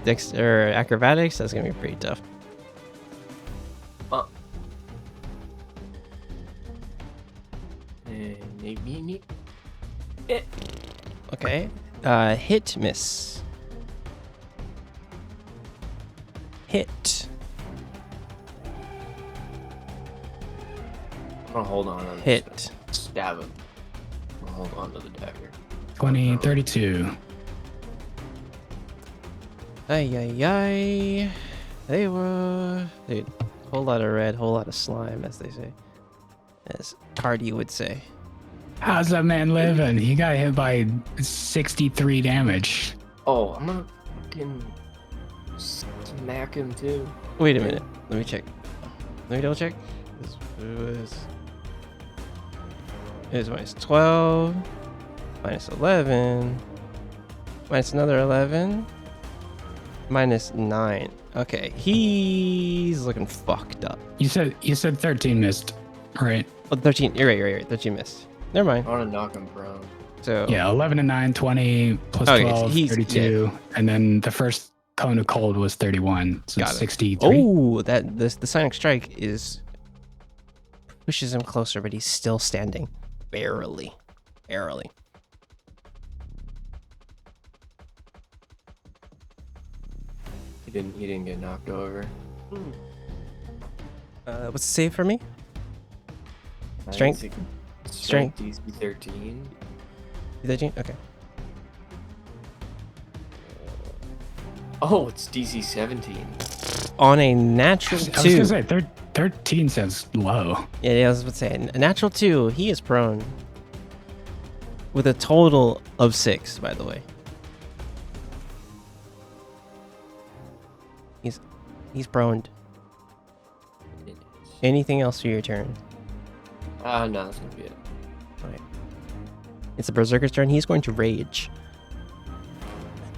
acrobatics. That's gonna be pretty tough. Okay. Hit, miss. Hit. I'm gonna hold on. I'm Hit. just gonna stab him. I'm gonna hold on to the dagger. 20, 32. Ay. They were... Dude, whole lot of red, whole lot of slime, as they say. As Cardi would say. How's that man living? He got hit by 63 damage. Oh, I'm gonna fucking smack him too. Wait a minute. Let me check. Let me double check. It was minus 12. Minus 11. Minus another 11. Minus 9. Okay, he's looking fucked up. You said 13 missed, right? Oh, 13. You're right. 13 missed. Never mind. I wanna knock him prone. So Yeah, 11 and 9, 20 plus Okay, 12, he's- 32, and then the first cone of cold was 31, so Got it. 63. Oh, the Sonic Strike pushes him closer, but he's still standing. Barely. He didn't get knocked over. What's the save for me? Strength? Strength DC 13. 13? Okay. Oh, it's DC 17. On a natural I was 2. gonna say 13 sounds low. Yeah, I was about to say. A natural 2, he is prone. With a total of 6, by the way. He's prone. Anything else for your turn? No, that's gonna be it. Alright. It's the Berserker's turn. He's going to rage.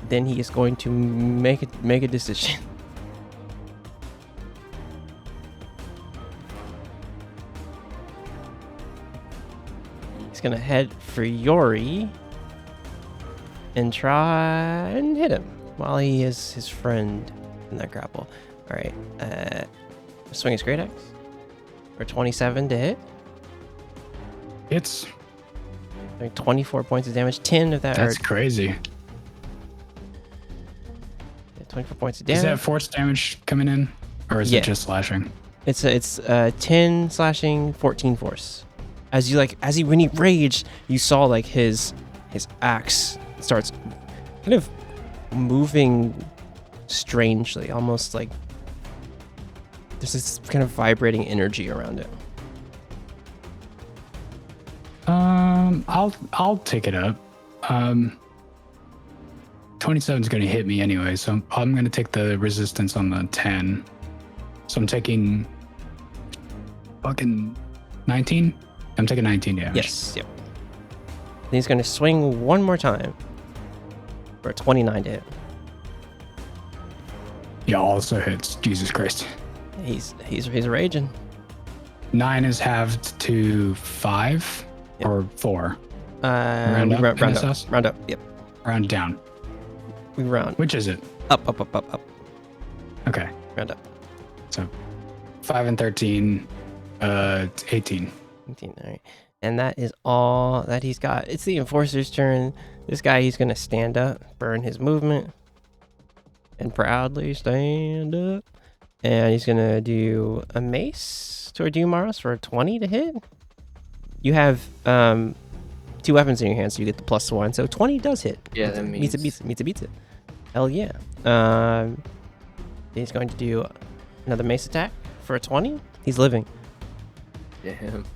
Then he is going to make a decision. He's gonna head for Yori and try and hit him while he is his friend in that grapple. Alright. Swing his great axe for 27 to hit. It's 24 points of damage. 10 of that. that's crazy. 24 points of Is damage. that force damage coming in, or is Yeah. it just slashing? It's 10 slashing, 14 force. When he raged, you saw like his axe starts kind of moving strangely, almost like there's this kind of vibrating energy around it. I'll take it up. 27 is going to hit me anyway, so I'm going to take the resistance on the 10. So I'm taking fucking 19. I'm taking 19 damage. Yes, yep. Then he's going to swing one more time for a 29 to hit. Yeah, also hits. Jesus Christ. He's raging. 9 is halved to 5 or 4. Round up, up. NSS? Round up. Yep. Round down. We round Which is it? up. Okay. Round up. So 5 and 13, 18. 18, all right. And that is all that he's got. It's the Enforcer's turn. This guy, he's going to stand up, burn his movement, and proudly stand up. And he's going to do a mace toward you, Maros, for a 20 to hit. You have 2 weapons in your hand, so you get the +1. So 20 does hit. Yeah, that means Meets it. Hell yeah. He's going to do another mace attack for a 20. He's living. Damn.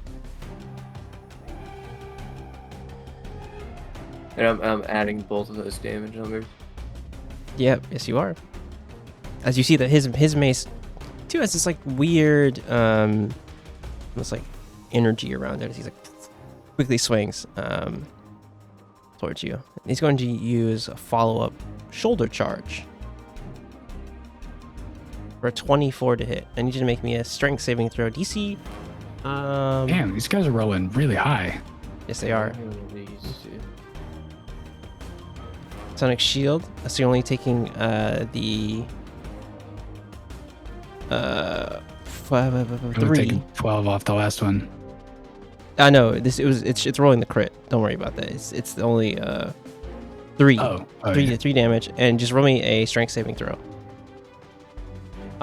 And I'm adding both of those damage numbers. Yep, yes you are. As you see that his mace too has this like weird almost like energy around it as he's like quickly swings towards you. He's going to use a follow-up shoulder charge for a 24 to hit. I need you to make me a strength saving throw. DC Damn, these guys are rolling really high. yes they are. One of these two. Sonic Shield. So you're only taking the I'm 3. taking 12 off the last one. No, it's rolling the crit. Don't worry about that. It's only 3. Oh, 3 damage, and just roll me a strength saving throw.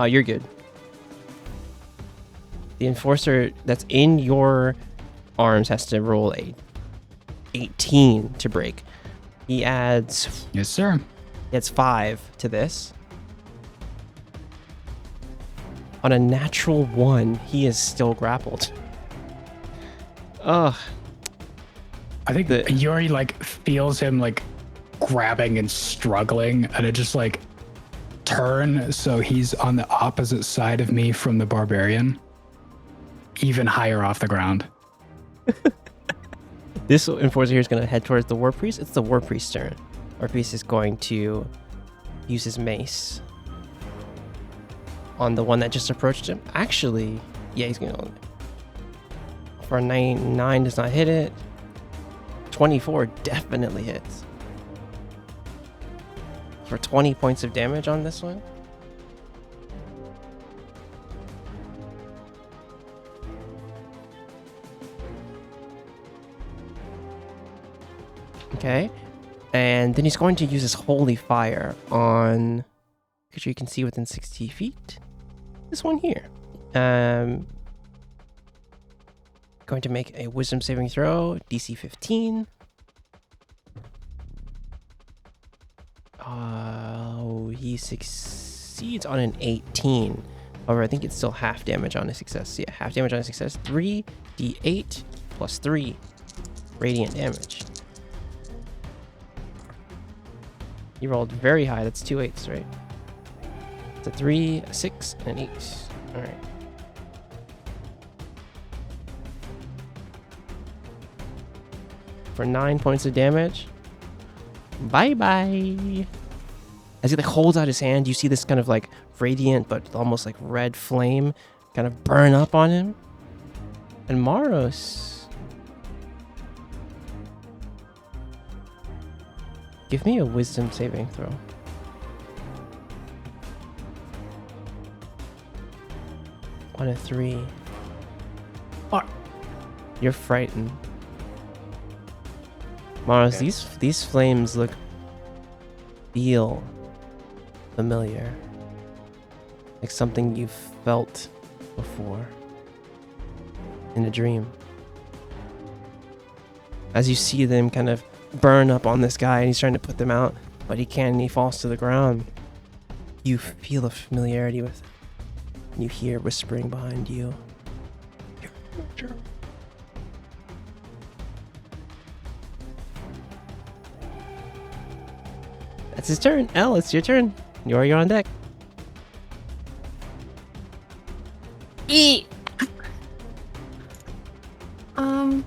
You're good. The Enforcer that's in your arms has to roll a 18 to break. He adds Yes, sir. 5 to this. On a natural 1, he is still grappled. Ugh. I think that Yuri like feels him like grabbing and struggling, and it just like turn so he's on the opposite side of me from the barbarian, even higher off the ground. This enforcer here is going to head towards the war priest. It's the war priest's turn. War priest is going to use his mace on the one that just approached him. Actually, yeah, he's going to. For a 9 does not hit it. 24 definitely hits. For 20 points of damage on this one. Okay. And then he's going to use his holy fire on creature you can see within 60 feet. This one here. Going to make a wisdom saving throw, DC 15. Oh, he succeeds on an 18. However, I think it's still half damage on a success. Yeah, half damage on a success. 3d8 plus 3 radiant damage. You rolled very high. That's 2 8s, right? It's a 3, a 6, and an 8. All right. For 9 points of damage. Bye-bye. As he like holds out his hand, you see this kind of like radiant but almost like red flame kind of burn up on him. And Maros, give me a wisdom saving throw. On a 3. Fuck. You're frightened. Maros, Okay. these flames feel familiar. Like something you've felt before. In a dream. As you see them kind of burn up on this guy and he's trying to put them out, but he can't and he falls to the ground. You feel a familiarity with it. You hear whispering behind you. That's his turn. Elle, it's your turn. You're on deck. Eat. Oh.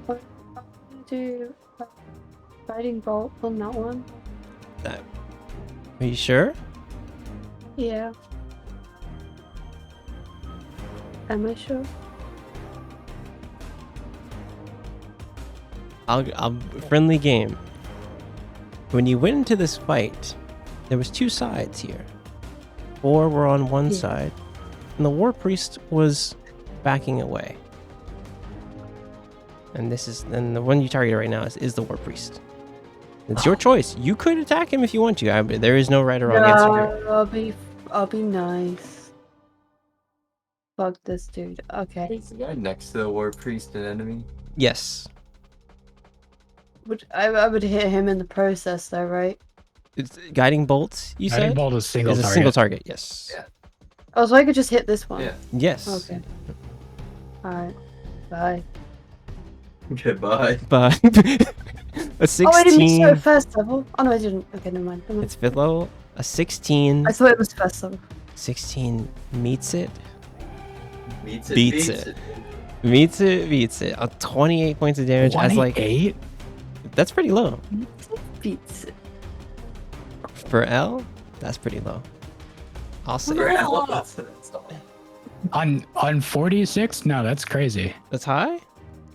What? I'm gonna do fighting bolt on that one. Are you sure? Yeah. Am I sure? I'll friendly game. When you went into this fight, there was 2 sides here. 4 were on one side, and the war priest was backing away. And the one you targeted right now is the war priest. It's your choice. You could attack him if you want to. There is no right or wrong answer here. I'll be nice. Fuck this dude. Okay. Is the guy next to the war priest an enemy? Yes. I would hit him in the process though, right? It's guiding bolts, you Guiding said? bolt is single It's a target. single target, yes. Yeah. Oh, so I could just hit this one. Yeah. Yes. Okay. Alright. Bye. Goodbye. But a 16. Oh, I didn't mean to go first level. Oh no, I didn't. Okay, never mind. It's 5th level. A 16. I thought it was first level. 16 meets it. Beats it. Beats it. Meets it. 28 points of damage. As like 28? that's pretty low. Beats it. For L, that's pretty low. I'll say That's On 46? No, that's crazy. that's high.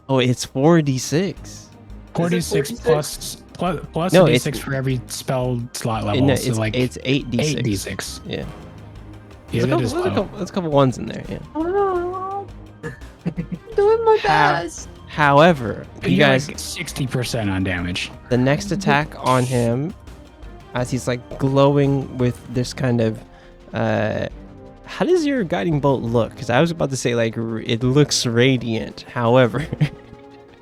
Oh, it's 4d6. 46 plus No, a it's- d6 for every spell slot level. No, so it's like it's 8d6. 8d6. Yeah. Yeah, that is There's a low. couple ones in there. Yeah. Oh, doing my best. However, you You're guys, like 60% on damage. the next attack on him, as he's like glowing with this kind of, how does your guiding bolt look? Because I was about to say like it looks radiant. However,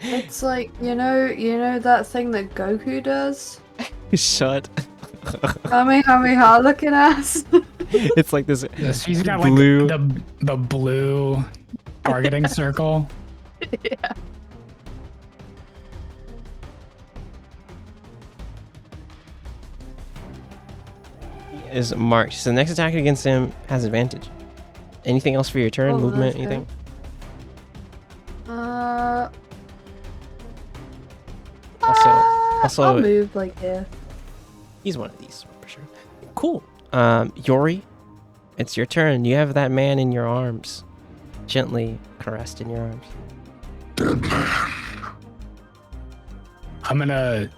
It's like you know that thing that Goku does. shut Kamehameha looking ass. It's like this Yes, he's got blue. like the blue targeting circle. Yeah. Is marked. So the next attack against him has advantage. Anything else for your turn? Oh, Movement? that's Anything? Also, I'll move like here. he's one of these for sure. Cool. Yori, it's your turn. You have that man in your arms, gently caressed in your arms. Dead man. I'm gonna.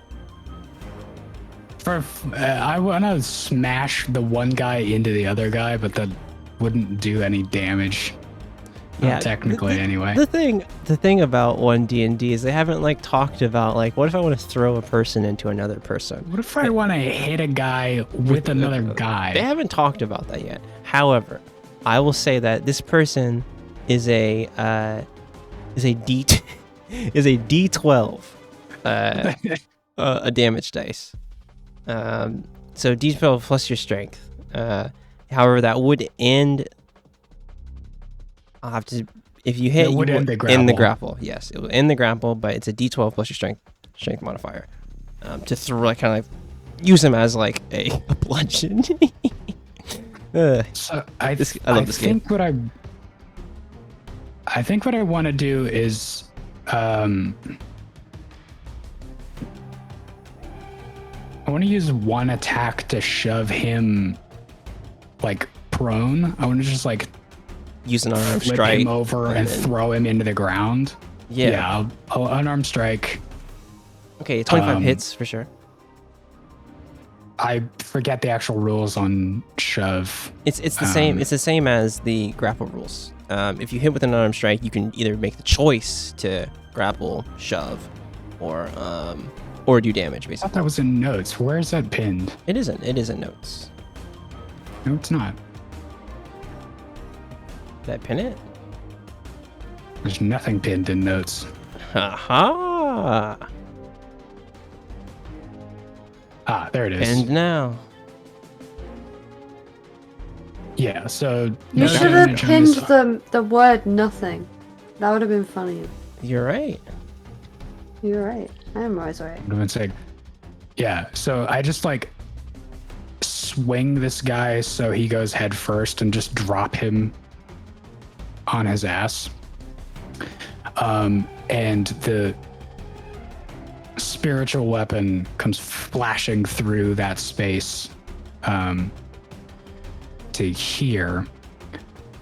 I want to smash the one guy into the other guy, but that wouldn't do any damage. Yeah, Technically, anyway. The thing about 1D&D is they haven't like talked about like what if I want to throw a person into another person. What if I want to hit a guy with another guy? They haven't talked about that yet. However, I will say that this person is a D12 a damage dice. So D12 plus your strength. However, that would end. I'll have to. If you hit, It would you end will the grapple. end the grapple. Yes, it will end the grapple, but it's a D12 plus your strength modifier. To throw, like, kind of like use him as like a bludgeon. So I love this think I think what I want to do is I want to use one attack to shove him like prone. I want to just like Use an unarmed flip strike him over and then- throw him into the ground. Yeah. I'll unarmed strike. Okay, 25 Um, hits for sure. I forget the actual rules on shove. It's the same. It's the same as the grapple rules. If you hit with an unarmed strike, you can either make the choice to grapple, shove, or do damage. I thought Basically, that was in notes. Where is that pinned? it isn't. It isn't notes. No, it's not. Did I pin it? There's nothing pinned in notes. Haha! Ah, there it is. And now, Yeah, so You no should have damage on pinned this- the word nothing. That would have been funny. you're right. You're right. I am always right. Would have been sick. Yeah, so I just like swing this guy so he goes head first and just drop him on his ass. And the spiritual weapon comes flashing through that space to here.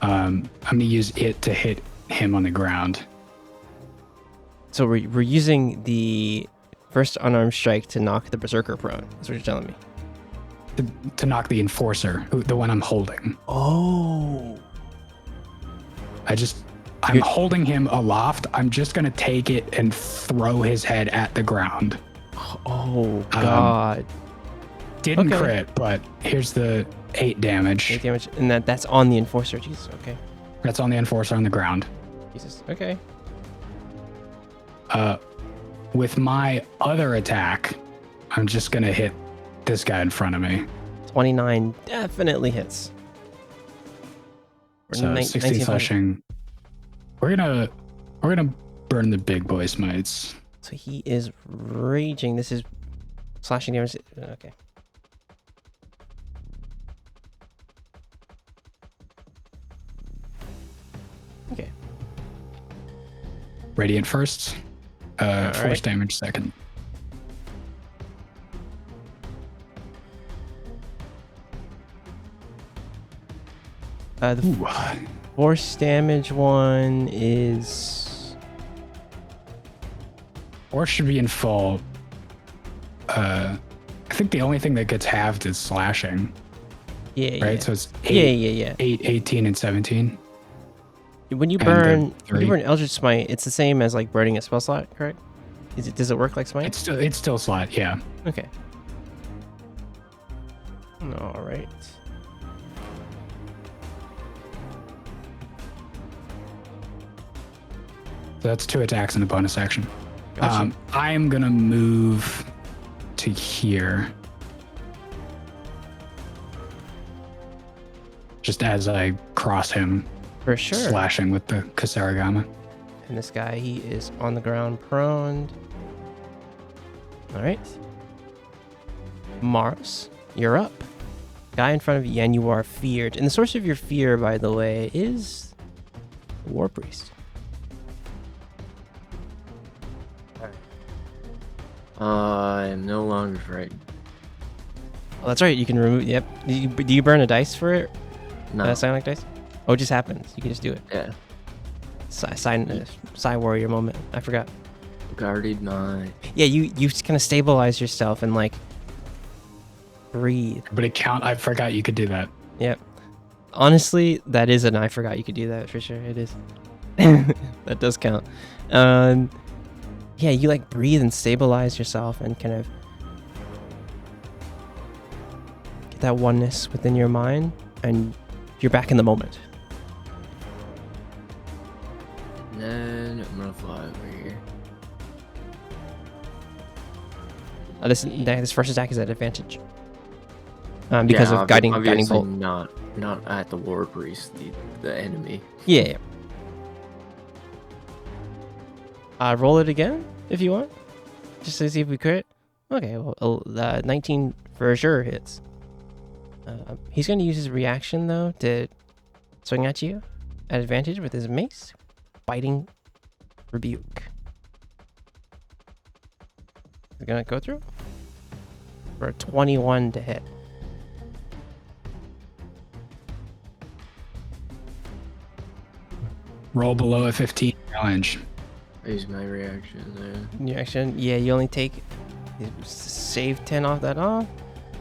I'm gonna use it to hit him on the ground. So we're using the first unarmed strike to knock the berserker prone. That's what you're telling me. To knock the enforcer, the one I'm holding. Oh. I'm holding him aloft. I'm just gonna take it and throw his head at the ground. Oh God. Didn't Okay. crit, but here's the 8 damage. 8 damage, and that's on the enforcer. Jesus. Okay. That's on the enforcer on the ground. Jesus. Okay. With my other attack, I'm just gonna hit this guy in front of me. 29 definitely hits. Or So 19 16 slashing. We're gonna burn the big boy smites. So he is raging. This is slashing damage. Okay. Okay. Radiant first. Force right. damage second. The Ooh. force damage one is Force should be in full. I think the only thing that gets halved is slashing, yeah. right? So it's Yeah. 8, Yeah. 8, 18, and 17. When you And burn, the when you 3. burn Eldritch Smite, it's the same as like burning a spell slot, correct? Does it work like Smite? It's still slot, yeah. Okay. All right. So that's 2 attacks and a bonus action. Gotcha. I am gonna move to here. just as I cross him, For sure. slashing with the Kasarigama. And this guy, he is on the ground prone. All right. Mars, you're up. Guy in front of you, and you are feared. And the source of your fear, by the way, is War Priest. I am no longer frightened. Oh, that's right. You can remove. Yep. Do you burn a dice for it? No. Psionic dice? Oh, it just happens. You can just do it. Yeah. Psi warrior moment. I forgot. Guarded mind. Yeah, you kind of stabilize yourself and like breathe. But I forgot you could do that. Yep. Honestly, that is an I forgot you could do that for sure. It is. That does count. Yeah, you like breathe and stabilize yourself and kind of get that oneness within your mind, and you're back in the moment. And then I'm gonna fly over here. This first attack is at advantage because of guiding bolt. Not at the War Priest, the enemy. Yeah. Roll it again if you want, just to see if we crit. Okay, well, 19 for sure hits. He's going to use his reaction though to swing at you at advantage with his mace, biting rebuke. He's going to go through for a 21 to hit. Roll below a 15 challenge. Use my reaction there. Reaction, yeah, you only take save 10 off that off.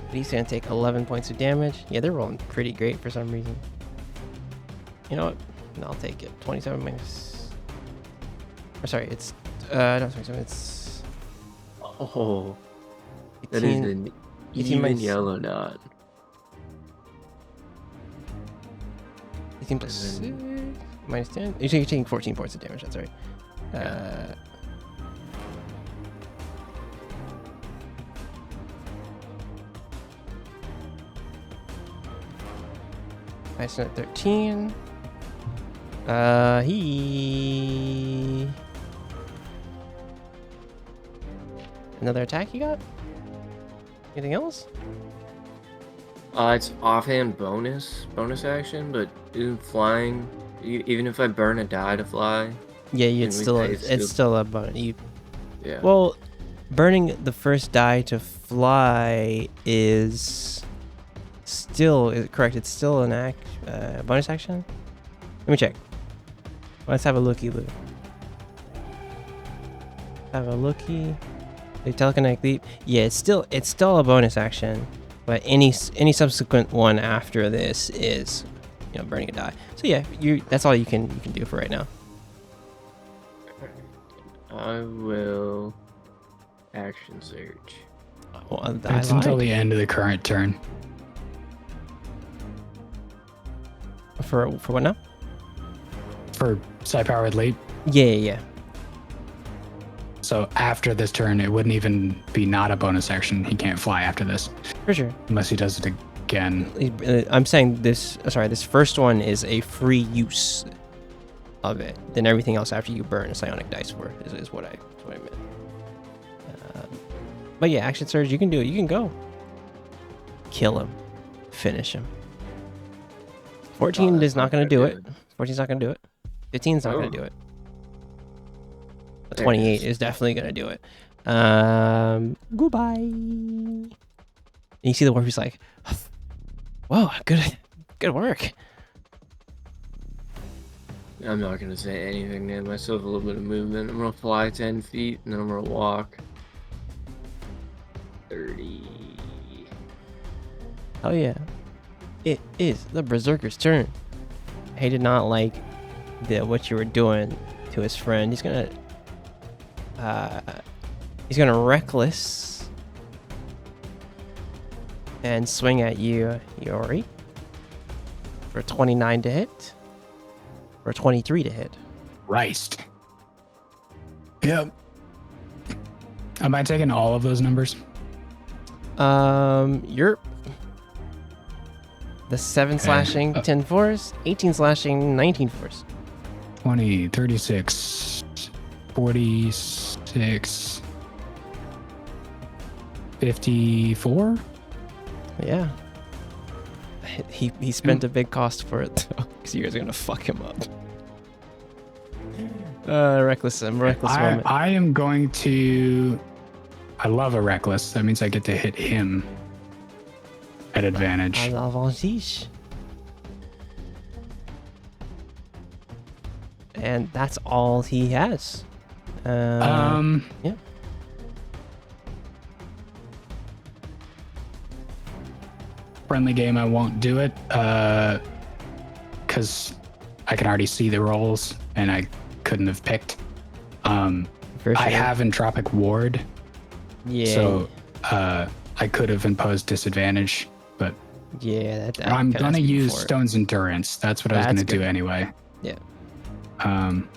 But he's gonna take 11 points of damage. Yeah, they're rolling pretty great for some reason. You know what? I'll take it. 27 minus. Or sorry, it's not 27. It's Oh, 18, that is an 18 even minus, yellow dot. 18 plus 6 minus 10. You're taking 14 points of damage. That's right. Nice at 13. He another attack you got? Anything else? It's offhand bonus action, but isn't flying? Even if I burn a die to fly. Yeah, Can it's we still pay it's still a bonus. Yeah. Well, burning the first die to fly is still correct. It's still an bonus action. Let me check. Let's have a looky. Have a looky. The telekinetic leap. Yeah, it's still a bonus action, but any subsequent one after this is, burning a die. So yeah, that's all you can do for right now. I will action surge. Well, It's until the end of the current turn. For what now? For Psi-Powered Leap. Yeah. So after this turn, it wouldn't even be not a bonus action. He can't fly after this. For sure. Unless he does it again. I'm saying this first one is a free use of it. Then everything else after you burn a psionic dice for is what I meant. But yeah, action surge, you can do it. You can go. Kill him. Finish him. 14 is not going to do it. 14's not going to do it. 15's not going to do it. But 28 is definitely going to do it. Goodbye. And you see the Warpy's like, whoa, good work. I'm not gonna say anything. Give myself a little bit of movement. I'm gonna fly 10 feet, and then I'm gonna walk 30. Oh yeah. It is the Berserker's turn. He did not like what you were doing to his friend. He's gonna reckless and swing at you, Yori, for 29 to hit. Or 23 to hit. Christ. Yep. Am I taking all The 7 slashing, 10 force, 18 slashing, 19 force. 20, 36, 46, 54? Yeah. He spent a big cost for it though, because you guys are gonna fuck him up. Reckless moment. I am going to. I love a reckless. That means I get to hit him at advantage. À l'avance. And that's all he has. Yeah. Friendly game, I won't do it because I can already see the rolls and I couldn't have picked. For sure. I have Entropic Ward, Yeah. so I could have imposed disadvantage, but yeah, that I'm kinda gonna speak use for it. Stone's Endurance. That's what I was That's gonna do good. anyway. Yeah. Um,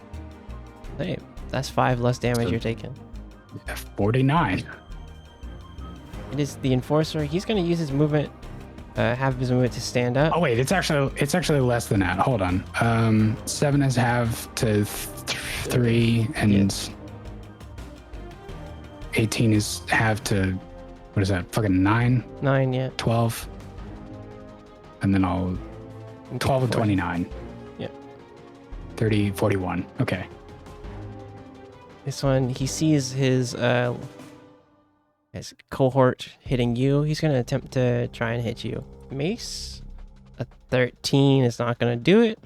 Hey, that's 5 less damage So- you're taking. 49. It is the Enforcer. He's gonna use his movement, have his movement to stand up. Oh wait, it's actually less than that. Hold on. 7 is half to 3, and 18 is half to what is that? Fucking 9, 9, yeah. 12, and then I'll 12 and 29. Yeah. 30, 41. Okay. This one, he sees his cohort hitting you. He's gonna attempt to try and hit you. Mace, a 13 is not gonna do it.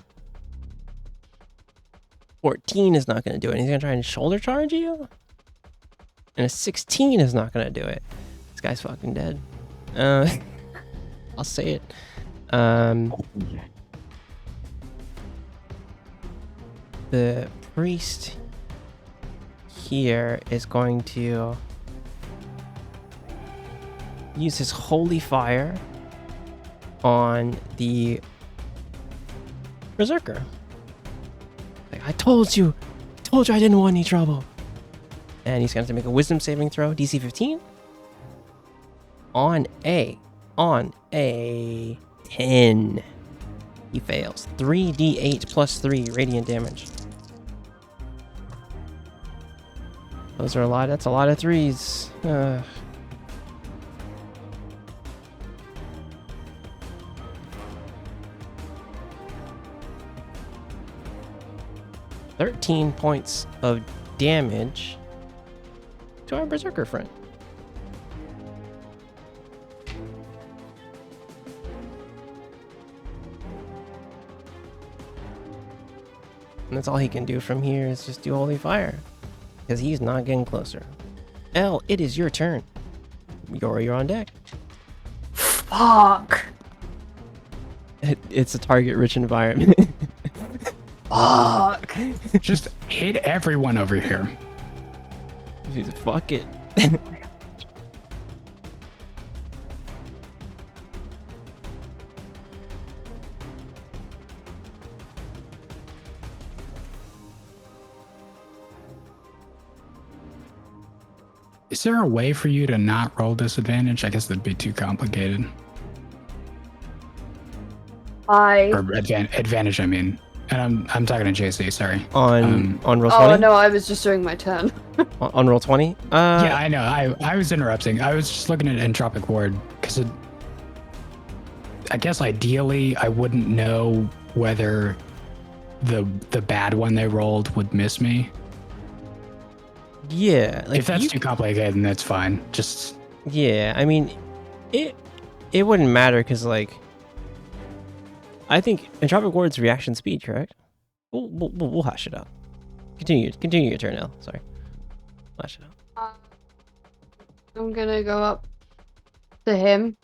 14 is not gonna do it. He's gonna try and shoulder charge you. And a 16 is not gonna do it. This guy's fucking dead. I'll say it. The priest here is going to use his holy fire on the berserker. Like, I told you I didn't want any trouble. And he's going to have to make a wisdom saving throw, DC 15. On a 10. He fails. 3d8 plus 3 radiant damage. Those are a lot. That's a lot of 3s. 13 points of damage to our berserker friend. And that's all he can do from here is just do holy fire. Because he's not getting closer. Elle, it is your turn. You're on deck. Fuck. It's a target-rich environment. Fuck. Just hit everyone over here. Fuck it. Is there a way for you to not roll disadvantage? I guess that'd be too complicated. Or advantage, I mean. And I'm talking to JC, sorry. On roll 20? Oh no, I was just doing my turn. On roll 20? Yeah, I know. I was interrupting. I was just looking at Entropic Ward because I guess ideally I wouldn't know whether the bad one they rolled would miss me. Yeah. Like If that's too complicated, then that's fine. Just yeah, I mean, it wouldn't matter because like I think Entropic Ward's reaction speed, correct? We'll hash it out. Continue your turn, Elle. Sorry. Hash it out. I'm gonna go up to him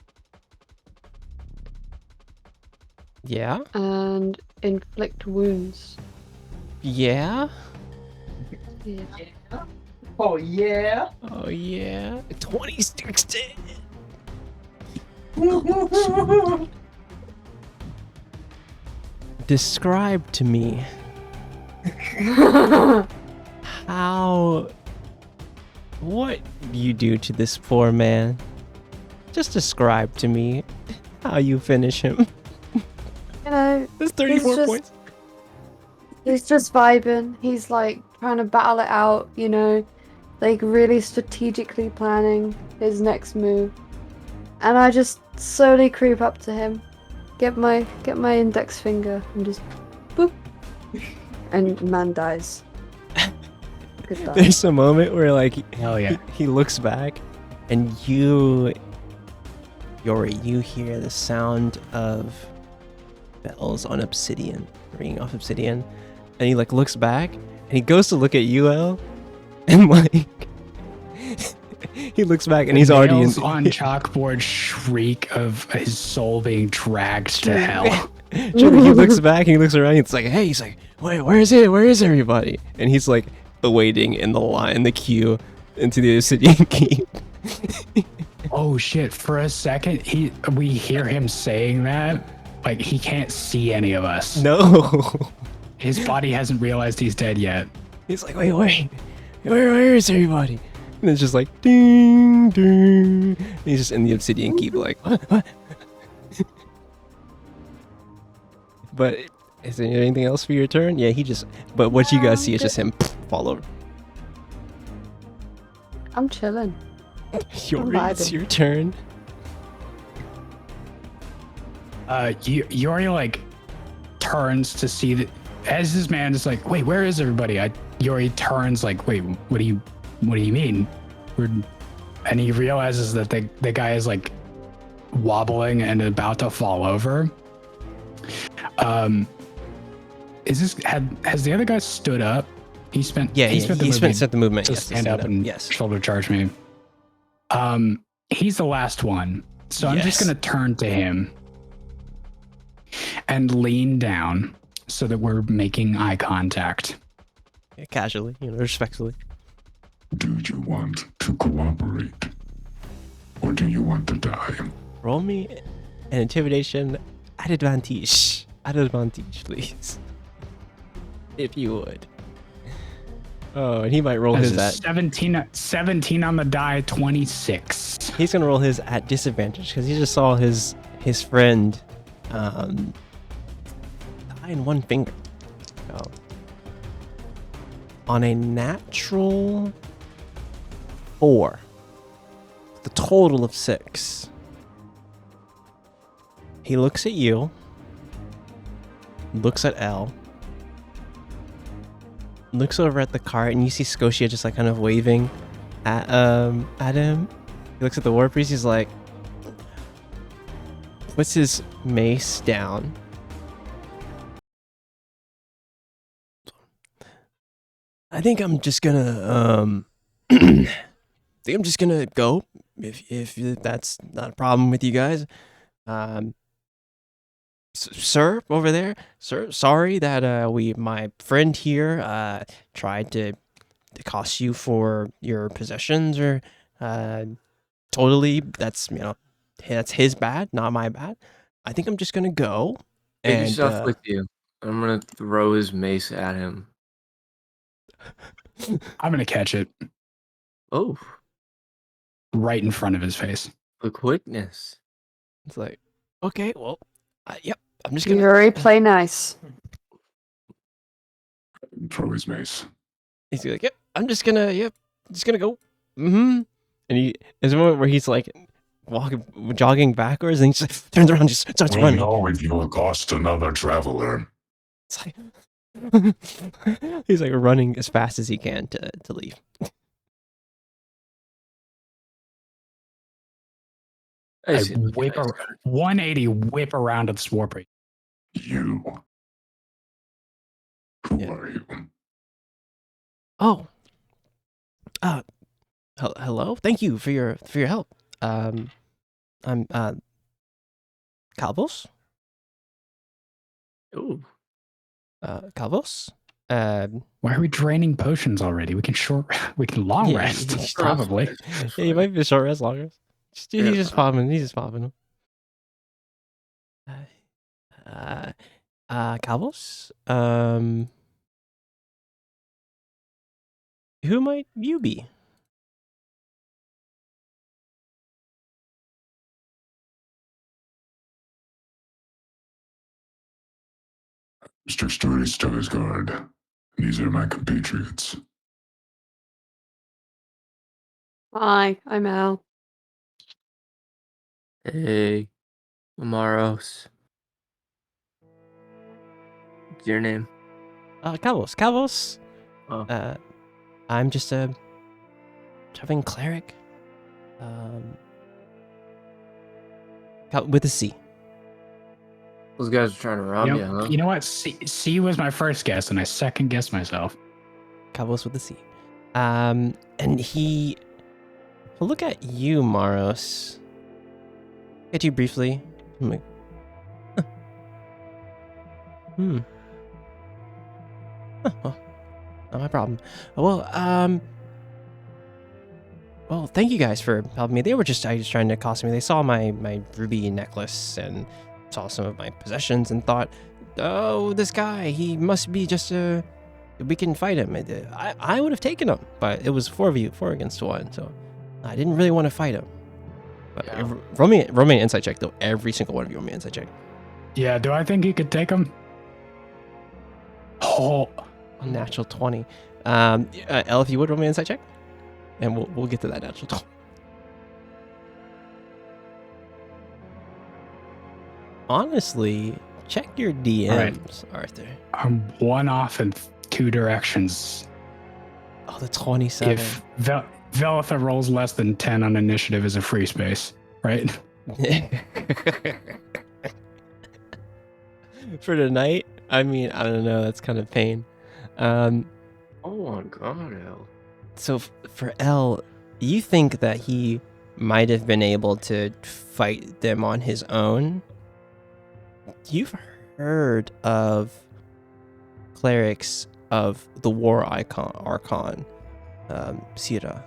Yeah. and inflict wounds. Yeah. Yeah. Oh yeah. Oh yeah. 26 dead. Describe to me what you do to this poor man. Just describe to me how you finish him. That's 34 just- points. He's just vibing. He's like trying to battle it out, you know, like really strategically planning his next move. And I just slowly creep up to him, get my index finger, and just boop, and man dies. Good die. There's a moment where like Hell yeah. he looks back, and Yori, you hear the sound of bells on obsidian, ringing off obsidian, and he like looks back, and he goes to look at UL, and like he looks back, and he's already in. On chalkboard shriek of his soul being dragged to hell. He looks back, and he looks around, and it's like, hey, he's like, wait, where is it? Where is everybody? And he's like waiting in the line, the queue into the obsidian keep. Oh shit! For a second, we hear him saying that, like he can't see any of us. No. His body hasn't realized he's dead yet. He's like, wait, where is everybody? And it's just like, ding, ding. And he's just in the obsidian keep, like, what? But is there anything else for your turn? Yeah, but what you guys see is just him fall over. I'm chilling. Yori, it's your turn. Yori like turns to see that as this man is like, wait, where is everybody? Yori turns like, wait, what do you mean? And he realizes that the guy is like wobbling and about to fall over. Has the other guy stood up? He spent the movement to stand up and shoulder charge me. He's the last one, so I'm just gonna turn to him and lean down so that we're making eye contact. Yeah, casually, respectfully. Do you want to cooperate? Or do you want to die? Roll me an intimidation at advantage. At advantage, please. If you would. Oh, and he might roll his at 17 on the die, 26. He's gonna roll his at disadvantage because he just saw his friend die in one finger. So, on a natural 4, the total of 6. He looks at you, looks at L, looks over at the cart, and you see Scotia just like kind of waving at him. He looks at the war priest. He's like, puts his mace down. I think I'm just gonna go if that's not a problem with you guys. Sir, over there, sir, sorry that my friend here tried to cost you for your possessions, or totally that's his bad, not my bad. I think I'm just gonna go. Take And yourself with you. I'm gonna throw his mace at him. I'm gonna catch it Oh, right in front of his face. the quickness. it's like, okay, well, yep, I'm just gonna. Yuri, play nice. Throw his mace. He's like, yep, I'm just gonna go. Mm-hmm. And there's a moment where he's like jogging backwards, and he just turns around and just starts We running. know if you cost another traveler. It's like he's like running as fast as he can to leave. I whip 180, whip around to the war priest. You. Who Yeah. are you? Oh. Hello. Thank you for your help. I'm Calvos. Ooh. Calvos. Why are we draining potions already? We can long Yeah, rest, probably. Yeah, you might be a short rest, long rest. He's just popping. He's just popping. Calvos. Who might you be? Mr. Sturdy Stugsguard. These are my compatriots. Hi, I'm Al. Hey, Amaros. What's your name? Calvos. Oh. I'm just a traveling cleric. With a C. Those guys are trying to rob you, huh? You know what? C was my first guess, and I second guessed myself. Calvos with a C. And he will look at you, Maros. At you briefly. I'm like, huh. Well, not my problem. Well, thank you guys for helping me. They were just trying to accost me. They saw my ruby necklace and saw some of my possessions and thought, oh, this guy, he must be just we can fight him. I would have taken him, but it was 4 against 1, so I didn't really want to fight him. But Yeah. roll me an insight check, though. Every single one of you roll me an insight check. Yeah, do I think you could take him? Oh, A natural 20. Elle, if you would roll me an insight check, and we'll get to that natural 20. Honestly, check your DMs, Arthur. I'm one off in 2 directions. Oh, the 27. If Velitha rolls less than 10 on initiative is a free space, right? For tonight, I mean, I don't know. That's kind of pain. Oh my god, Al. So for L, you think that he might have been able to fight them on his own? You've heard of clerics of the war archon, Sira.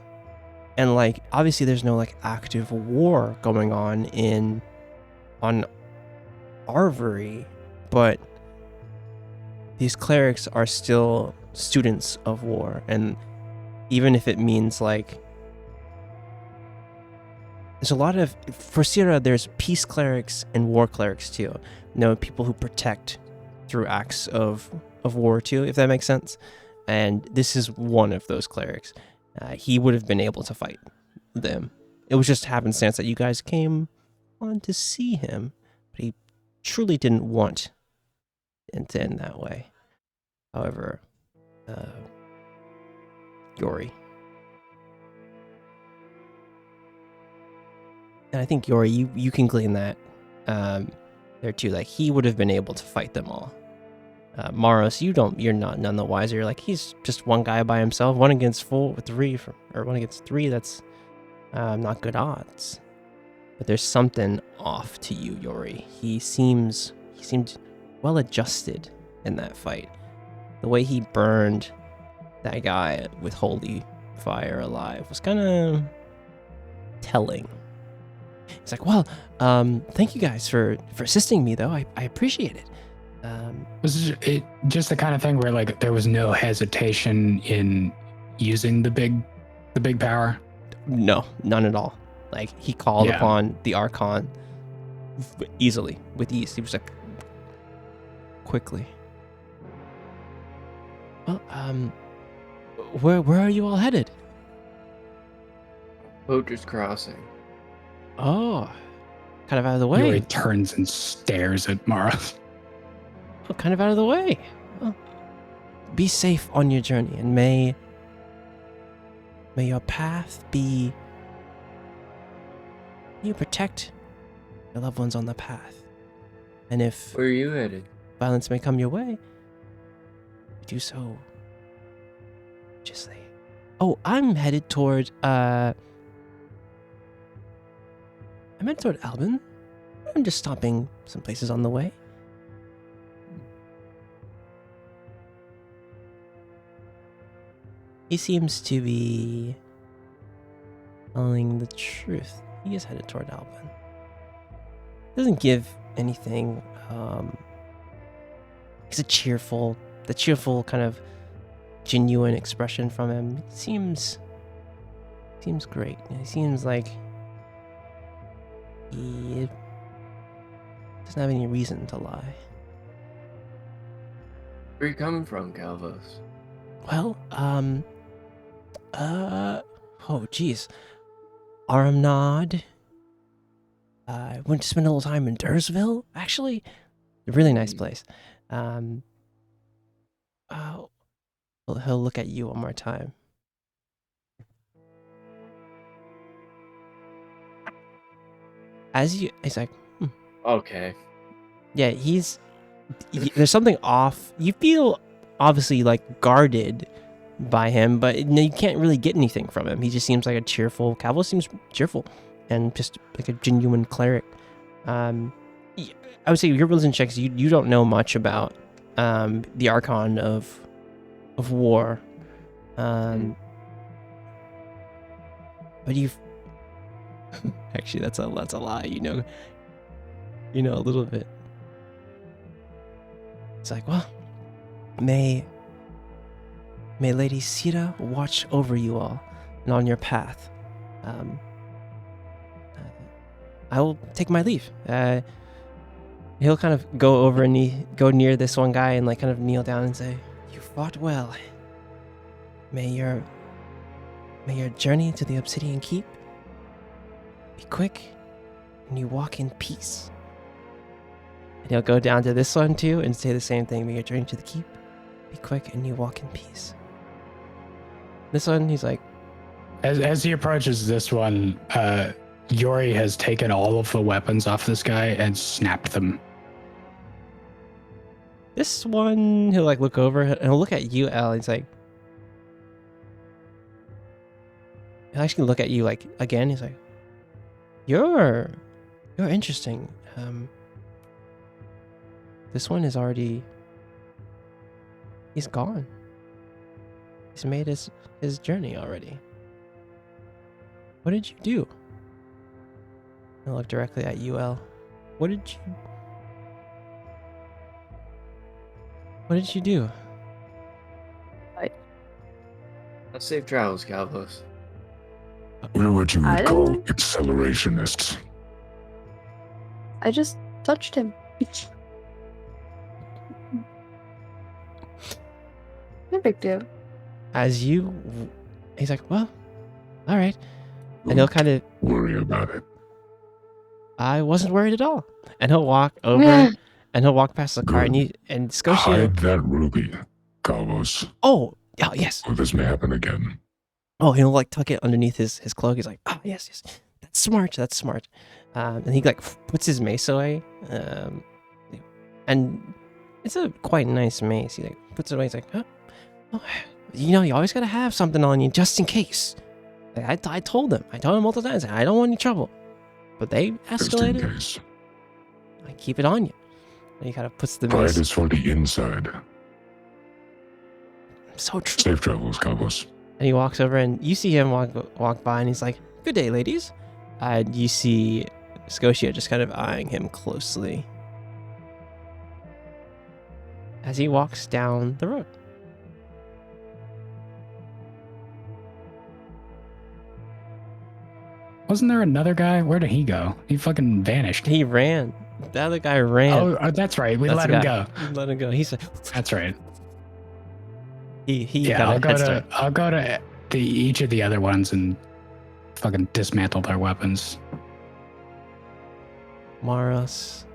And like, obviously there's no like active war going on on Arvyre, but these clerics are still students of war, and even if it means like there's a lot of, for Sira, there's peace clerics and war clerics too. People who protect through acts of war too, if that makes sense. And this is one of those clerics. He would have been able to fight them. It was just happenstance that you guys came on to see him, but he truly didn't want it to end that way. However, Yori. And I think Yori, you can glean that there too. Like, he would have been able to fight them all. Maros, you're not none the wiser. You're like, he's just one guy by himself, 1 against 3, or 1 against 3. That's not good odds. But there's something off to you, Yori. He seemed well adjusted in that fight. The way he burned that guy with holy fire alive was kind of telling. It's like, well, thank you guys for assisting me, though. I appreciate it. Was it just the kind of thing where like there was no hesitation in using the big power? No, none at all. Like, he called upon the Archon easily, with ease. He was like, quickly. Well, where are you all headed? Poacher's Crossing. Oh, kind of out of the way. Yuri turns and stares at Mara. Oh, kind of out of the way. Well, be safe on your journey, and may your path be. You protect your loved ones on the path, and if Where are you headed? violence may come your way, do so justly. Oh, I'm headed toward Albin. I'm just stopping some places on the way. He seems to be telling the truth. He is headed toward Albin. Doesn't give anything. He's the cheerful kind of genuine expression from him. It seems great. He seems like he doesn't have any reason to lie. Where you coming from, Calvos? Well, oh, geez. Aramnad. I went to spend a little time in Dursville, actually. A really nice place. Oh, he'll look at you one more time. He's like, Okay. yeah, there's something off. You feel obviously like guarded by him, but you can't really get anything from him. He just seems like a cheerful. Calvo seems cheerful and just like a genuine cleric. I would say your religion checks. You don't know much about the Archon of war, but you've actually that's a lie. You know a little bit. It's like, well, may Lady Sita watch over you all and on your path. I will take my leave. He'll kind of go over and go near this one guy and like kind of kneel down and say, "You fought well. May your journey to the Obsidian Keep be quick and you walk in peace." And he'll go down to this one too and say the same thing. May your journey to the keep be quick and you walk in peace. This one, he's like, As he approaches this one, Yori has taken all of the weapons off this guy and snapped them. this one, he'll like look over and he'll look at you, El. He's like, he'll actually look at you like again. He's like, you're interesting. This one is already, he's gone. He's made his journey already. What did you do? I look directly at you, El. What did you do? Safe travels, Calvos. We're what you I would call don't- accelerationists. I just touched him. No big deal. He's like, well, all right. And he'll kind of, Worry about it. I wasn't worried at all. And he'll walk over and he'll walk past the car Good. and Scotia. Hide that ruby, Calvos, Oh, yeah, yes. or this may happen again. Oh, he'll like tuck it underneath his cloak. He's like, oh, yes. That's smart. And he like puts his mace away. And it's a quite nice mace. He like puts it away. He's like, huh? Oh, you always got to have something on you just in case. Like, I told them multiple times, I don't want any trouble. But they Just in escalated. case. I keep it on you. And he kind of puts the Pride mace. is for the inside. So true. Safe travels, Calvos. And he walks over and you see him walk by and he's like, good day, ladies. And you see Scotia just kind of eyeing him closely as he walks down the road. Wasn't there another guy? Where did he go? He fucking vanished. He ran. The other guy ran. Oh, that's right. We That's let the him guy. go. Let him go. He's like, That's right. he Yeah, got a head start. I'll go to each of the other ones and fucking dismantle their weapons. Maros.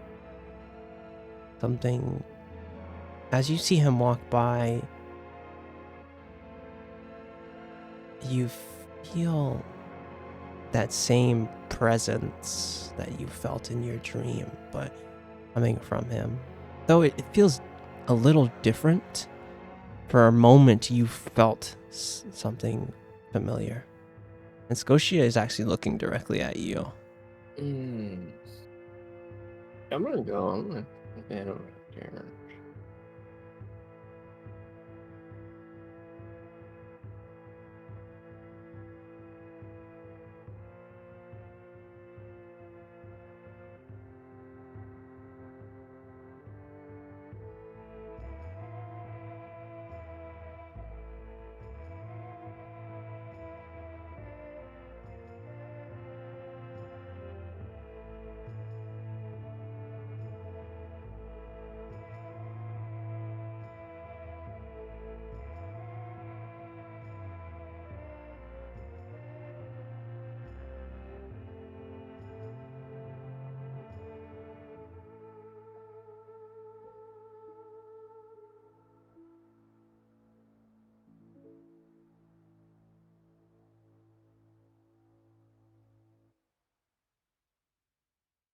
Something. As you see him walk by, you feel that same presence that you felt in your dream, but coming from him. Though it feels a little different. For a moment, you felt something familiar. And Scotia is actually looking directly at you. I'm gonna go. I'm gonna head over there.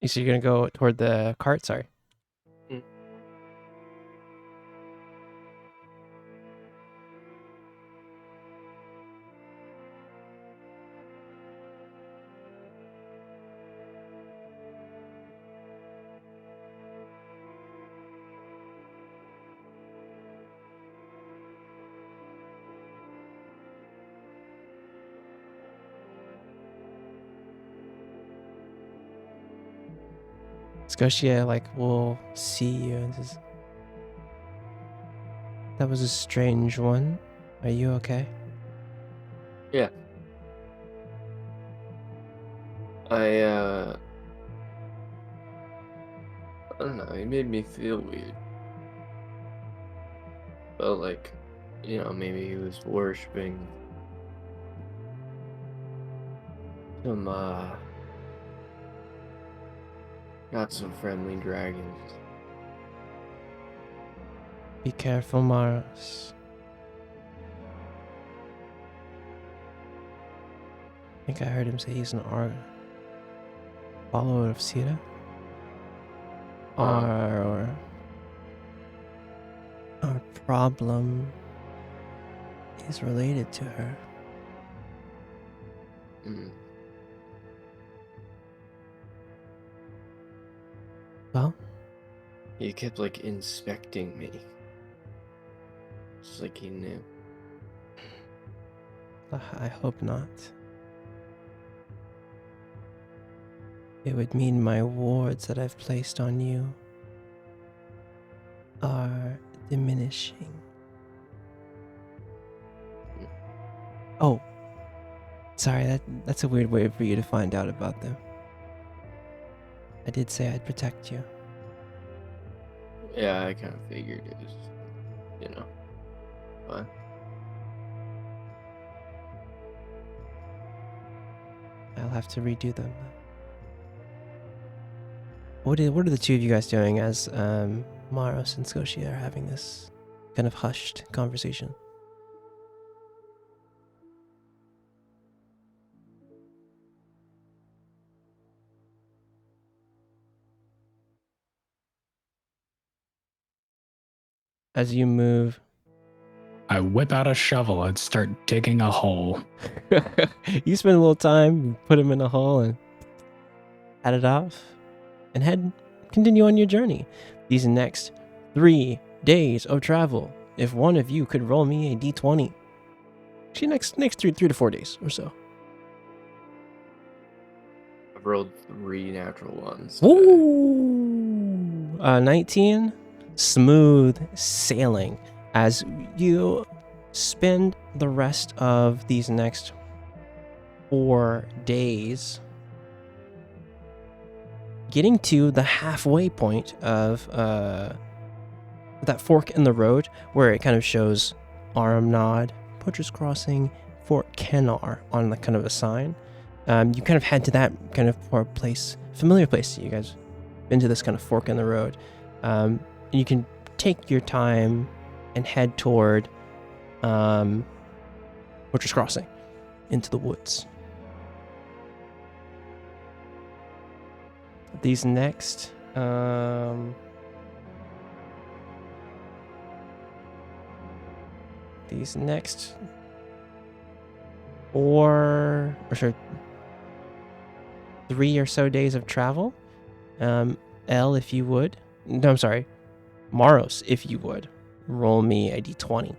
So you're gonna go toward the cart? Sorry. Scotia, like, will see you and says, "That was a strange one. Are you okay?" Yeah. I don't know, it made me feel weird. Felt like, maybe he was worshipping some, not so friendly dragons. Be careful, Maros. I think I heard him say he's an follower of Sira. Our problem is related to her. Well, He kept like inspecting me. It's like he knew. I hope not. It would mean my wards that I've placed on you are diminishing. Oh, sorry, that's a weird way for you to find out about them. I did say I'd protect you. Yeah, I kind of figured it was, but I'll have to redo them. What are the two of you guys doing as Maros and Scotia are having this kind of hushed conversation? As you move, I whip out a shovel and start digging a hole. you spend a little time, put him in a hole, and add it off, and continue on your journey. These next 3 days of travel. If one of you could roll me a d20, actually next 3 to 4 days or so. I've rolled 3 natural ones. Ooh, 19, smooth sailing. As you spend the rest of these next 4 days getting to the halfway point of that fork in the road where it kind of shows Armnod, Butcher's Crossing, Fort Kennar on the kind of a sign. You kind of head to that kind of familiar place. You guys been to this kind of fork in the road. You can take your time and head toward Butcher's Crossing into the woods. These next 3 or so days of travel. Elle, if you would. No, I'm sorry. Maros, if you would. Roll me a d20.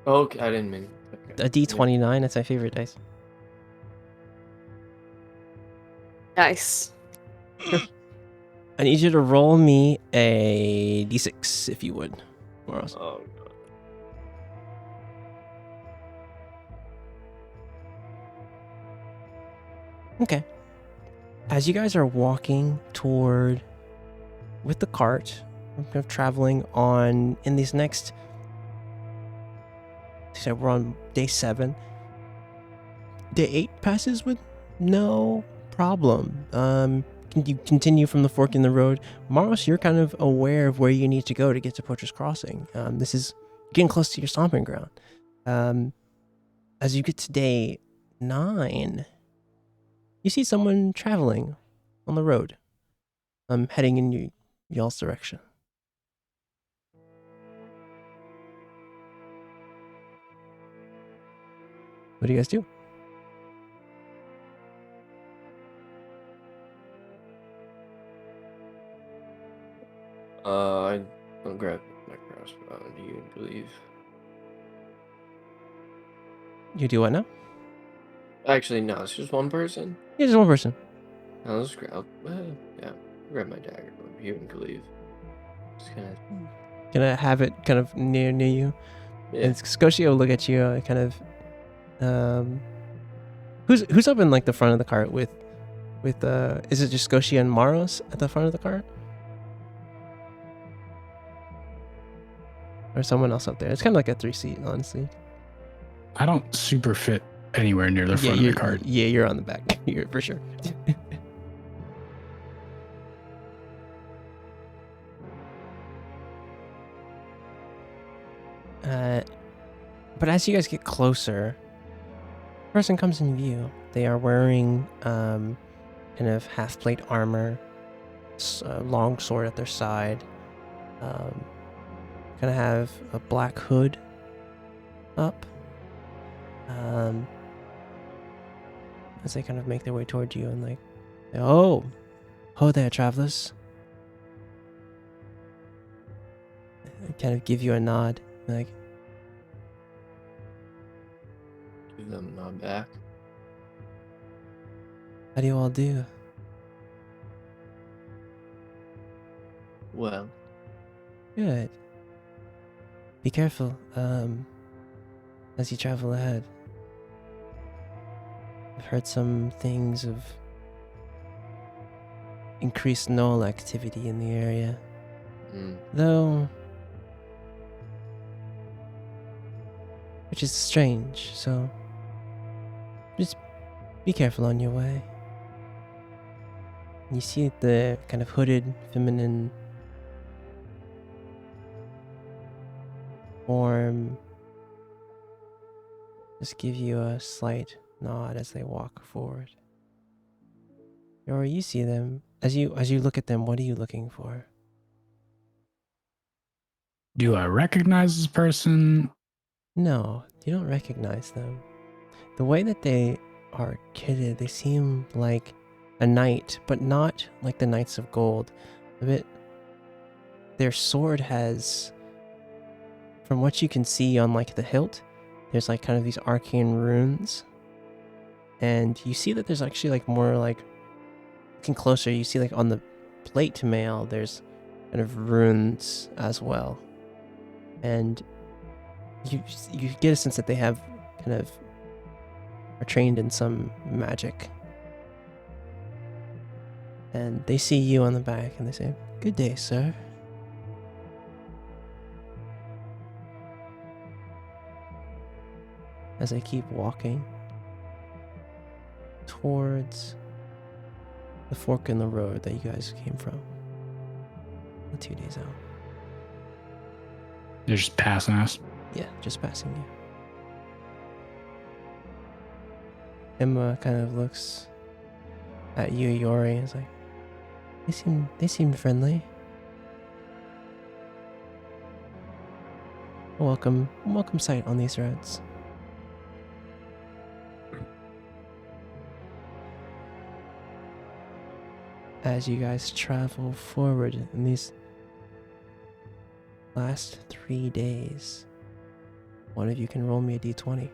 Okay, I didn't mean. Okay. A d29, that's my favorite dice. Nice. I need you to roll me a d6, if you would. Maros. Oh, God. Okay. As you guys are walking with the cart, kind of traveling in these next, so we're on day 7. Day 8 passes with no problem. You continue from the fork in the road. Maros, you're kind of aware of where you need to go to get to Butcher's Crossing. This is getting close to your stomping ground. As you get to day 9, you see someone traveling on the road, heading in y'all's direction. What do you guys do? I'll grab my crossbow and you can leave. You do what now? Actually, no, it's just one person. Yeah, just one person. I'll just grab, grab my dagger. You can leave. Just kind of. Gonna have it kind of near you. Yeah. And Scotia will look at you, who's up in like the front of the cart with is it just Scotia and Maros at the front of the cart? Or someone else up there? It's kind of like a 3-seat, honestly. I don't super fit anywhere near the front of the cart. Yeah, you're on the back. You're for sure. But as you guys get closer, a person comes in view. They are wearing kind of half-plate armor, a long sword at their side. Kind of have a black hood up. As they kind of make their way toward you and like, oh there, travelers. They kind of give you a nod, like, Give them a nod back. how do you all do? Well, Good. Be careful, as you travel ahead. I've heard some things of increased null activity in the area. Though, which is strange, so just be careful on your way. You see the kind of hooded, feminine form just give you a slight nod as they walk forward. Or you see them, as you look at them, what are you looking for? Do I recognize this person? No, you don't recognize them. The way that they are kitted, they seem like a knight, but not like the Knights of Gold. Their sword has, from what you can see on like the hilt, there's like kind of these arcane runes. And you see that there's actually like more like, looking closer, you see like on the plate mail, there's kind of runes as well. And you get a sense that they have kind of are trained in some magic. And they see you on the back and they say, "Good day, sir." As I keep walking towards the fork in the road that you guys came from. 2 days out. They're just passing us. Yeah, just passing you. Emma kind of looks at you, Yori, and is like, they seem friendly. Welcome sight on these roads. As you guys travel forward in these last 3 days, one of you can roll me a d20.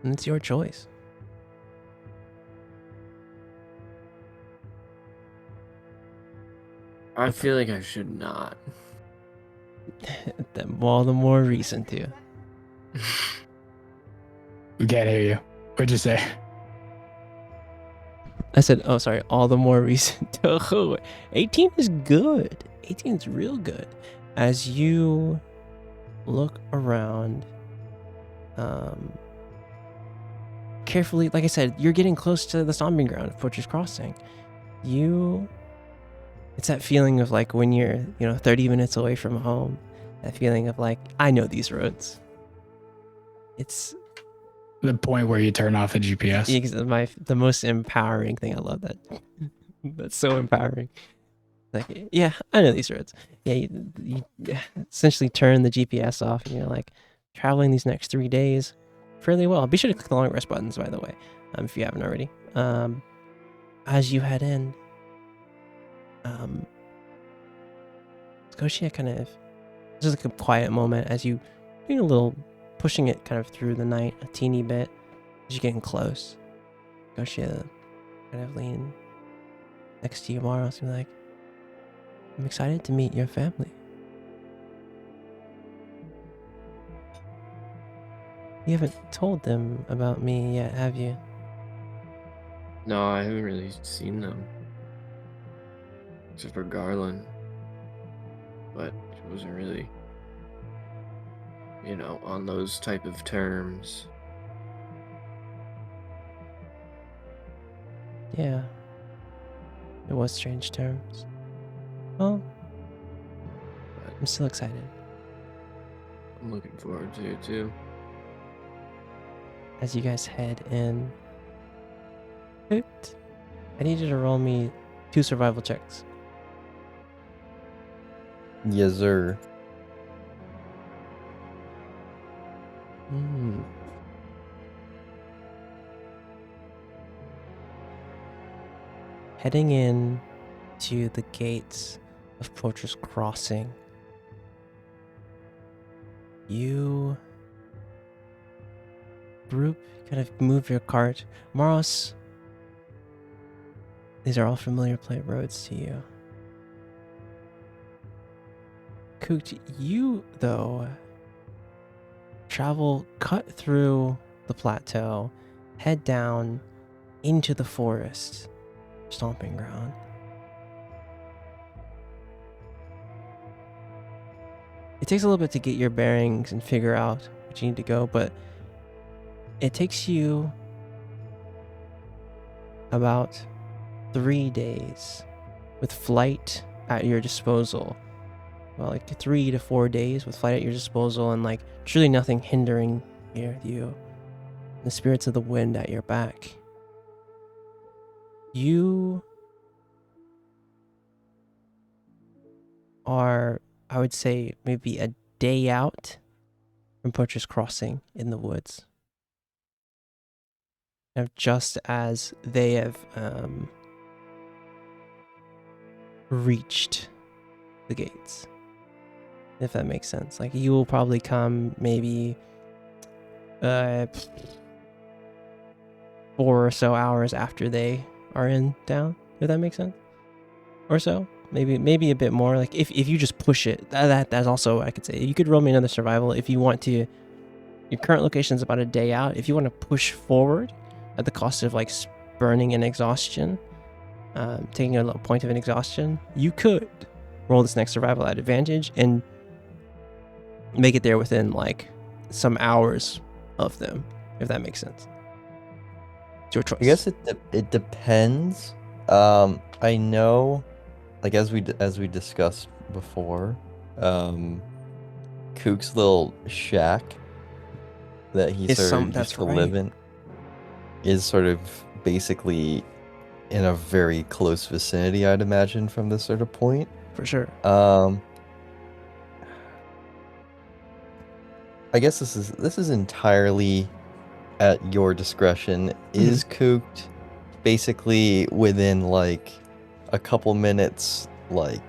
And it's your choice. I feel like I should not. All the more reason to. We can't hear you. What'd you say? I said, oh, sorry, all the more reason to. 18 is good. 18 is real good. As you look around, carefully, like I said, you're getting close to the stomping ground of Poacher's Crossing. It's that feeling of like when you're, 30 minutes away from home That feeling of like, I know these roads. It's The point where you turn off the GPS. the most empowering thing. I love that. That's so empowering. Like, yeah, I know these roads. Yeah, you essentially turn the GPS off, and you're like traveling these next 3 days fairly well. Be sure to click the long rest buttons, by the way, if you haven't already. As you head in, Scotia kind of just like a quiet moment as you doing a little pushing it kind of through the night a teeny bit as you're getting close. Scotia kind of lean next to you, Mara, and be like, I'm excited to meet your family. You haven't told them about me yet, have you? No, I haven't really seen them. Except for Garland. But it wasn't really, on those type of terms. Yeah. It was strange terms. Well, I'm still excited. I'm looking forward to it too. As you guys head in, I need you to roll me 2 survival checks. Yes, sir. Heading in to the gates of Fortress Crossing, you group kind of move your cart. Moros, these are all familiar plate roads to you. Coot, you, though, cut through the plateau, head down into the forest, stomping ground. It takes a little bit to get your bearings and figure out what you need to go, but it takes you about 3 days with flight at your disposal. Well, like 3 to 4 days with flight at your disposal and like truly nothing hindering you. The spirits of the wind at your back. You are, I would say, maybe a day out from Fortress Crossing in the woods. And just as they have reached the gates, if that makes sense. Like, you will probably come maybe 4 or so hours after they are in town, if that makes sense, or so. Maybe a bit more. Like, if you just push it, that's also, I could say, you could roll me another survival if you want to. Your current location is about a day out. If you want to push forward at the cost of like burning an exhaustion, taking a little point of an exhaustion, you could roll this next survival at advantage and make it there within like some hours of them, if that makes sense. It's your choice. I guess it depends. I know, like as we discussed before, Kook's little shack that he sort of used to live in is sort of basically in a very close vicinity, I'd imagine, from this sort of point. For sure. I guess this is entirely at your discretion. Is Kook basically within like a couple minutes like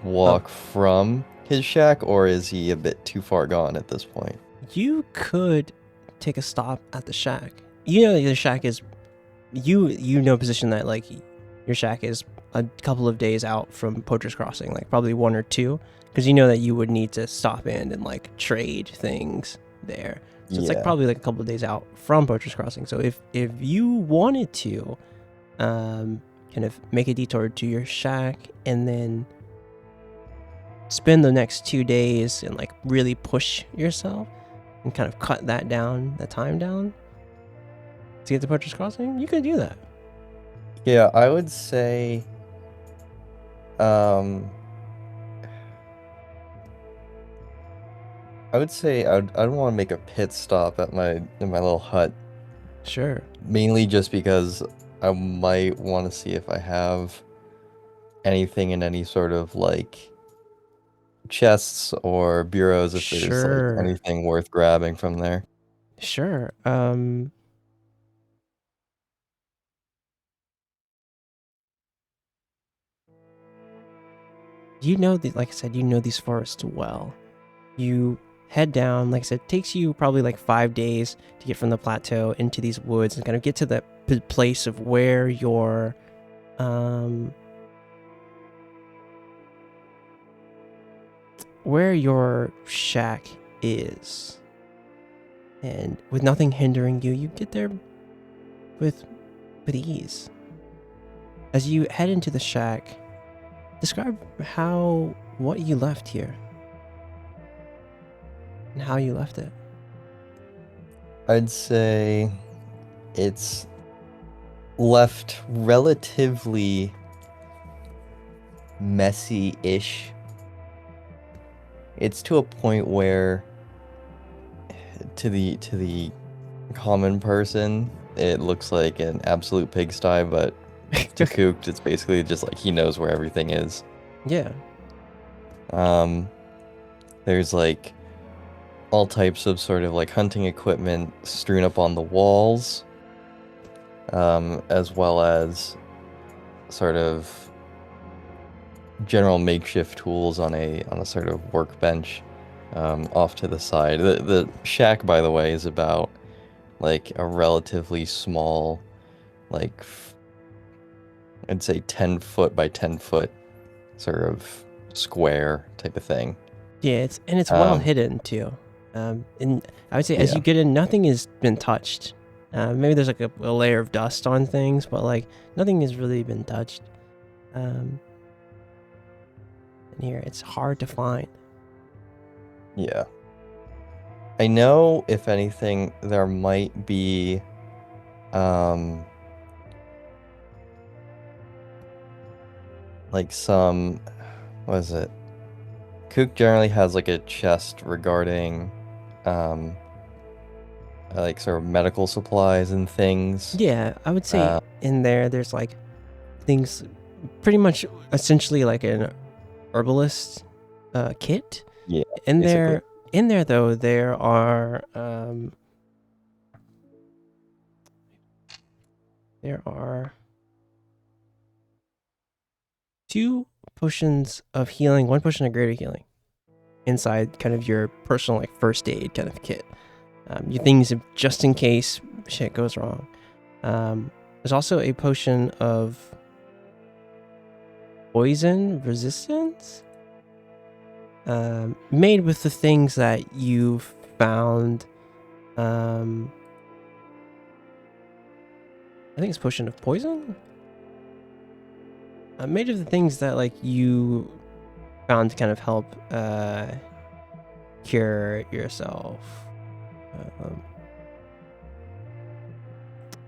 walk from his shack, or is he a bit too far gone at this point? You could take a stop at the shack. You know that the shack is you know position that like your shack is a couple of days out from Poacher's Crossing, like probably 1 or 2, because you know that you would need to stop in and like trade things there. So it's like probably like a couple of days out from Poacher's Crossing. So if you wanted to kind of make a detour to your shack and then spend the next 2 days and like really push yourself and kind of cut that down, the time down to get to Poacher's Crossing, you could do that. Yeah, I would say I would say I'd want to make a pit stop at my little hut, Sure. mainly just because I might want to see if I have anything in any sort of like chests or bureaus, if there's like Sure. anything worth grabbing from there. Sure. You know like I said, you know these forests well. You head down, like I said, it takes you probably like 5 days to get from the plateau into these woods and kind of get to the place of where your shack is. And with nothing hindering you, you get there with ease. As you head into the shack, describe what you left here and how you left it. I'd say it's left relatively messy-ish. It's to a point where to the common person it looks like an absolute pigsty, but to Kook it's basically just like he knows where everything is. Yeah. There's like all types of sort of like hunting equipment strewn up on the walls, as well as sort of general makeshift tools on a sort of workbench off to the side. The shack, by the way, is about like a relatively small, like I'd say 10 foot by 10 foot sort of square type of thing. Yeah, it's well hidden too. And I would say as you get in, nothing has been touched. Maybe there's like a layer of dust on things, but like nothing has really been touched. And here, it's hard to find. Yeah. I know, if anything, there might be like some, what is it? Kook generally has like a chest regarding like sort of medical supplies and things. Yeah, I would say in there's like things pretty much essentially like an herbalist kit. Yeah. In basically. there though, there are two potions of healing, one potion of greater healing inside kind of your personal like first aid kind of kit. Your things just in case shit goes wrong. There's also a potion of poison resistance, made with the things that you've found. I think it's potion of poison. Made of the things that like you found to kind of help cure yourself.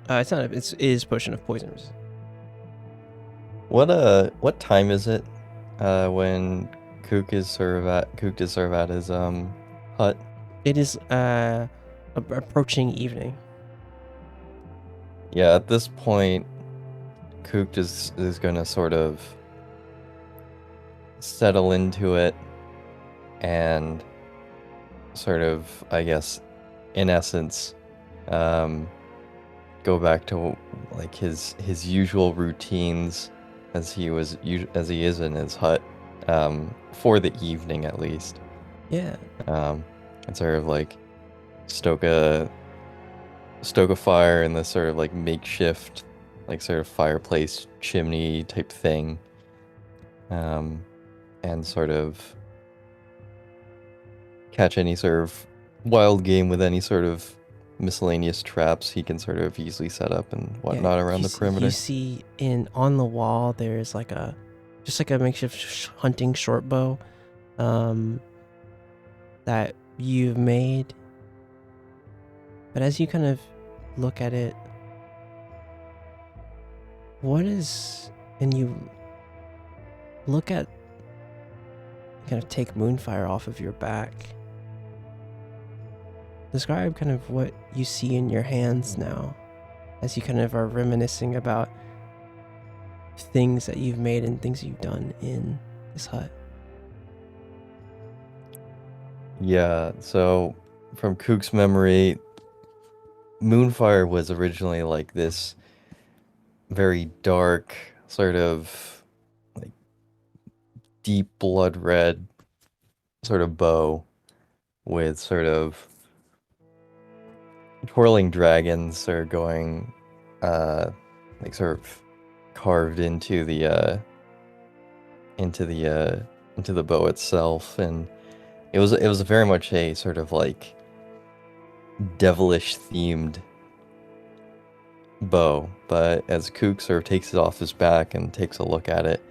It's not. It is potion of poison. What time is it when Kook is sort of at his hut? It is approaching evening. Yeah, at this point, Kook is gonna sort of settle into it and sort of, I guess, in essence, go back to like his usual routines as he is in his hut, for the evening at least. Yeah. And sort of like stoke a fire in this sort of like makeshift, like sort of fireplace chimney type thing, and sort of catch any sort of wild game with any sort of miscellaneous traps he can sort of easily set up and whatnot around the perimeter. You see on the wall there's like a makeshift hunting short bow that you've made. But as you kind of look at it, and you look at, kind of take Moonfire off of your back, describe kind of what you see in your hands now as you kind of are reminiscing about things that you've made and things you've done in this hut. Yeah, so from Kook's memory, Moonfire was originally like this very dark, sort of like deep blood red sort of bow with sort of twirling dragons are going like sort of carved into the bow itself, and it was very much a sort of like devilish themed bow. But as Kook sort of takes it off his back and takes a look at it,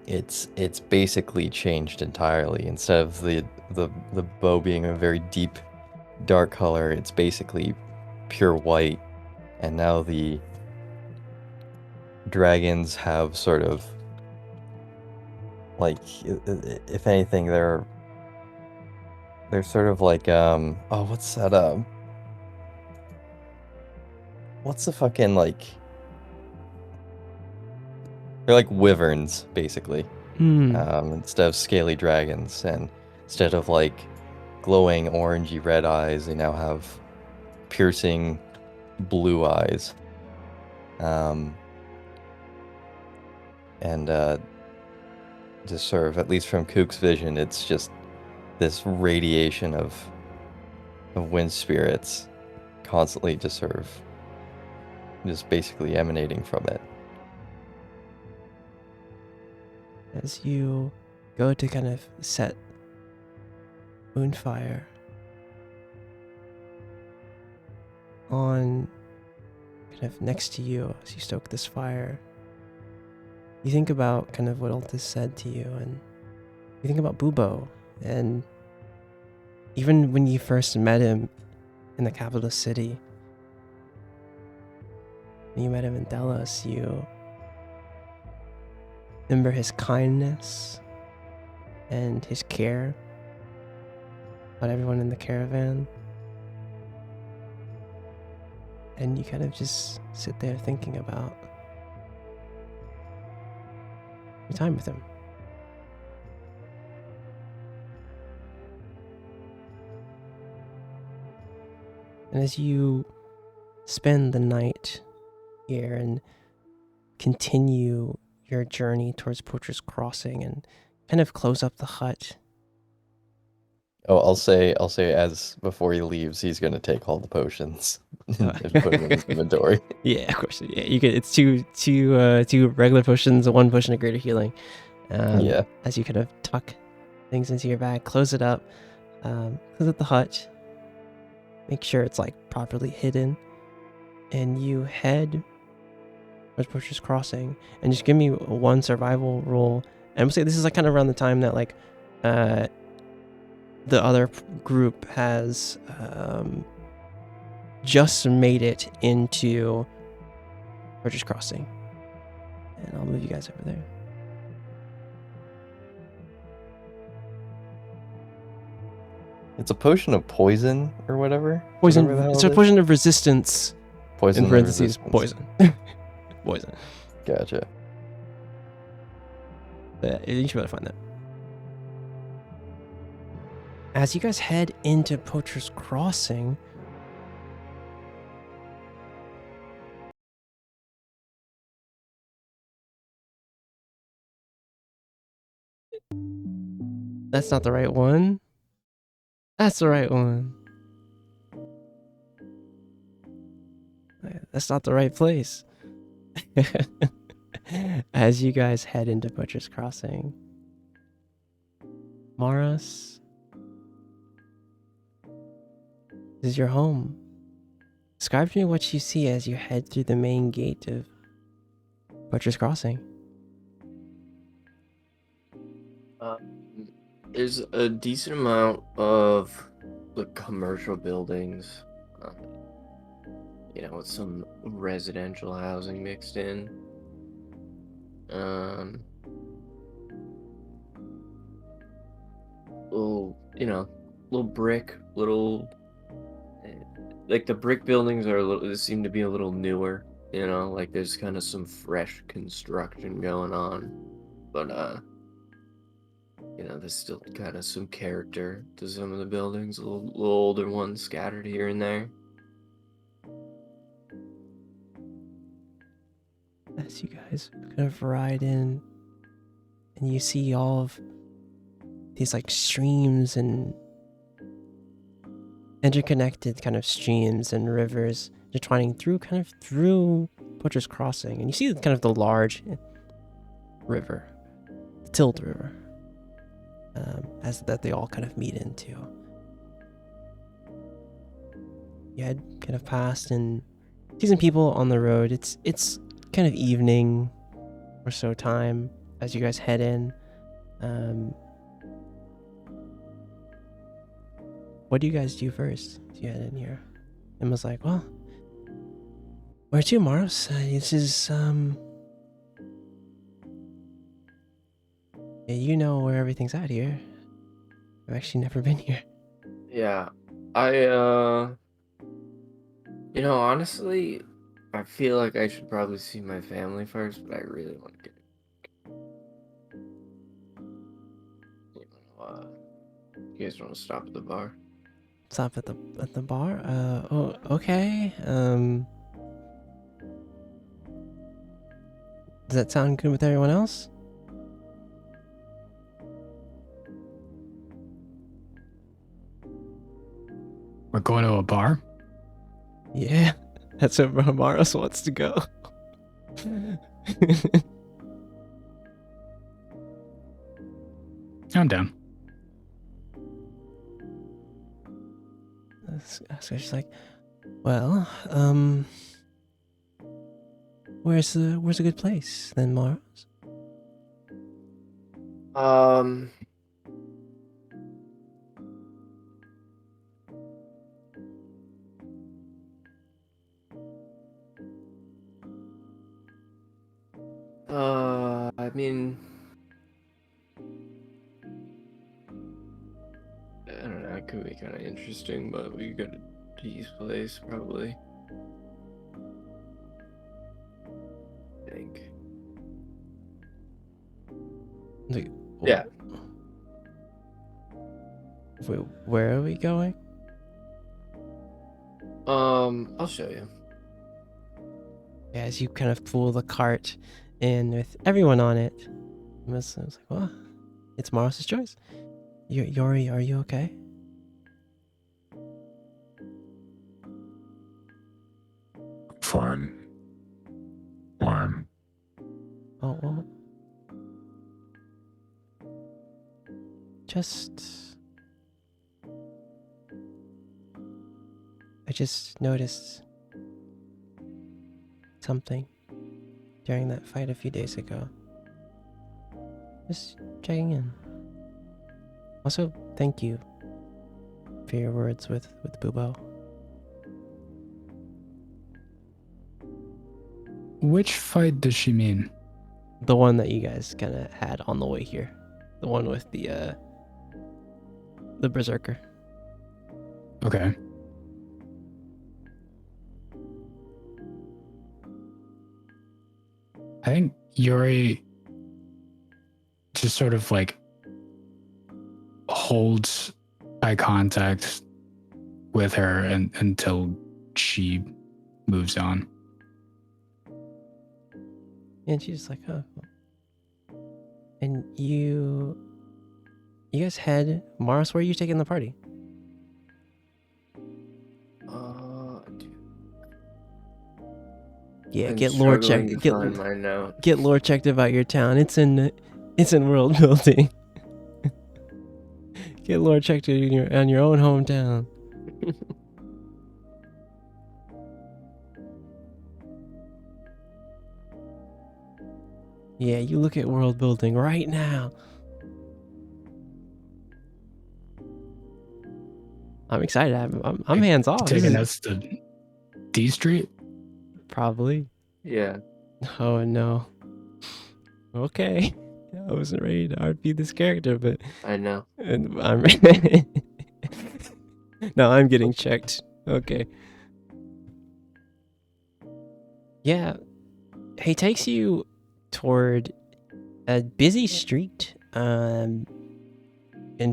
it's basically changed entirely. Instead of the bow being a very deep dark color, it's basically pure white, and now the dragons have sort of like, if anything, they're sort of like what's that what's the fucking like, they're like wyverns basically. Instead of scaly dragons, and instead of like glowing orangey red eyes, they now have piercing blue eyes. And just sort of, at least from Kook's vision, it's just this radiation of wind spirits constantly just sort of just basically emanating from it. As you go to kind of set Moonfire on kind of next to you as you stoke this fire, you think about kind of what Altus said to you, and you think about Bubo, and even when you first met him in the capital city, when you met him in Delos, you remember his kindness and his care about everyone in the caravan. And you kind of just sit there thinking about your time with him. And as you spend the night here and continue your journey towards Poacher's Crossing and kind of close up the hut. Oh, I'll say as before he leaves, he's gonna take all the potions and put them in his inventory. Yeah, of course. Yeah, you get it's two regular potions, one potion of greater healing. Yeah. As you kind of tuck things into your bag, close it up, close up the hut, make sure it's like properly hidden, and you head towards Poacher's Crossing. And just give me one survival roll. And we'll say this is like kind of around the time that like the other group has just made it into Poacher's Crossing. And I'll move you guys over there. It's a potion of poison or whatever. Poison. Whatever the hell It's it a is. potion of resistance. Poison In of parentheses, resistance. poison. Poison. Gotcha. Yeah, you should better find that. As you guys head into Poacher's Crossing, that's not the right one. That's the right one. That's not the right place. As you guys head into Butcher's Crossing, Maras, this is your home. Describe to me what you see as you head through the main gate of Butcher's Crossing. There's a decent amount of the commercial buildings, with some residential housing mixed in. brick, like the brick buildings are they seem to be a little newer, you know, like there's kind of some fresh construction going on, but you know, there's still kind of some character to some of the buildings, a little older ones scattered here and there. As you guys kind of ride in, and you see all of these like streams and interconnected kind of streams and rivers intertwining through Butcher's Crossing, and you see kind of the large river, the Tilt River, as that they all kind of meet into. You had kind of passed and see some people on the road. It's kind of evening or so time as you guys head in. What do you guys do first as you head in here? Emma's like, well, where to, Mars? This is, yeah, you know where everything's at here. I've actually never been here. Yeah, you know, honestly, I feel like I should probably see my family first, but I really want to get. You guys want to stop at the bar? Stop at the bar? Oh, okay. Does that sound good with everyone else? We're going to a bar? Yeah, that's where Maros wants to go. I'm down. So she's like, well, where's a good place then, Maros? I mean, I don't know, it could be kind of interesting, but we go to D's place, probably. I think. Like, Yeah. Wait, where are we going? I'll show you. Yeah, as you kind of pull the cart in with everyone on it, I was like, well, it's Maros' choice. Yori, are you okay? Fine. Why? Oh, well. I just noticed something during that fight a few days ago. Just checking in. Also, thank you for your words with Bubo. Which fight does she mean? The one that you guys kind of had on the way here. The one with the berserker. Okay. I think Yuri just sort of like holds eye contact with her until she moves on. And she's like, oh. And you guys head, Mars, where are you taking the party? Yeah, I'm get lore checked. struggling to find my note. Get lore checked about your town. It's in world building. Get lore checked on your own hometown. Yeah, you look at world building right now. I'm excited. I'm hands off. Taking us to D Street? Probably. Yeah. Oh no. Okay. I wasn't ready to RP this character, but I know. I'm ready. No, I'm getting checked. Okay. Yeah. He takes you toward a busy street in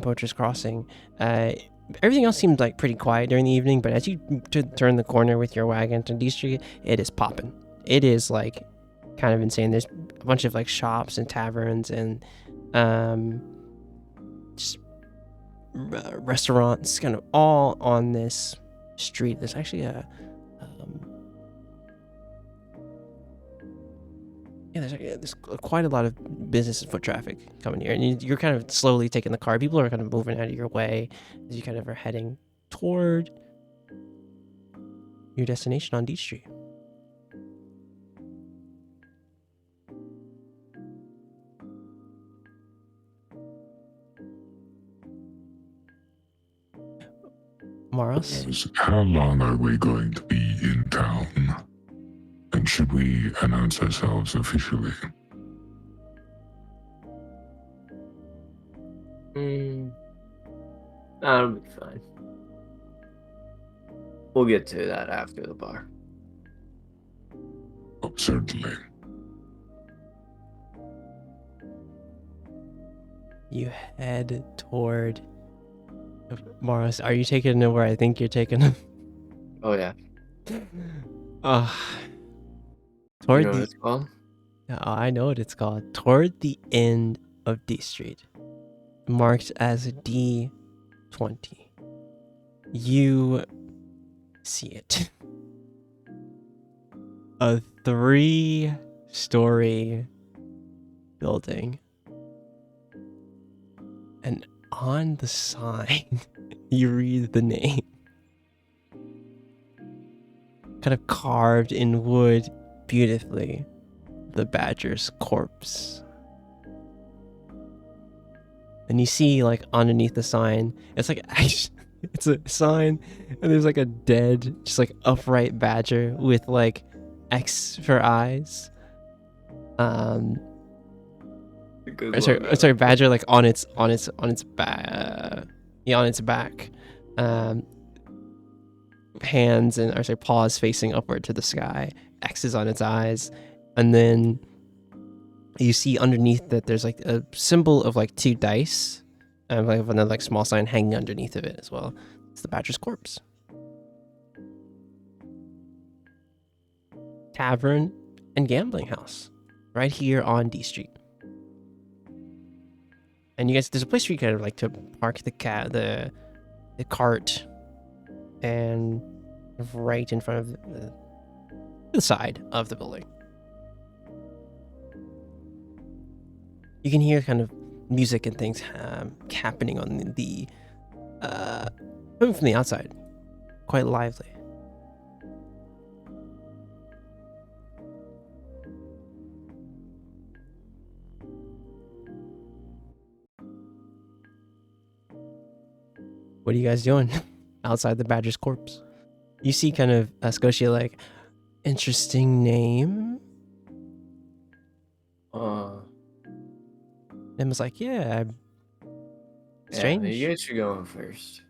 Poacher's Crossing. Everything else seemed like pretty quiet during the evening, but as you turn the corner with your wagon to D Street, it is popping. It is like kind of insane. There's a bunch of like shops and taverns and just restaurants kind of all on this street. There's actually there's quite a lot of business and foot traffic coming here, and you're kind of slowly taking the car. People are kind of moving out of your way as you kind of are heading toward your destination on D Street. Moros? How long are we going to be in town? And should we announce ourselves officially? That'll be fine. We'll get to that after the bar. Oh, certainly. You head toward Moros. Are you taking him where I think you're taking him? Oh yeah. Toward You know what it's called? I know what it's called. Toward the end of D Street, marked as D20. You see it. A 3-story building. And on the sign, you read the name. Kind of carved in wood beautifully. The Badger's Corpse. And you see, like, underneath the sign, it's like, it's a sign, and there's like a dead, just like upright badger with like X for eyes. Sorry, badger like on its back, on its back. Hands and paws facing upward to the sky. X's on its eyes, and then you see underneath that there's like a symbol of like 2 dice, and like another like small sign hanging underneath of it as well. It's the Badger's Corpse. Tavern and gambling house, right here on D Street. And you guys, there's a place where you kind of like to park the cart, and right in front of the side of the building. You can hear kind of music and things happening on the coming from the outside, quite lively. What are you guys doing outside the Badger's Corpse? You see kind of Scotia like, interesting name. Emma's like, yeah, strange. Yeah, you guys should go in first.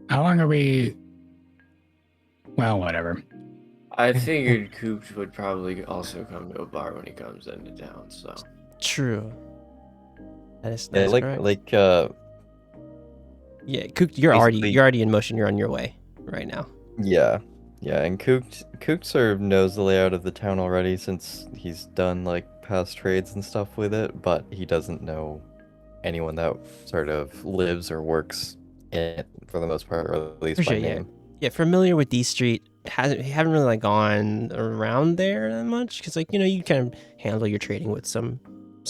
How long are we? Well, whatever. I figured Coops would probably also come to a bar when he comes into town, so. True. That is Yeah, correct. Yeah, Cook, you're already in motion. You're on your way right now. Yeah, and Kook sort of knows the layout of the town already since he's done like past trades and stuff with it, but he doesn't know anyone that sort of lives or works in it for the most part, or at least by name. Yeah, familiar with D Street. Haven't really like gone around there that much because you kind of handle your trading with some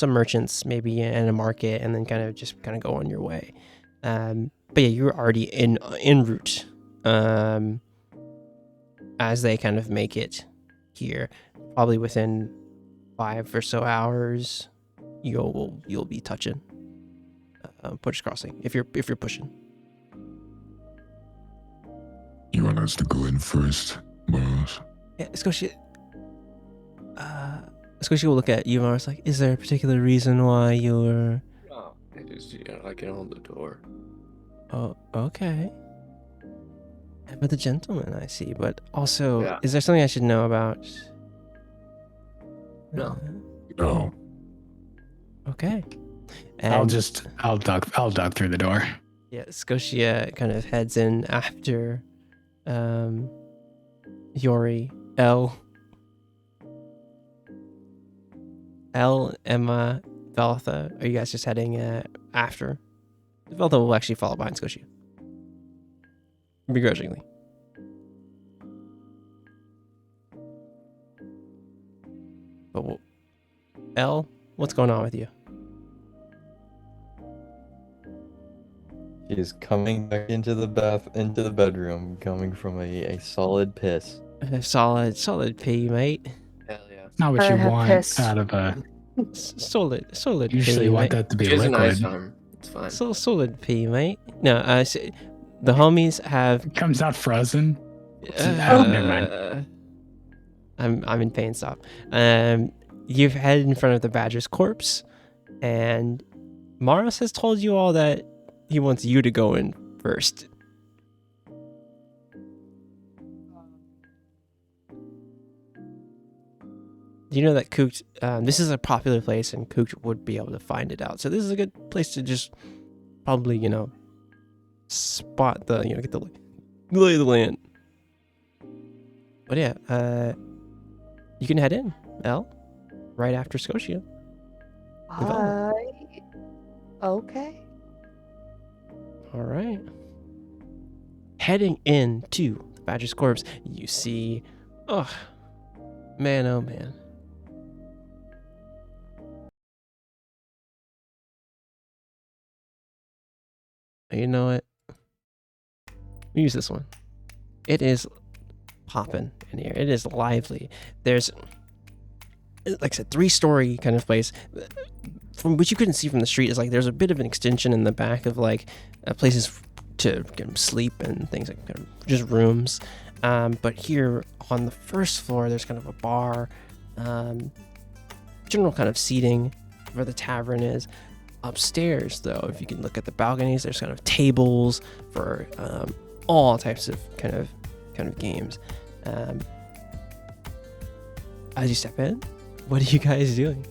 merchants maybe in a market, and then kind of go on your way. But yeah, you're already en route. As they kind of make it here, probably within 5 or so hours, you'll be touching Poacher's Crossing if you're pushing. You want us to go in first, Moros? Yeah, Scotia will look at you, Moros, like, is there a particular reason why you're I can hold the door. Oh, okay. But the gentleman, I see. But also, Yeah. is there something I should know about? No. No. Okay. I'll And duck through the door. yeah, Scotia kind of heads in after Yori, L, Emma, Veltha. Are you guys just heading after? Veltha will actually follow behind Scotia. Begrudgingly. But L, what's going on with you? She is coming back into the bedroom, coming from a solid piss. Solid P, mate. Hell yeah. Not what I you have want pissed. out of a. Solid Usually P, you want mate. that to be She has an ice liquid. arm. It's fine. Solid P, mate. No, the homies have. It comes out frozen. Never mind. I'm in pain. Stop. You've headed in front of the badger's corpse, and Maros has told you all that he wants you to go in first. You know that Kook, this is a popular place, and Kook would be able to find it out. So this is a good place to just probably, spot the, get the lay of the land. But yeah, you can head in, L, right after Scotia. Okay. All right. Heading into the badger's corpse, you see, oh man. You know what? We use this one. It is popping in here. It is lively. There's, like I said, 3-story kind of place. From which you couldn't see from the street, is like there's a bit of an extension in the back of like places to sleep and things like kind of just rooms. But here on the first floor, there's kind of a bar, general kind of seating where the tavern is. Upstairs, though, if you can look at the balconies, there's kind of tables for all types of kind of games. As you step in, what are you guys doing?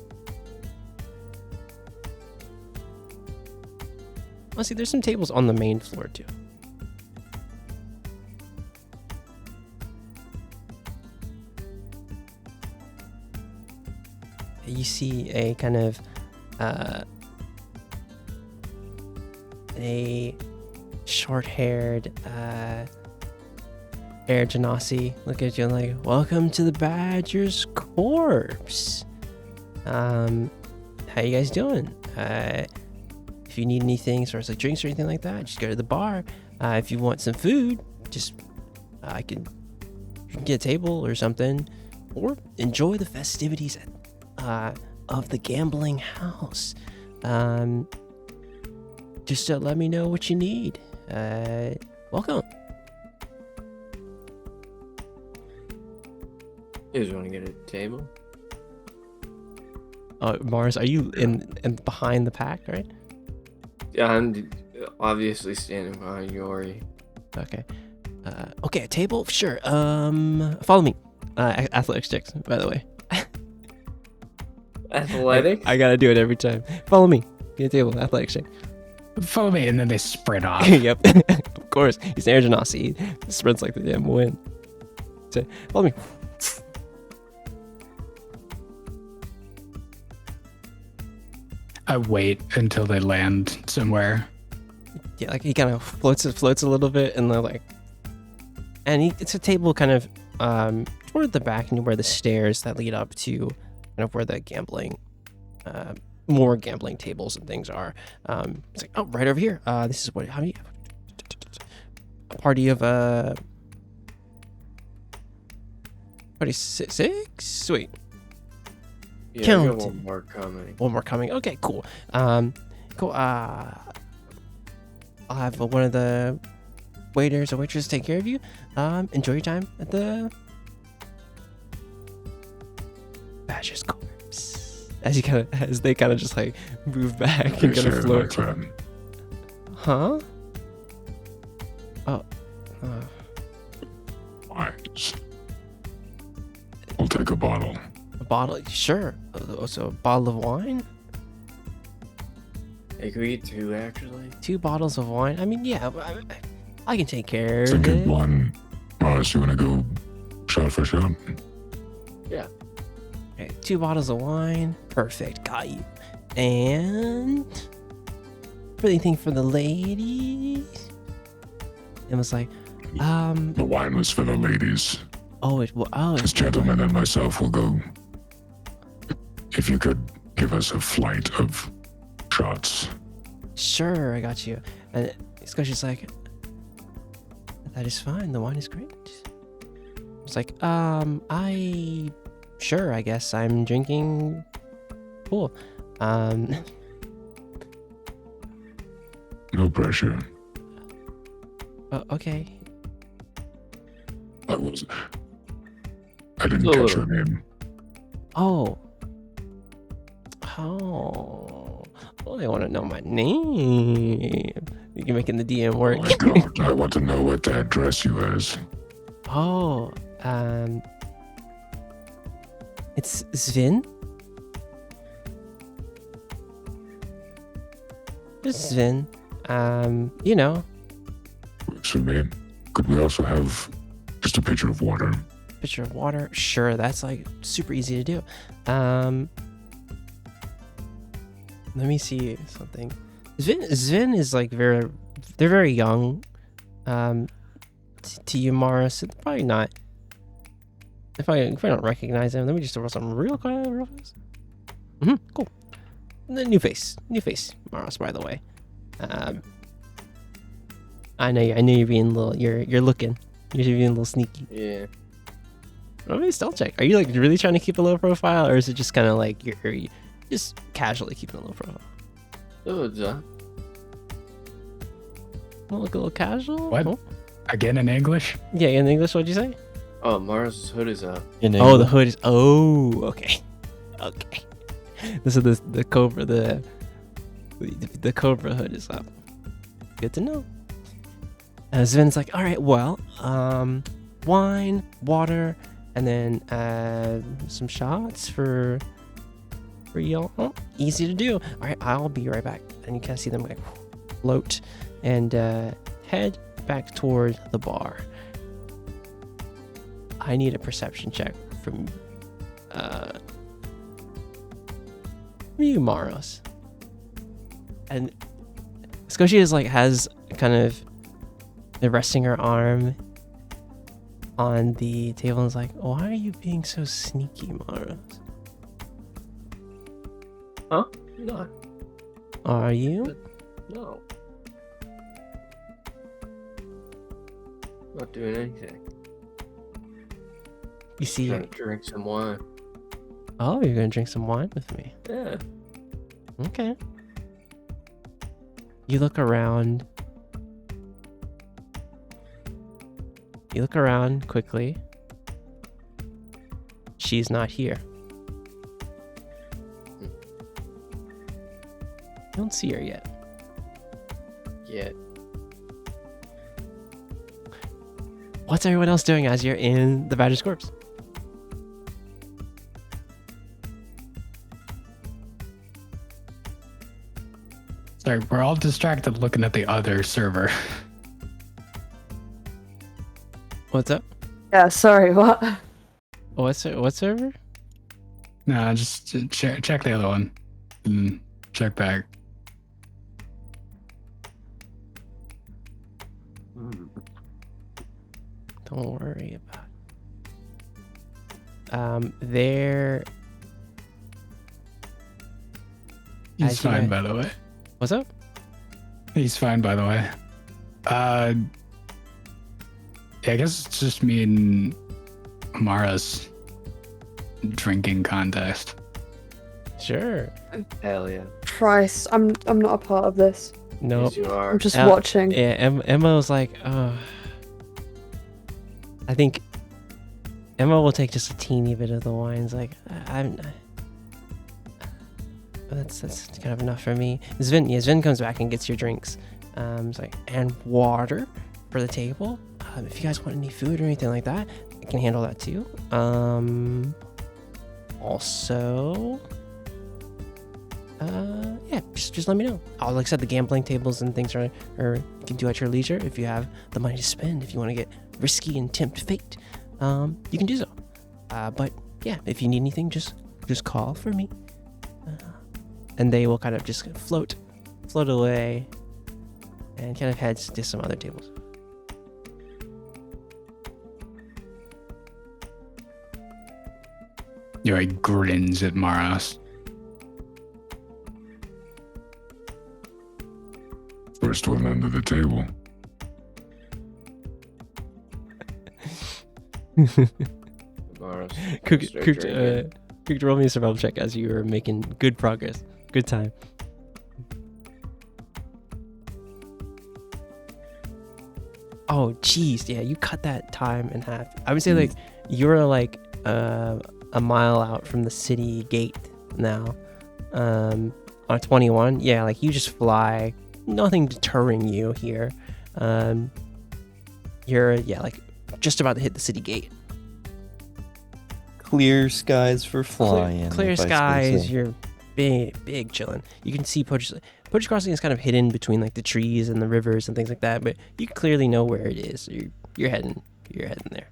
Oh, see, there's some tables on the main floor too. You see a kind of a short-haired Air Genasi look at you and like, welcome to the Badger's Corpse. How you guys doing? If you need anything, sort of like drinks or anything like that, just go to the bar. If you want some food, just you can get a table or something, or enjoy the festivities of the gambling house. Just let me know what you need. Welcome. You just want to get a table? Mars, are you in behind the pack, right? Yeah, I'm obviously standing behind Yori. Okay. Okay, a table? Sure. Follow me. Athletics checks, by the way. Athletic? I gotta do it every time. Follow me. Get a table. Athletics check. Follow me, and then they spread off. Yep. Of course. He's an Air Genasi. He spreads like the damn wind. So, follow me. I wait until they land somewhere. Yeah, like he kind of floats a little bit, and they're like, and it's a table kind of toward the back and where the stairs that lead up to kind of where the gambling, more gambling tables and things are. It's like, oh, right over here. This is how many? A party of 26. Sweet. Yeah, Count. I got one more coming. One more coming. Okay, cool. Cool. I'll have one of the waiters or waitresses take care of you. Enjoy your time at the Badger's Corpse. as they kind of just like move back and They kind say of it float. like that. Huh? Wines. We'll take a bottle. A bottle? Sure. So a bottle of wine? Hey, can we eat 2 actually? 2 bottles of wine? I mean, yeah, I can take care It's a of good it. one. So you wanna go shot for shot? Yeah. Okay, 2 bottles of wine. Perfect. Got you. And anything for the ladies? It was like, The wine was for the ladies. it's Gentlemen and myself will go. If you could give us a flight of shots. Sure, I got you. And Squishy's like, that is fine. The wine is great. It's like, sure, I guess I'm drinking. Cool. No pressure. Okay. I didn't catch your name. Oh, I want to know my name. You're making the DM work. I don't. I want to know what to address you as. Oh, it's Sven. It's Sven. You know, Works for me. Could we also have just a pitcher of water? pitcher of water. Sure, that's like super easy to do. Let me see something. Sven is like they're very young. To you, Mara, so probably not. If I don't recognize him, let me just throw something real quick, real fast. Cool. The new face, Maros. By the way, I know you're being a little. You're looking. You're being a little sneaky. Yeah. Let me stealth check. Are you like really trying to keep a low profile, or is it just kind of like you're just casually keeping a low profile? Oh, it's Look a little casual. What? Oh. Again in English? Yeah, in English, what'd you say? Oh, Mars' hood is up. Oh, the hood is. Oh, okay. Okay. This is the cobra. The cobra hood is up. Good to know. Sven's like, all right, well, wine, water, and then some shots for y'all. Oh, easy to do. All right, I'll be right back. And you kind of see them like float and head back toward the bar. I need a perception check from you, Maros. And Squishy is like has kind of resting her arm on the table and is like, why are you being so sneaky, Maros? Huh? No. Are you? No. Not doing anything. You see, Trying to drink some wine. oh, you're gonna drink some wine with me. Yeah. Okay. You look around. You look around quickly. She's not here. You don't see her yet. Yet. What's everyone else doing as you're in the Badger's corpse? Sorry, we're all distracted looking at the other server. What's up? Yeah, sorry, what? What server? Nah, just check the other one. And check back. Don't worry about it. There. He's As you fine, guys- by the way. What's up? He's fine, by the way. Yeah, I guess it's just me and Mara's drinking contest. Sure. Hell yeah. Christ, I'm not a part of this. Nope. Yes, you are. I'm just Yeah. watching. Yeah, Emma was like, I think Emma will take just a teeny bit of the wine. It's like, That's kind of enough for me. Sven comes back and gets your drinks. It's like, and water for the table. If you guys want any food or anything like that, I can handle that too. Also, yeah, just let me know. Like I said, the gambling tables and things are you can do at your leisure if you have the money to spend. If you want to get risky and tempt fate, you can do so. But yeah, if you need anything, just call for me, and they will kind of just float away, and kind of head to some other tables. Yuri grins at Maros. First one under the table. Mars, Cook, roll me a survival check as you are making good progress. Good time. Oh, jeez. Yeah, you cut that time in half. I would say, like, you're, like, a mile out from the city gate now. On 21. Yeah, like, you just fly. Nothing deterring you here. You're, yeah, like, just about to hit the city gate. Clear skies for flying. Clear if I say skies. so. You're big chilling. You can see Poacher's Crossing is kind of hidden between like the trees and the rivers and things like that, but you clearly know where it is. So you're heading there.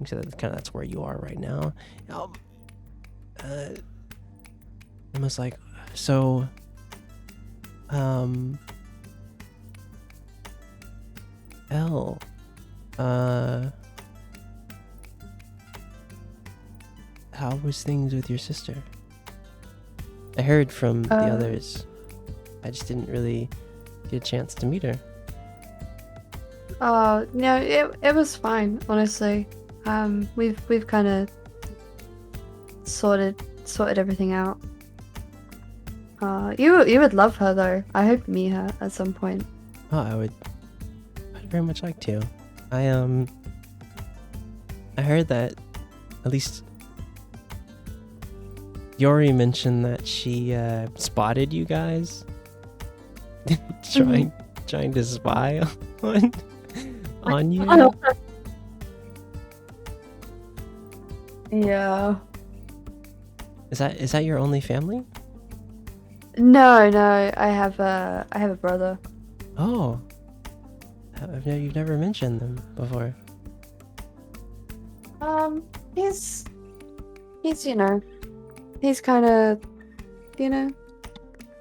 So that's where you are right now. Almost like so. Elle. How was things with your sister? I heard from the others. I just didn't really get a chance to meet her. Oh no, it was fine, honestly. We've kind of sorted everything out. You would love her though. I hope to meet her at some point. Oh, I'd very much like to. I heard that at least Yuri mentioned that she spotted you guys trying to spy on you. Yeah. Is that your only family? No, I have a brother. Oh, you've never mentioned them before. He's he's kind of,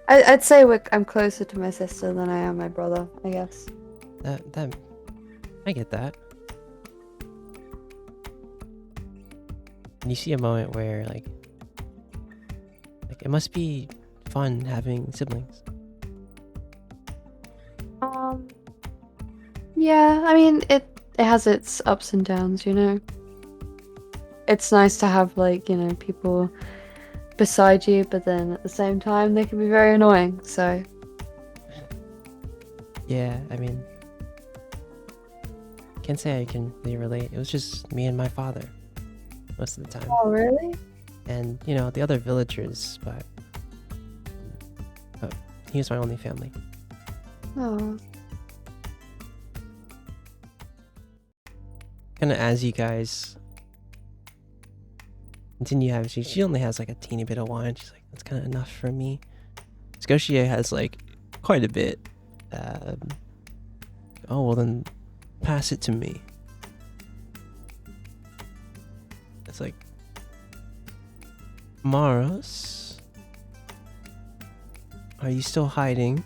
I'd say I'm closer to my sister than I am my brother, I guess. That I get that. And you see a moment where like it must be fun having siblings. Yeah, I mean it has its ups and downs, It's nice to have people beside you, but then at the same time they can be very annoying, so yeah, I mean, can't say I can really relate. It was just me and my father most of the time. Oh really? And the other villagers, but he was my only family. Oh. Kind of as you guys continue having, she only has like a teeny bit of wine. She's like, that's kind of enough for me. Scotia has like quite a bit. Oh well, then pass it to me. It's like, Maros, are you still hiding?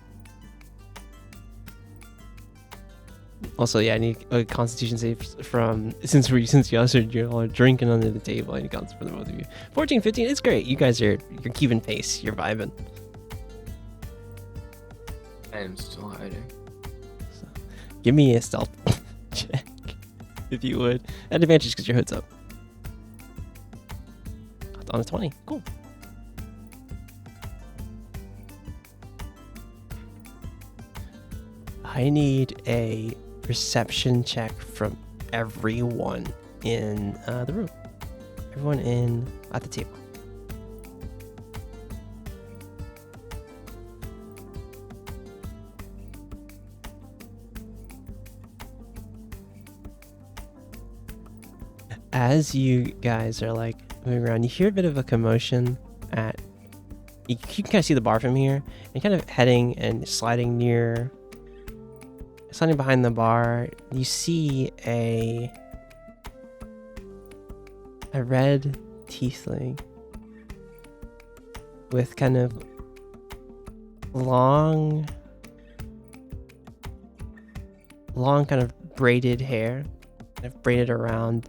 Also, yeah, I need a Constitution save from since you guys are drinking under the table. I need Constitution for the both of you. 14, 15, it's great. You guys you're keeping pace. You're vibing. I am still hiding. So, give me a stealth check, if you would. At advantage because your hood's up. On a 20, cool. I need a perception check from everyone in the room. Everyone at the table. As you guys are like moving around, you hear a bit of a commotion you can kind of see the bar from here, and kind of heading and sliding behind the bar. You see a red tiefling with kind of long kind of braided hair, kind of braided around,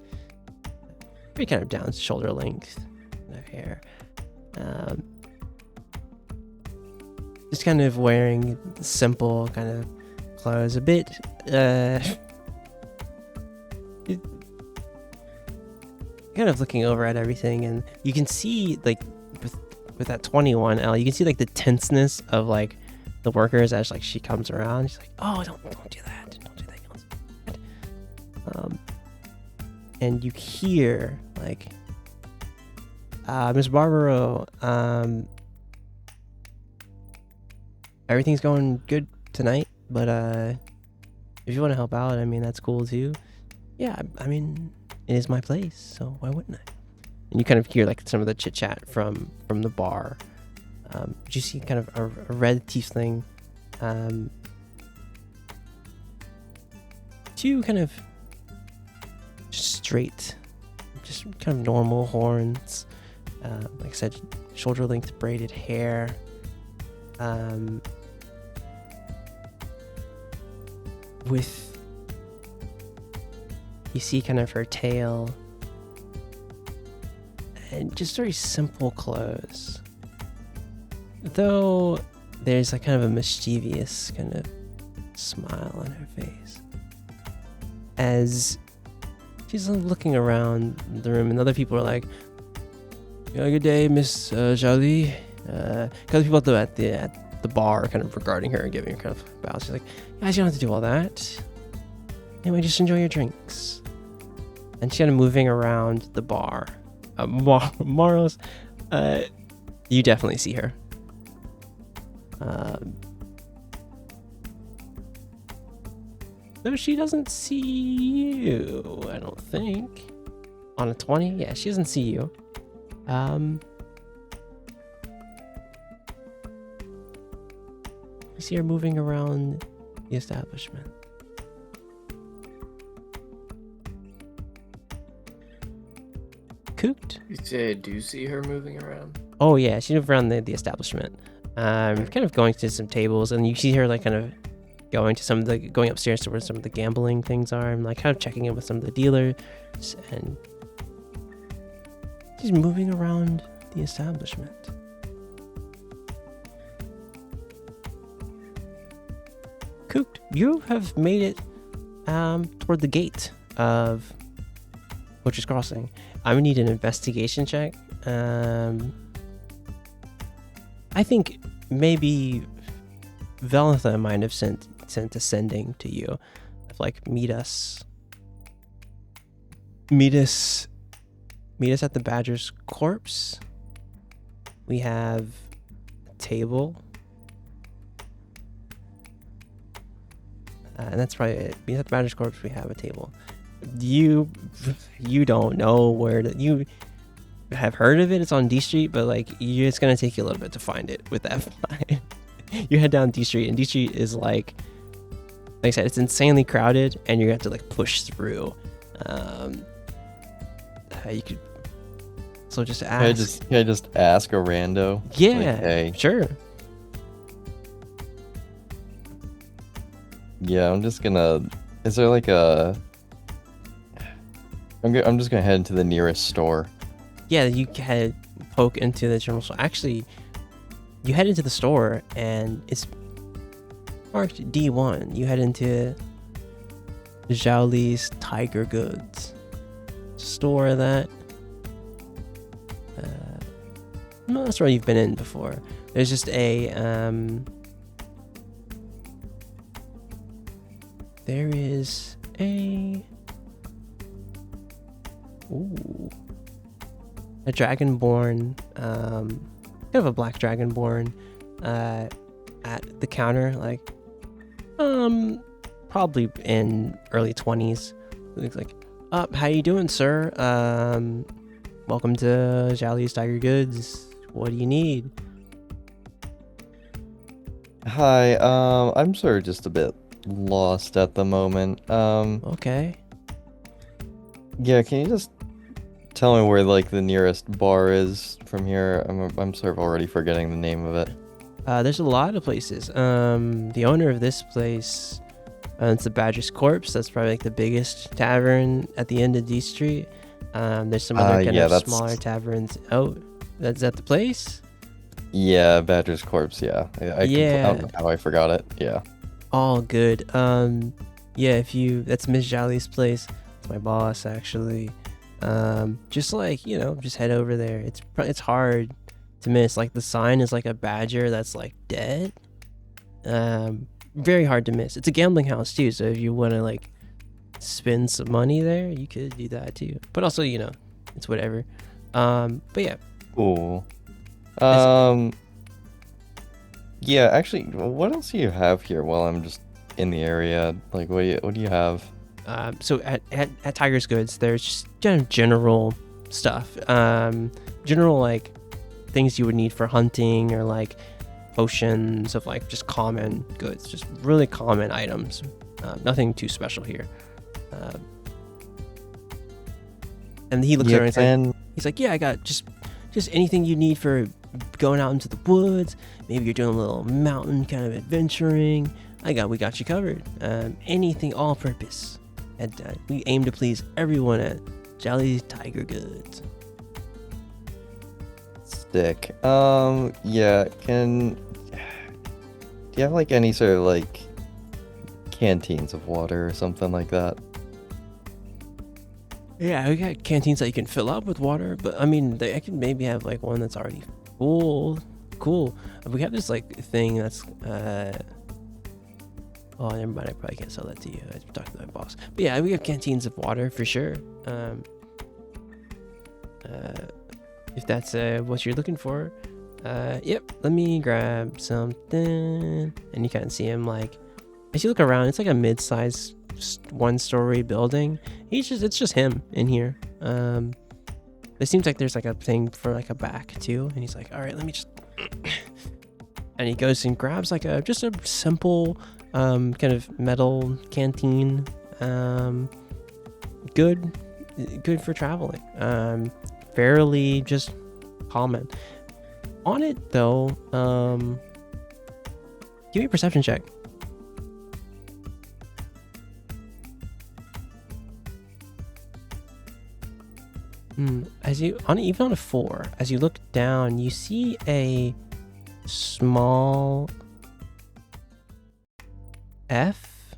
pretty kind of down shoulder length kind of hair. Just kind of wearing simple kind of clothes, a bit kind of looking over at everything, and you can see like with that 21L, you can see like the tenseness of like the workers as like she comes around. She's like, "Oh, don't do that, don't do that." And you hear like, "Miss Barbaro, everything's going good tonight, but if you want to help out, I mean, that's cool too. Yeah, I mean, it is my place, so why wouldn't I?" And you kind of hear like some of the chit chat from the bar. You see kind of a red tiefling, two kind of straight, just kind of normal horns. Like I said, shoulder length braided hair. With, you see kind of her tail, and just very simple clothes, though there's like kind of a mischievous kind of smile on her face as she's looking around the room, and other people are like, "Good day, Miss Jolie." Because people at the bar are kind of regarding her and giving her kind of bows. She's like, "Guys, you don't have to do all that. Anyway, just enjoy your drinks." And she's kind of moving around the bar. Maros, you definitely see her. Though she doesn't see you, I don't think. On a 20, yeah, she doesn't see you. You see her moving around the establishment. Cooked? You say I do see her moving around? Oh yeah, she moved around the establishment. Kind of going to some tables, and you see her like kind of going upstairs to where some of the gambling things are, and like kind of checking in with some of the dealers, and she's moving around the establishment. Cooked, you have made it toward the gate of Butcher's Crossing. I'm gonna need an investigation check. I think maybe Velitha might have sent a sending to you, of like meet us at the Badger's corpse. We have a table, and that's probably it. Meet at the Badger's corpse. We have a table. You don't know where you have heard of it. It's on D Street, but like it's gonna take you a little bit to find it with that fine. You head down D Street, and D Street is like I said, it's insanely crowded, and you have to like push through. You could just ask. Can I just ask a rando? Yeah, like, hey. Sure. Yeah, I'm just gonna. Is there like a? I'm just gonna head into the nearest store. Yeah, you poke into the general store. Actually, you head into the store, and it's marked D1. You head into Zhaoli's Tiger Goods store. That I'm not sure you've been in before. There's just a there is a dragonborn, kind of a black dragonborn, at the counter, like, probably in early 20s. Looks like, How you doing, sir? Welcome to Jolly's Tiger Goods. What do you need? Hi, I'm sort of just a bit lost at the moment. Okay. Yeah, can you just tell me where like the nearest bar is from here? I'm sort of already forgetting the name of it. There's a lot of places. The owner of this place, it's the Badger's Corpse. That's probably like the biggest tavern at the end of D Street. There's some other kind yeah, of that's- smaller taverns. Oh, that's at the place? Yeah, Badger's Corpse, yeah. I Yeah. don't know how I forgot it. Yeah. All good. Yeah, that's Miss Jolly's place. It's my boss, actually. Just like, just head over there. It's hard to miss. Like, the sign is like a badger that's like dead. Very hard to miss. It's a gambling house too, so if you want to like spend some money there, you could do that too. But also, it's whatever. But yeah. Cool. Yeah, actually, what else do you have here while I'm just in the area? Like, what do you have? So at Tiger's Goods, there's just general stuff. General like things you would need for hunting, or like potions of like just common goods, just really common items. Nothing too special here. And he looks around and he's like, yeah, I got just anything you need for going out into the woods. Maybe you're doing a little mountain kind of adventuring. We got you covered. Anything, all purpose. And we aim to please everyone at Jolly's Tiger Goods. Sick. Yeah, do you have like any sort of like canteens of water or something like that? Yeah, we got canteens that you can fill up with water, but I mean, I can maybe have like one that's already full. Cool. We have this like thing that's oh, never mind. I probably can't sell that to you. I talked to my boss. But yeah, we have canteens of water for sure. If that's what you're looking for. Yep. Let me grab something. And you kind of see him like, as you look around, it's like a mid-sized one-story building. It's just him in here. It seems like there's like a thing for like a back too. And he's like, all right, let me just. And he goes and grabs like just a simple kind of metal canteen. Good for traveling. Fairly just common. On it though, give me a perception check. Even on a 4, as you look down, you see a small F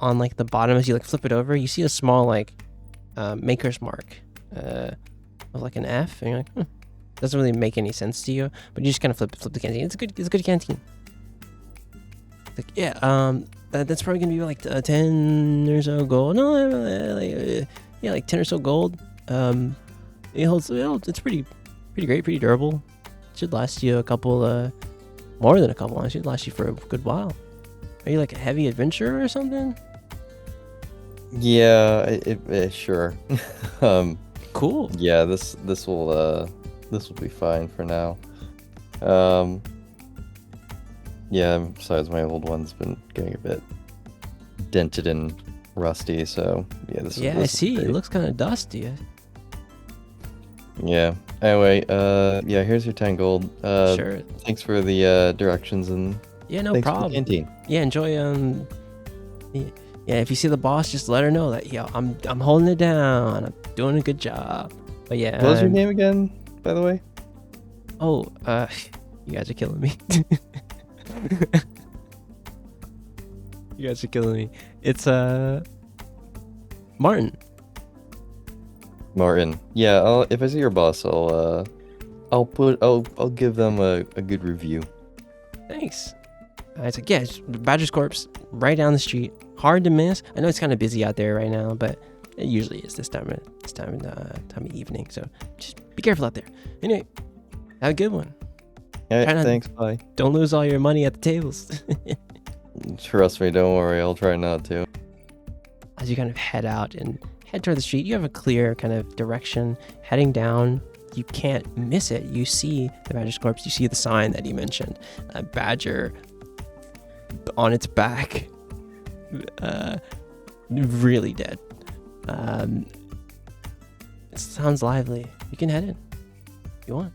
on like the bottom. As you like flip it over, you see a small like maker's mark of like an F, and you're like, doesn't really make any sense to you, but you just kind of flip the canteen. It's a good canteen. It's like, yeah, that's probably gonna be like 10 or so gold. No, like 10 or so gold. It's pretty great, pretty durable. Should last you a couple, more than a couple. It should last you for a good while. Are you like a heavy adventurer or something? Yeah, sure. Cool. Yeah, this will be fine for now. Yeah, besides my old one's been getting a bit dented and rusty, so yeah, this I see. It looks kind of dusty. Yeah. Anyway, yeah, here's your 10 gold. Sure. Thanks for the directions and Yeah, no thanks for the problem. canteen. Yeah, enjoy. Yeah, if you see the boss, just let her know that I'm holding it down. I'm doing a good job. But yeah. What was your name again, by the way? Oh, you guys are killing me. You guys are killing me. It's Martin. Martin. Yeah, if I see your boss, I'll give them a good review. Thanks. It's like, yeah, it's Badger's Corpse, right down the street. Hard to miss. I know it's kind of busy out there right now, but it usually is this time of evening. So just be careful out there. Anyway, have a good one. All right, Try not- thanks. Bye. Don't lose all your money at the tables. Trust me, don't worry. I'll try not to. as you kind of head out and head toward the street, you have a clear kind of direction heading down. You can't miss it. You see the Badger's corpse. You see the sign that he mentioned. A badger on its back, really dead. It sounds lively. You can head in if you want.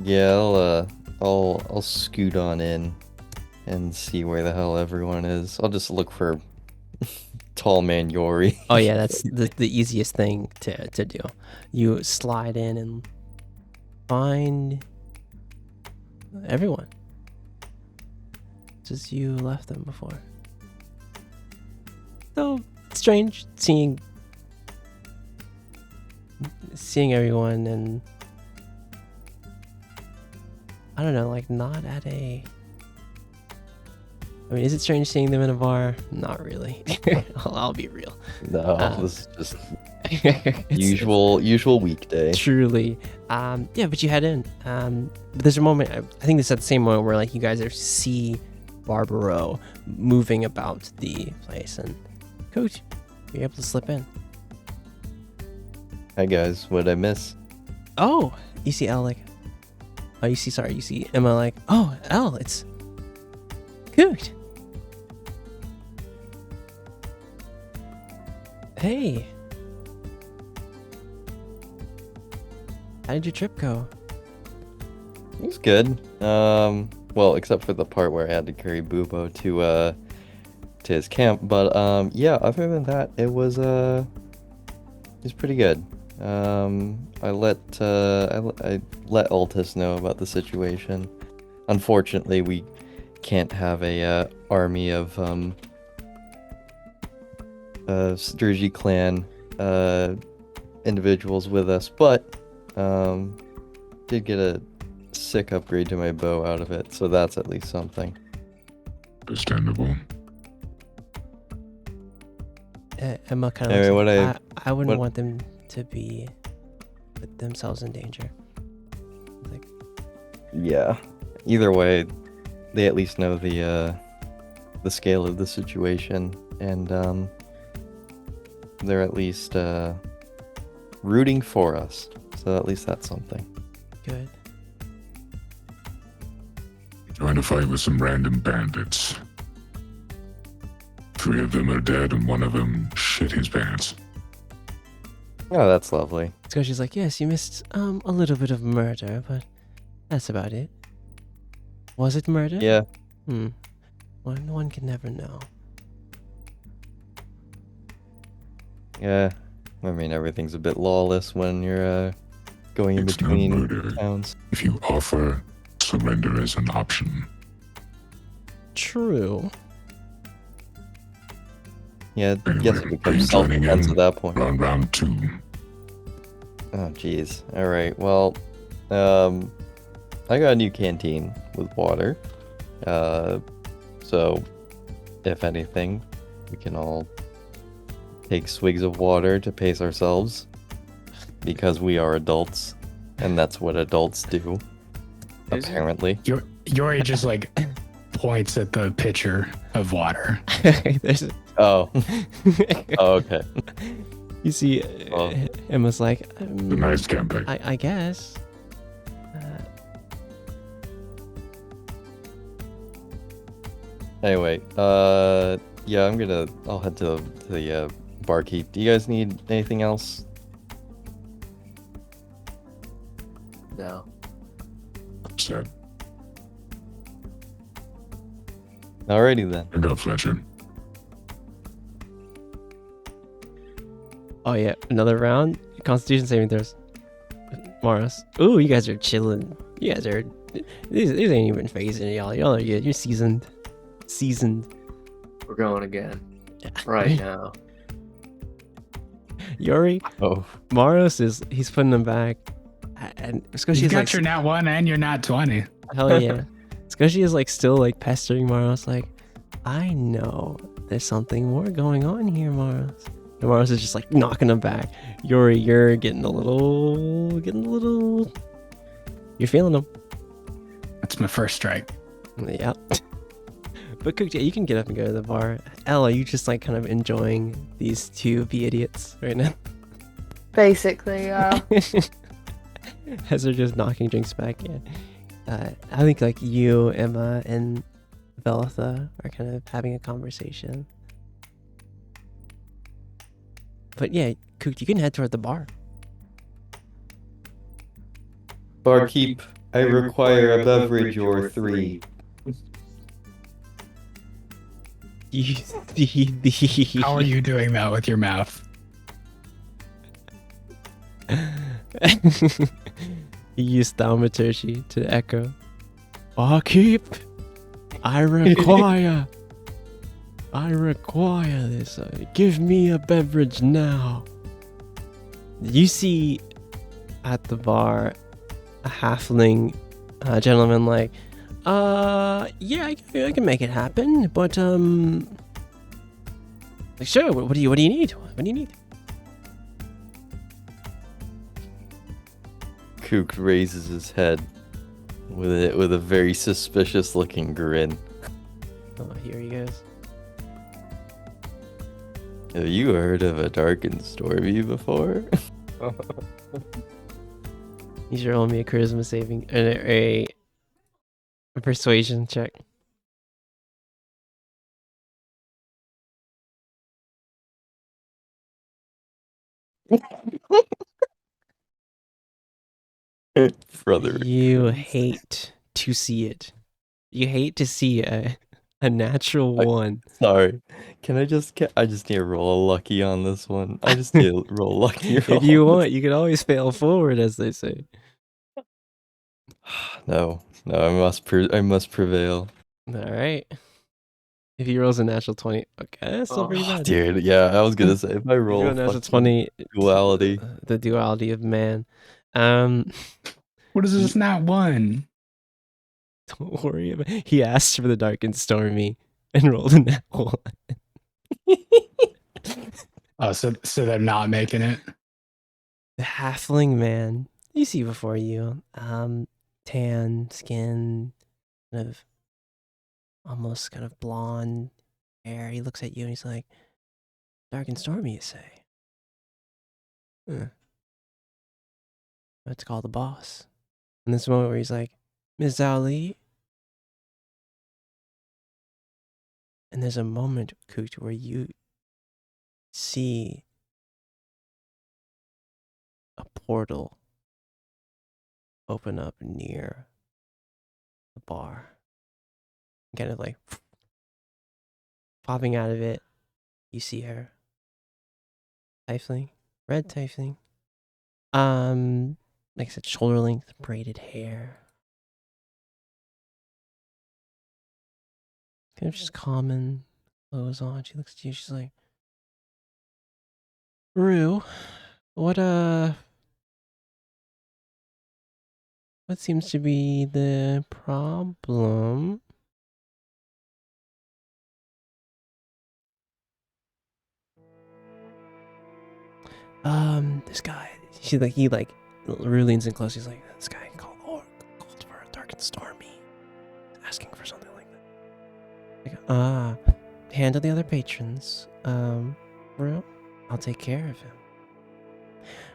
Yeah, I'll scoot on in and see where the hell everyone is. I'll just look for tall man Yori. Oh yeah, that's the easiest thing to do. You slide in and find everyone. Just you left them before. So strange seeing everyone, and I don't know, like not at a. I mean, is it strange seeing them in a bar? Not really. I'll be real. No, this is just usual weekday. Truly. Yeah, but you head in. But there's a moment, I think this is at the same moment where like you guys see Barbaro moving about the place, and Coach, you're able to slip in. Hi guys, what'd I miss? Oh, you see Elle like, you see Emma like, oh, Elle, it's good. Hey. How did your trip go? It was good. Well, except for the part where I had to carry Bubo to his camp, but yeah, other than that, it was pretty good. I let Altus know about the situation. Unfortunately, we can't have a army of Sturgy clan individuals with us, but did get a sick upgrade to my bow out of it, so that's at least something. Understandable. Emma kind of Anyway, I wouldn't want them to be put themselves in danger. Like, yeah. Either way, they at least know the scale of the situation, and they're at least rooting for us. So at least that's something. good. Trying to fight with some random bandits. 3 of them are dead and 1 of them shit his pants. Oh, that's lovely. So she's like, yes, you missed a little bit of murder, but that's about it. Was it murder? Yeah. One can never know. Yeah. I mean, everything's a bit lawless when you're going in It's not between murder. towns. If you offer, surrender as an option. True. Yeah, I Anyway, guess it are becomes you joining self-defense in at that point. on round 2? Oh, jeez. All right. Well, I got a new canteen with water. So, if anything, we can all take swigs of water to pace ourselves, because we are adults, and that's what adults do. Is it? Apparently. Yori just like points at the pitcher of water. There's Oh. Oh, okay. you see, Oh. Emma's like, A nice campaign. I guess. Anyway, yeah, I'll head to the barkeep. Do you guys need anything else? No. Set. Alrighty then. I got Fletcher. Oh yeah, another round. Constitution saving throws. Morris. Ooh, you guys are chilling. You guys are. These ain't even phasing y'all. Y'all are good. You're seasoned. We're going again. Right now. Yori, Oh. Morris he's putting them back, and You Squishy is got like, your nat 1 and your nat 20. hell yeah. Squishy is like still like pestering Morris, like, I know there's something more going on here, Morris. And Morris is just like knocking him back. Yori, you're getting a little. You're feeling them. That's my first strike. Yep. But Cook, you can get up and go to the bar. Elle, are you just like kind of enjoying these two be idiots right now? Basically, As they're just knocking drinks back in. I think like you, Emma, and Velitha are kind of having a conversation. But yeah, Cook, you can head toward the bar. Barkeep, I require a beverage or 3. You see the... How are you doing that with your mouth? You use thaumaturgy to echo. Barkeep, I require this. Give me a beverage now. You see at the bar a halfling gentleman like, yeah, I can make it happen, but like, sure. What do you need? What do you need? Kook raises his head with a very suspicious looking grin. Oh, here he goes. Have you heard of a dark and stormy before? You should roll me a charisma saving, a persuasion check. Brother. You hate to see it. You hate to see a natural one. Sorry. I just need to roll a lucky on this one. I just need to roll a lucky roll. If you want, you can always fail forward, as they say. No, I must prevail. All right. If he rolls a natural 20, okay, that's still pretty bad. Dude, yeah, I was gonna say if I You roll roll a a natural fucking 20, duality. the duality of man. What is this not one? Don't worry about it. He asked for the dark and stormy and rolled a nat one. Oh, so they're not making it. The halfling man you see before you, tan skin, kind of almost kind of blonde hair. He looks at you and he's like, "Dark and stormy, you say?" Let's call the boss. And this moment where he's like, "Ms. Ali." And there's a moment, Coot, where you see a portal open up near the bar. Kind of like popping out of it, you see her. Tiefling, red tiefling. Like I said, shoulder length, braided hair. Kind of just common clothes on. She looks at you, she's like, Rue, what seems to be the problem? This guy, he really leans in close. He's like, this guy called for a dark and stormy, asking for something like that. Like, handle the other patrons. Rue, I'll take care of him.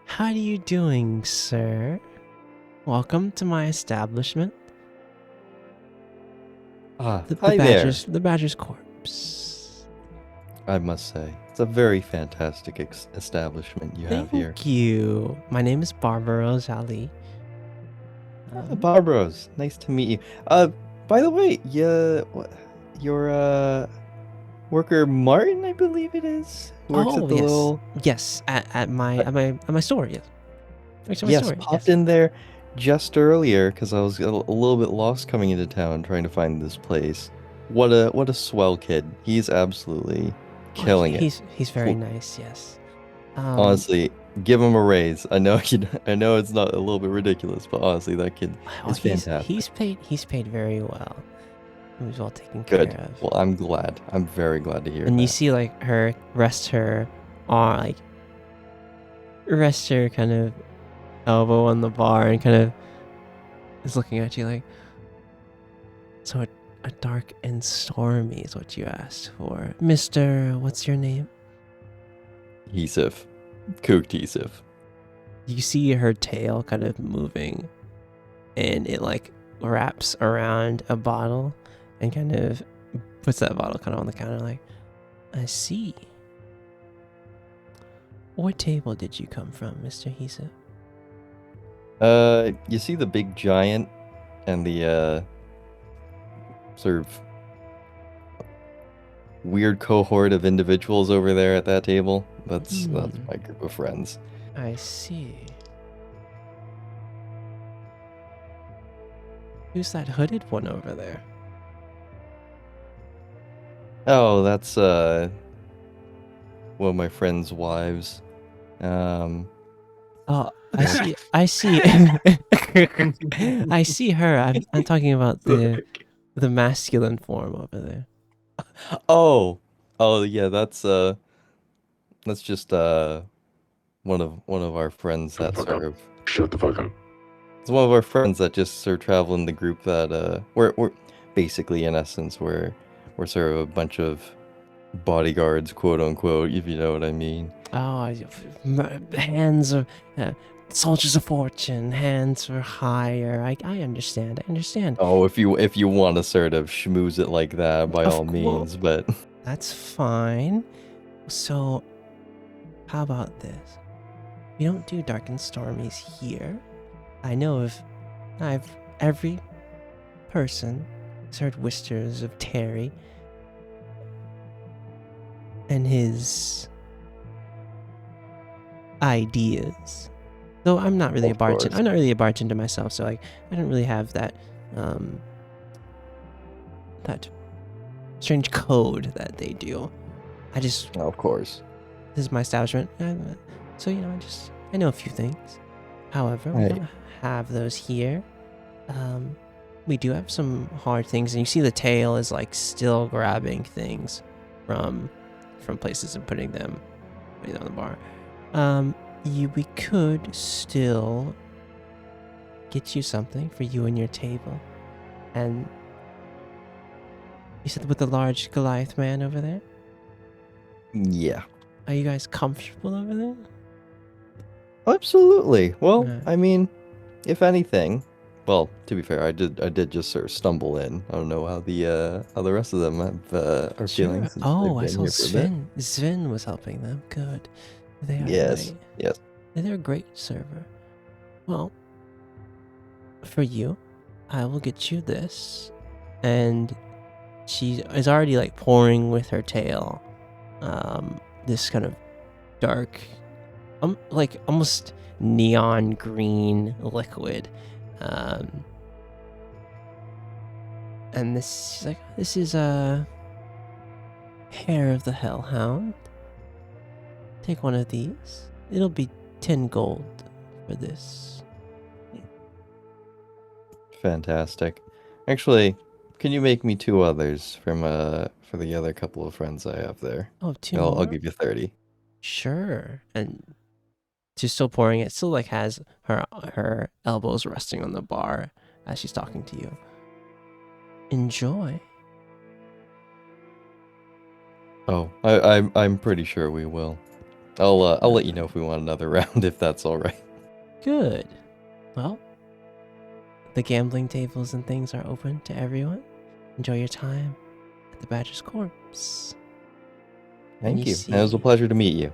How are you doing, sir? Welcome to my establishment. Hi The there. Badger's Corpse. I must say, it's a very fantastic establishment you have here. Thank you. My name is Barbara Ali. Barbaros, nice to meet you. By the way, your worker Martin, I believe it is, works at the yes. little. Yes, at my store. Yes. Works at my Yes, store, popped yes. in there just earlier because I was a little bit lost coming into town trying to find this place. What a swell kid. He's absolutely killing it. He's very nice. Yes. Honestly, give him a raise. I know it's not a little bit ridiculous, but honestly, that kid is fantastic. He's paid very well. He was well taken Good. care of. Well, I'm glad. I'm very glad to hear And that. you see like her rest her kind of elbow on the bar and kind of is looking at you like, so a dark and stormy is what you asked for. Mr. What's your name? Heesif. Cooked Heesif. You see her tail kind of moving, and it like wraps around a bottle and kind of puts that bottle kind of on the counter like, I see. What table did you come from, Mr. Heesif? You see the big giant and the sort of weird cohort of individuals over there at that table? That's my group of friends. I see. Who's that hooded one over there? Oh, that's one of my friend's wives. Oh, I see. I see. I see her. I'm talking about the masculine form over there. Oh yeah, that's just one of our friends Shut that the fuck up. sort of Shut the fuck up. it's one of our friends that just sort of travel in the group that we're basically, in essence, we're sort of a bunch of bodyguards, quote unquote, if you know what I mean. Oh, hands of soldiers of fortune, hands for hire. I understand. I understand. Oh, if you want to sort of schmooze it like that, by Of all means, but That's fine. So, how about this? We don't do dark and stormies here. I know I've every person has heard whispers of Terry and his ideas. Though I'm not really Of a bartender. course. I'm not really a bartender myself, so like I don't really have that that strange code that they do. I just of course. this is my establishment, so I know a few things. However, we Right. don't have those here. We do have some hard things, and you see the tail is like still grabbing things from places and putting them on the bar. We could still get you something for you and your table, and you said with the large Goliath man over there. Yeah. Are you guys comfortable over there? Absolutely. Well, Right. I mean, if anything, well, to be fair, I did just sort of stumble in. I don't know how the rest of them are feeling. Since Oh, they've I been saw here for a bit. Sven was helping them. Good. They are Yes. great. Yes. They're a great server. Well, for you, I will get you this. And she is already like pouring with her tail this kind of dark, like almost neon green liquid. And this, she's like, this is a hair of the hellhound. Take one of these. It'll be 10 gold for this. Fantastic. Actually, can you make me 2 others from for the other couple of friends I have there? Oh, 2 I'll more? give you 30. Sure. And she's still pouring it. Still like has her elbows resting on the bar as she's talking to you. Enjoy. Oh, I'm pretty sure we will. I'll let you know if we want another round, if that's all right. Good. Well, the gambling tables and things are open to everyone. Enjoy your time at the Badger's Corpse. Thank you you. It was a see- pleasure to meet you.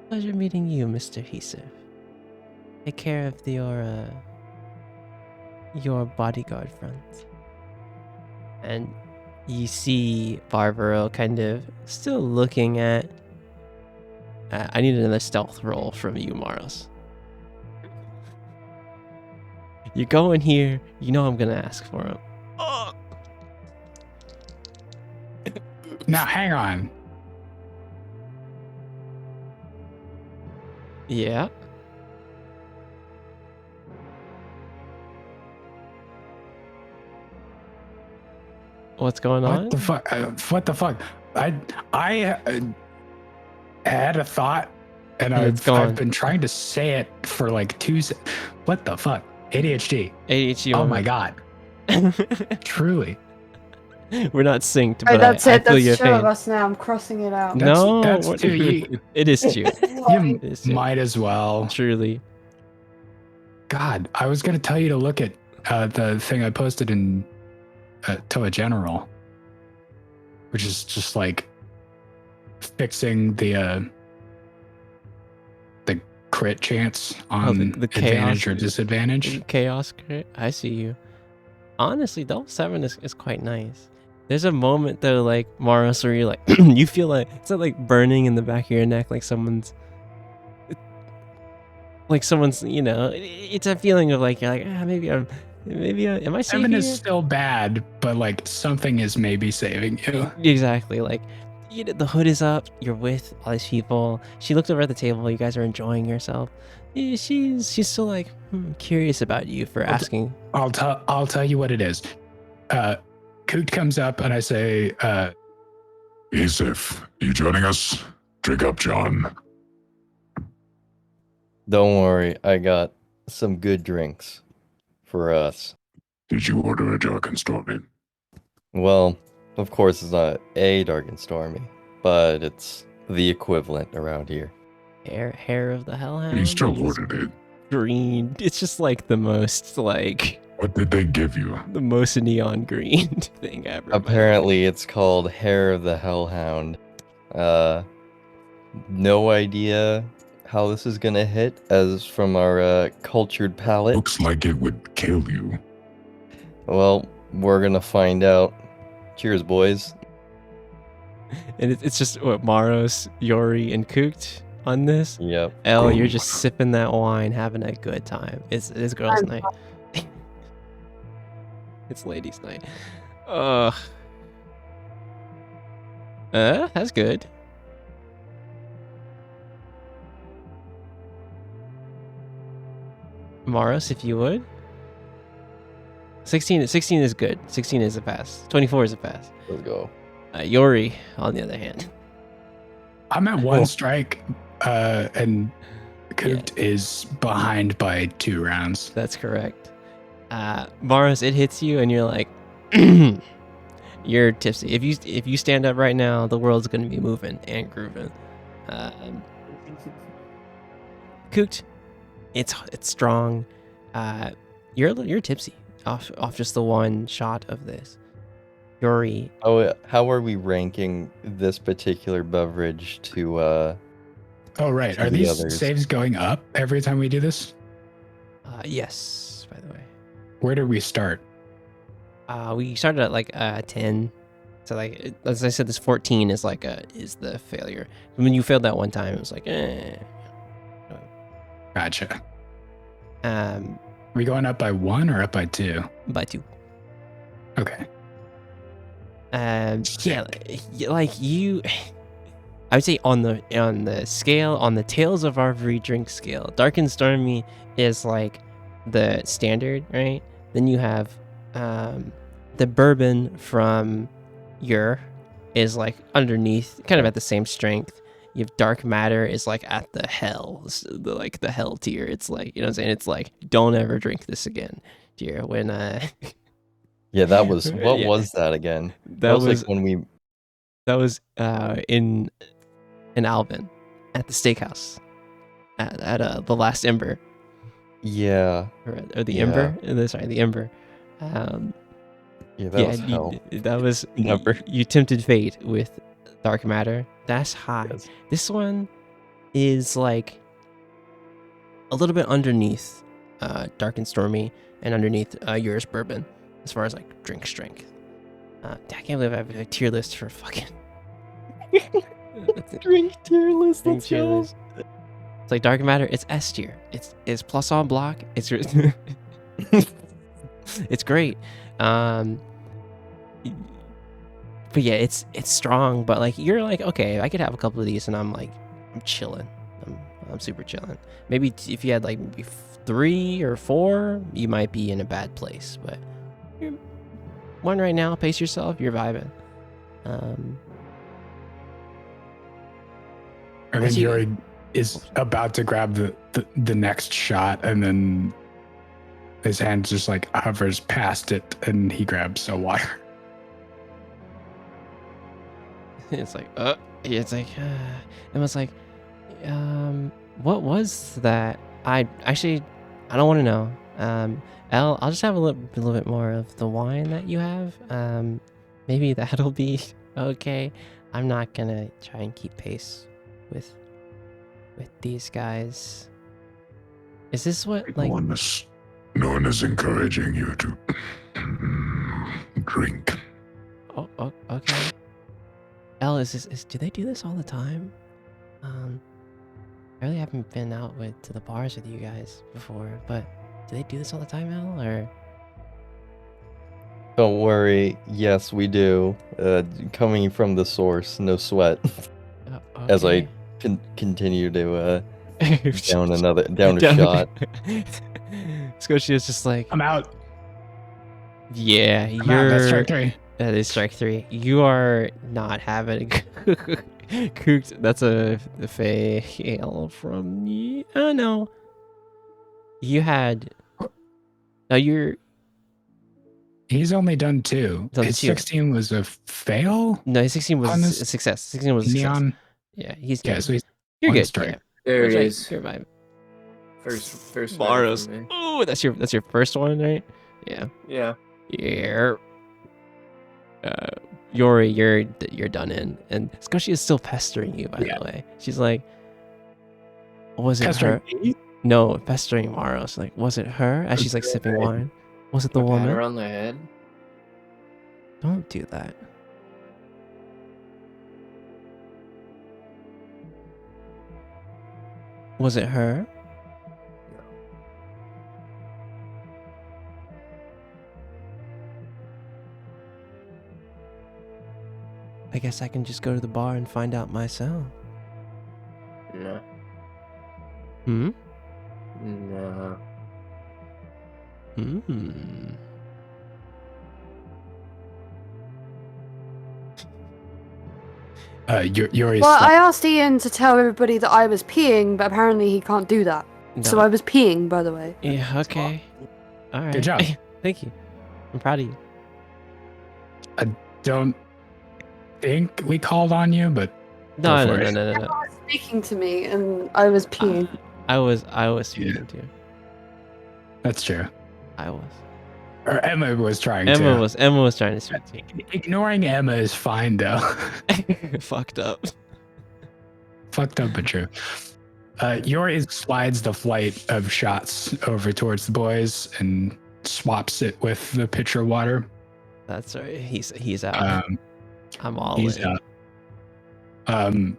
Pleasure meeting you, Mr. Heesif. Take care of your bodyguard friends. And you see Barbaro kind of still looking at. I need another stealth roll from you, Maros. You go in here, you know I'm gonna ask for him. Oh. Now, hang on. Yeah. What's going on? What the fuck? What the fuck? I had a thought, and It's gone. I've been trying to say it for like 2 What the fuck? ADHD. ADHD. Oh my god. Truly. We're not synced, Oh, but that's I it. feel That's your two of pain. us now. I'm crossing it out. No, That's what- two. You, it is two. you It is two. might as well. Truly. God, I was gonna tell you to look at the thing I posted in Toa General, which is just like fixing the crit chance on the advantage chaos- or disadvantage. Chaos crit. I see you. Honestly, level 7 is quite nice. There's a moment though, like Maros, where you're like, you feel like it's not like burning in the back of your neck, like someone's, you know, it's a feeling of like you're like, am I safe 7 here? is still bad, but like something is maybe saving you. Exactly. Like, you know, the hood is up. You're with all these people. She looked over at the table. You guys are enjoying yourself. She's still like curious about you for asking. I'll tell you what it is. Coot comes up and I say, Asif, you joining us? Drink up, John. Don't worry, I got some good drinks for us. Did you order a dark and stormy? Well, of course it's not a dark and stormy, but it's the equivalent around here. Hair of the hellhound. You still is ordered it. green. It's just like the most like What did they give you? the most neon green thing ever. Apparently it's called Hair of the Hellhound. No idea how this is gonna hit as from our cultured palate. Looks like it would kill you. Well, we're gonna find out. Cheers, boys. And it's just what Maros, Yori, and Kooked on this. Yep. Elle, you're Cool. just sipping that wine, having a good time. It's girls' I'm night. It's ladies' night. Ugh. That's good. Maros, if you would. 16 is good. 16 is a pass. 24 is a pass. Let's go. Yori, on the other hand. I'm at one strike, and Coot is behind by 2 rounds. That's correct. Maros, it hits you and you're like, you're tipsy. If you stand up right now, the world's gonna be moving and grooving. Cooked, it's strong. You're tipsy off just the one shot of this. Yuri, How are we ranking this particular beverage to Oh, right. To Are the these others. saves going up every time we do this? yes, by the way. Where did we start? We started at like 10. So like as I said, this 14 is like is the failure. When you failed that one time, it was like Gotcha. um We going up by 1 or up by 2? by 2. Okay. Yeah, like you, I would say on the scale, on the Tales of Arvyre drink scale, Dark and Stormy is like the standard, right? Then you have the bourbon from your is like underneath, kind of at the same strength. You have Dark Matter is like at the hell, the hell tier. It's like, you know what I'm saying? It's like, don't ever drink this again tier. When Yeah, that was what Yeah. was that again? that was like when we in Alvin at the steakhouse at the last Ember Yeah. or the Yeah. Ember. Sorry, the Ember. Yeah, that was hell. That was Ember. You tempted fate with Dark Matter. That's high. Yes. This one is like a little bit underneath Dark and Stormy and underneath yours bourbon as far as like drink strength. I can't believe I have a tier list for fucking Drink tier list. drink Let's tier go. list. It's like Dark Matter. It's S tier. It's plus on block. It's it's great. But yeah, it's strong. But like you're like, okay, I could have a couple of these, and I'm like, I'm chilling. I'm super chilling. Maybe if you had like maybe 3 or 4, you might be in a bad place. But you're one right now. Pace yourself. You're vibing. I As think you- Yuri is about to grab the next shot, and then his hand just like hovers past it, and he grabs a water. It's like, Emma's like, what was that? I don't want to know. I'll just have a little bit more of the wine that you have. Maybe that'll be okay. I'm not gonna try and keep pace with these guys. Is this what like? No one is encouraging you to drink. Oh, okay. Elle, do they do this all the time? I really haven't been out to the bars with you guys before, but do they do this all the time, Elle, or? Don't worry. Yes, we do. Coming from the source, no sweat. Okay. As I continue to down a shot. Squishy is just like, I'm out. yeah, I'm out. That's strike 3. That is strike 3. You are not having cooked. That's a fail from me. Oh no. You had. Now you're. He's only done 2. His 16 was a fail. No, his 16 was a success. 16 was a success. Neon. Yeah, he's good. Yeah, so he's You're one good. strike. Yeah. There it Right, is. you're fine. First Maros. for me. Oh, that's your first one, right? Yeah. Yeah. Yeah. Yori, you're done in, and Squishy is still pestering you. By the way, she's like, "Was it her?" No, pestering Maros. Like, was it her? As she's like sipping wine. Was it the Pat woman? her on the head. Don't do that. Was it her? No. I guess I can just go to the bar and find out myself. No. Hmm? No. Hmm. Yuri's Well, I asked Ian to tell everybody that I was peeing, but apparently he can't do that. So No. I was peeing, by the way. Yeah, okay. All right. Good job. Thank you. I'm proud of you. don't think we called on you, but No. He was speaking to me, and I was peeing. I was speaking to you. That's true. I was. Or Emma was trying Emma to. was trying to speak to you. Ignoring Emma is fine, though. Fucked up. Fucked up, but true. Yori slides the flight of shots over towards the boys and swaps it with the pitcher of water. That's right. He's out. I'm all He's in. out. And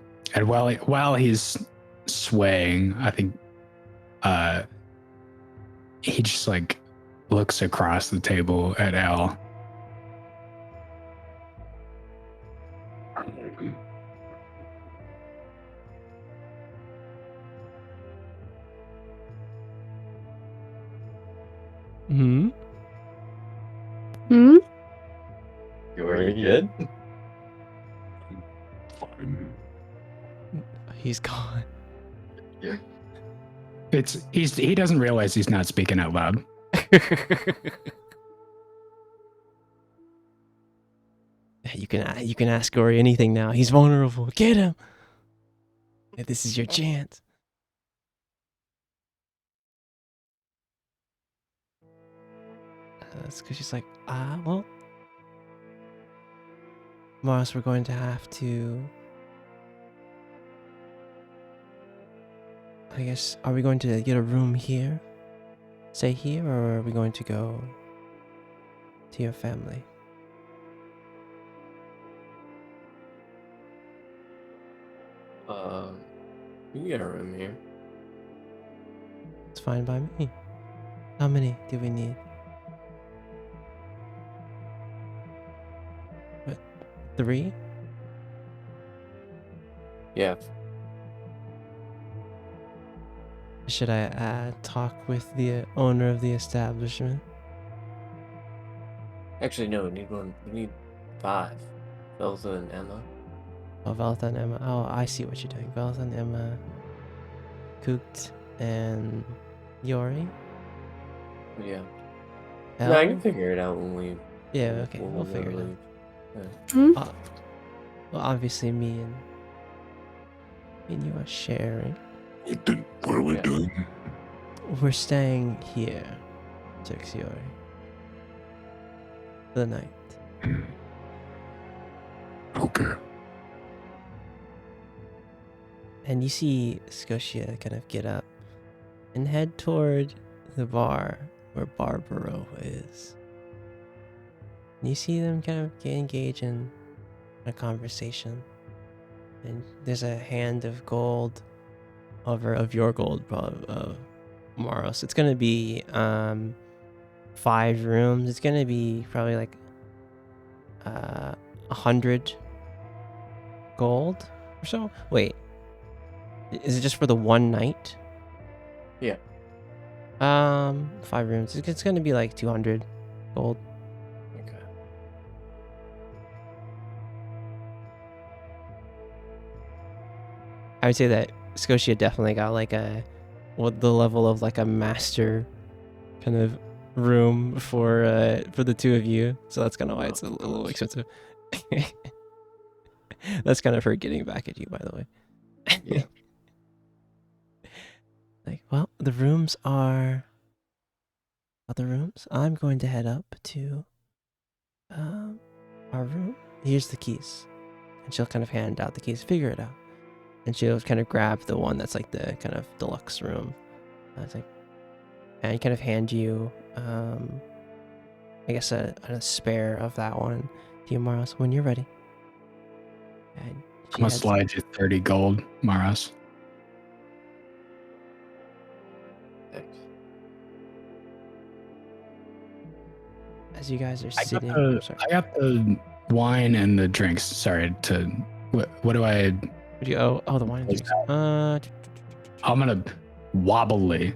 while he's swaying, I think he just like looks across the table at Al. Hmm? Hmm? Very good. Fine. He's gone. He doesn't realize he's not speaking out loud. You can ask Gory anything now. He's vulnerable. Get him. This is your chance. That's because she's like, well, Mars, we're going to have to. I guess, are we going to get a room here? Stay here, or are we going to go to your family? You can get a room here. It's fine by me. How many do we need? What? 3? Yeah. Should I talk with the owner of the establishment? Actually, no. We need one. We need 5. Veltha and Emma. Oh, Veltha and Emma. Oh, I see what you're doing. Veltha and Emma, Cooked, and Yori. Yeah. Elle? No, I can figure it out when we. Yeah, okay. when We'll we figure it leave. out. Yeah. Well, obviously, me and you are sharing. What are we Yeah. doing? We're staying here, Tuxiori, for the night. Hmm. Okay. And you see Scotia kind of get up and head toward the bar where Barbaro is. And you see them kind of engage in a conversation. And there's a hand of gold of your gold, Moros. It's gonna be 5 rooms. It's gonna be probably like 100 gold or so. Wait, is it just for the one night? Yeah. 5 rooms. It's gonna be like 200 gold. Okay. I would say that Scotia definitely got like the level of like a master kind of room for the two of you. So that's kind of why it's a little expensive. That's kind of her getting back at you, by the way. Yeah. Like, well, the rooms are other rooms. I'm going to head up to our room. Here's the keys. And she'll kind of hand out the keys. Figure it out. And she'll kind of grab the one that's like the kind of deluxe room. It's like, and kind of hand you, I guess a spare of that one to you, Maros, when you're ready. And I'm gonna slide you 30 gold, Maros. Thanks. As you guys are I sitting, got the wine and the drinks. Sorry to. What do I? Would you, oh, the wine and drinks. I'm gonna wobbly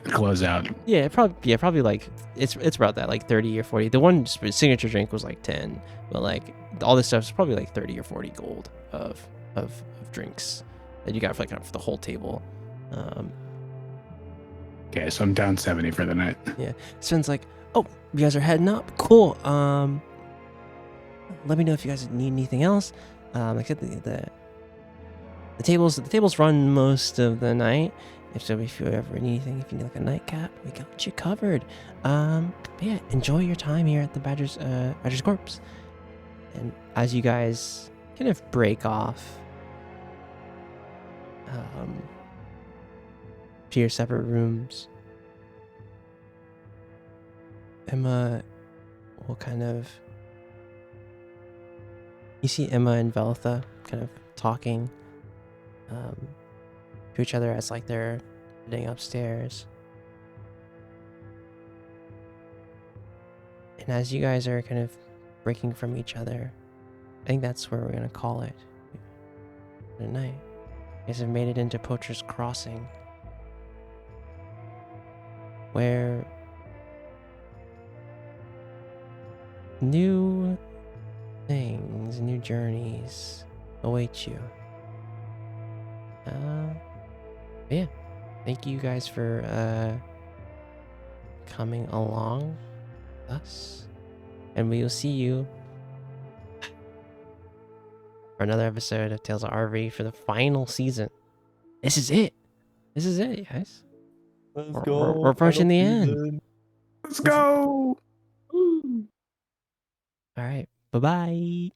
close out. Yeah, probably like it's about that, like 30 or 40. The one signature drink was like 10, but like all this stuff is probably like 30 or 40 gold of drinks that you got for like for the whole table. Okay, so I'm down 70 for the night. Yeah, Sven's like, oh, you guys are heading up. Cool. Let me know if you guys need anything else. Like I said, the tables run most of the night. If you ever need anything, if you need like a nightcap, we got you covered. Yeah, enjoy your time here at the Badger's Corpse. And as you guys kind of break off to your separate rooms, Emma will kind of, you see Emma and Veltha kind of talking to each other as like they're heading upstairs. And as you guys are kind of breaking from each other, I think that's where we're gonna call it tonight. You guys have made it into Poacher's Crossing, where new things, new journeys await you. Yeah, thank you guys for coming along with us, and we will see you for another episode of Tales of Arvyre for the final season. This is it, guys. Let's We're approaching the end. Let's go. All right, bye-bye.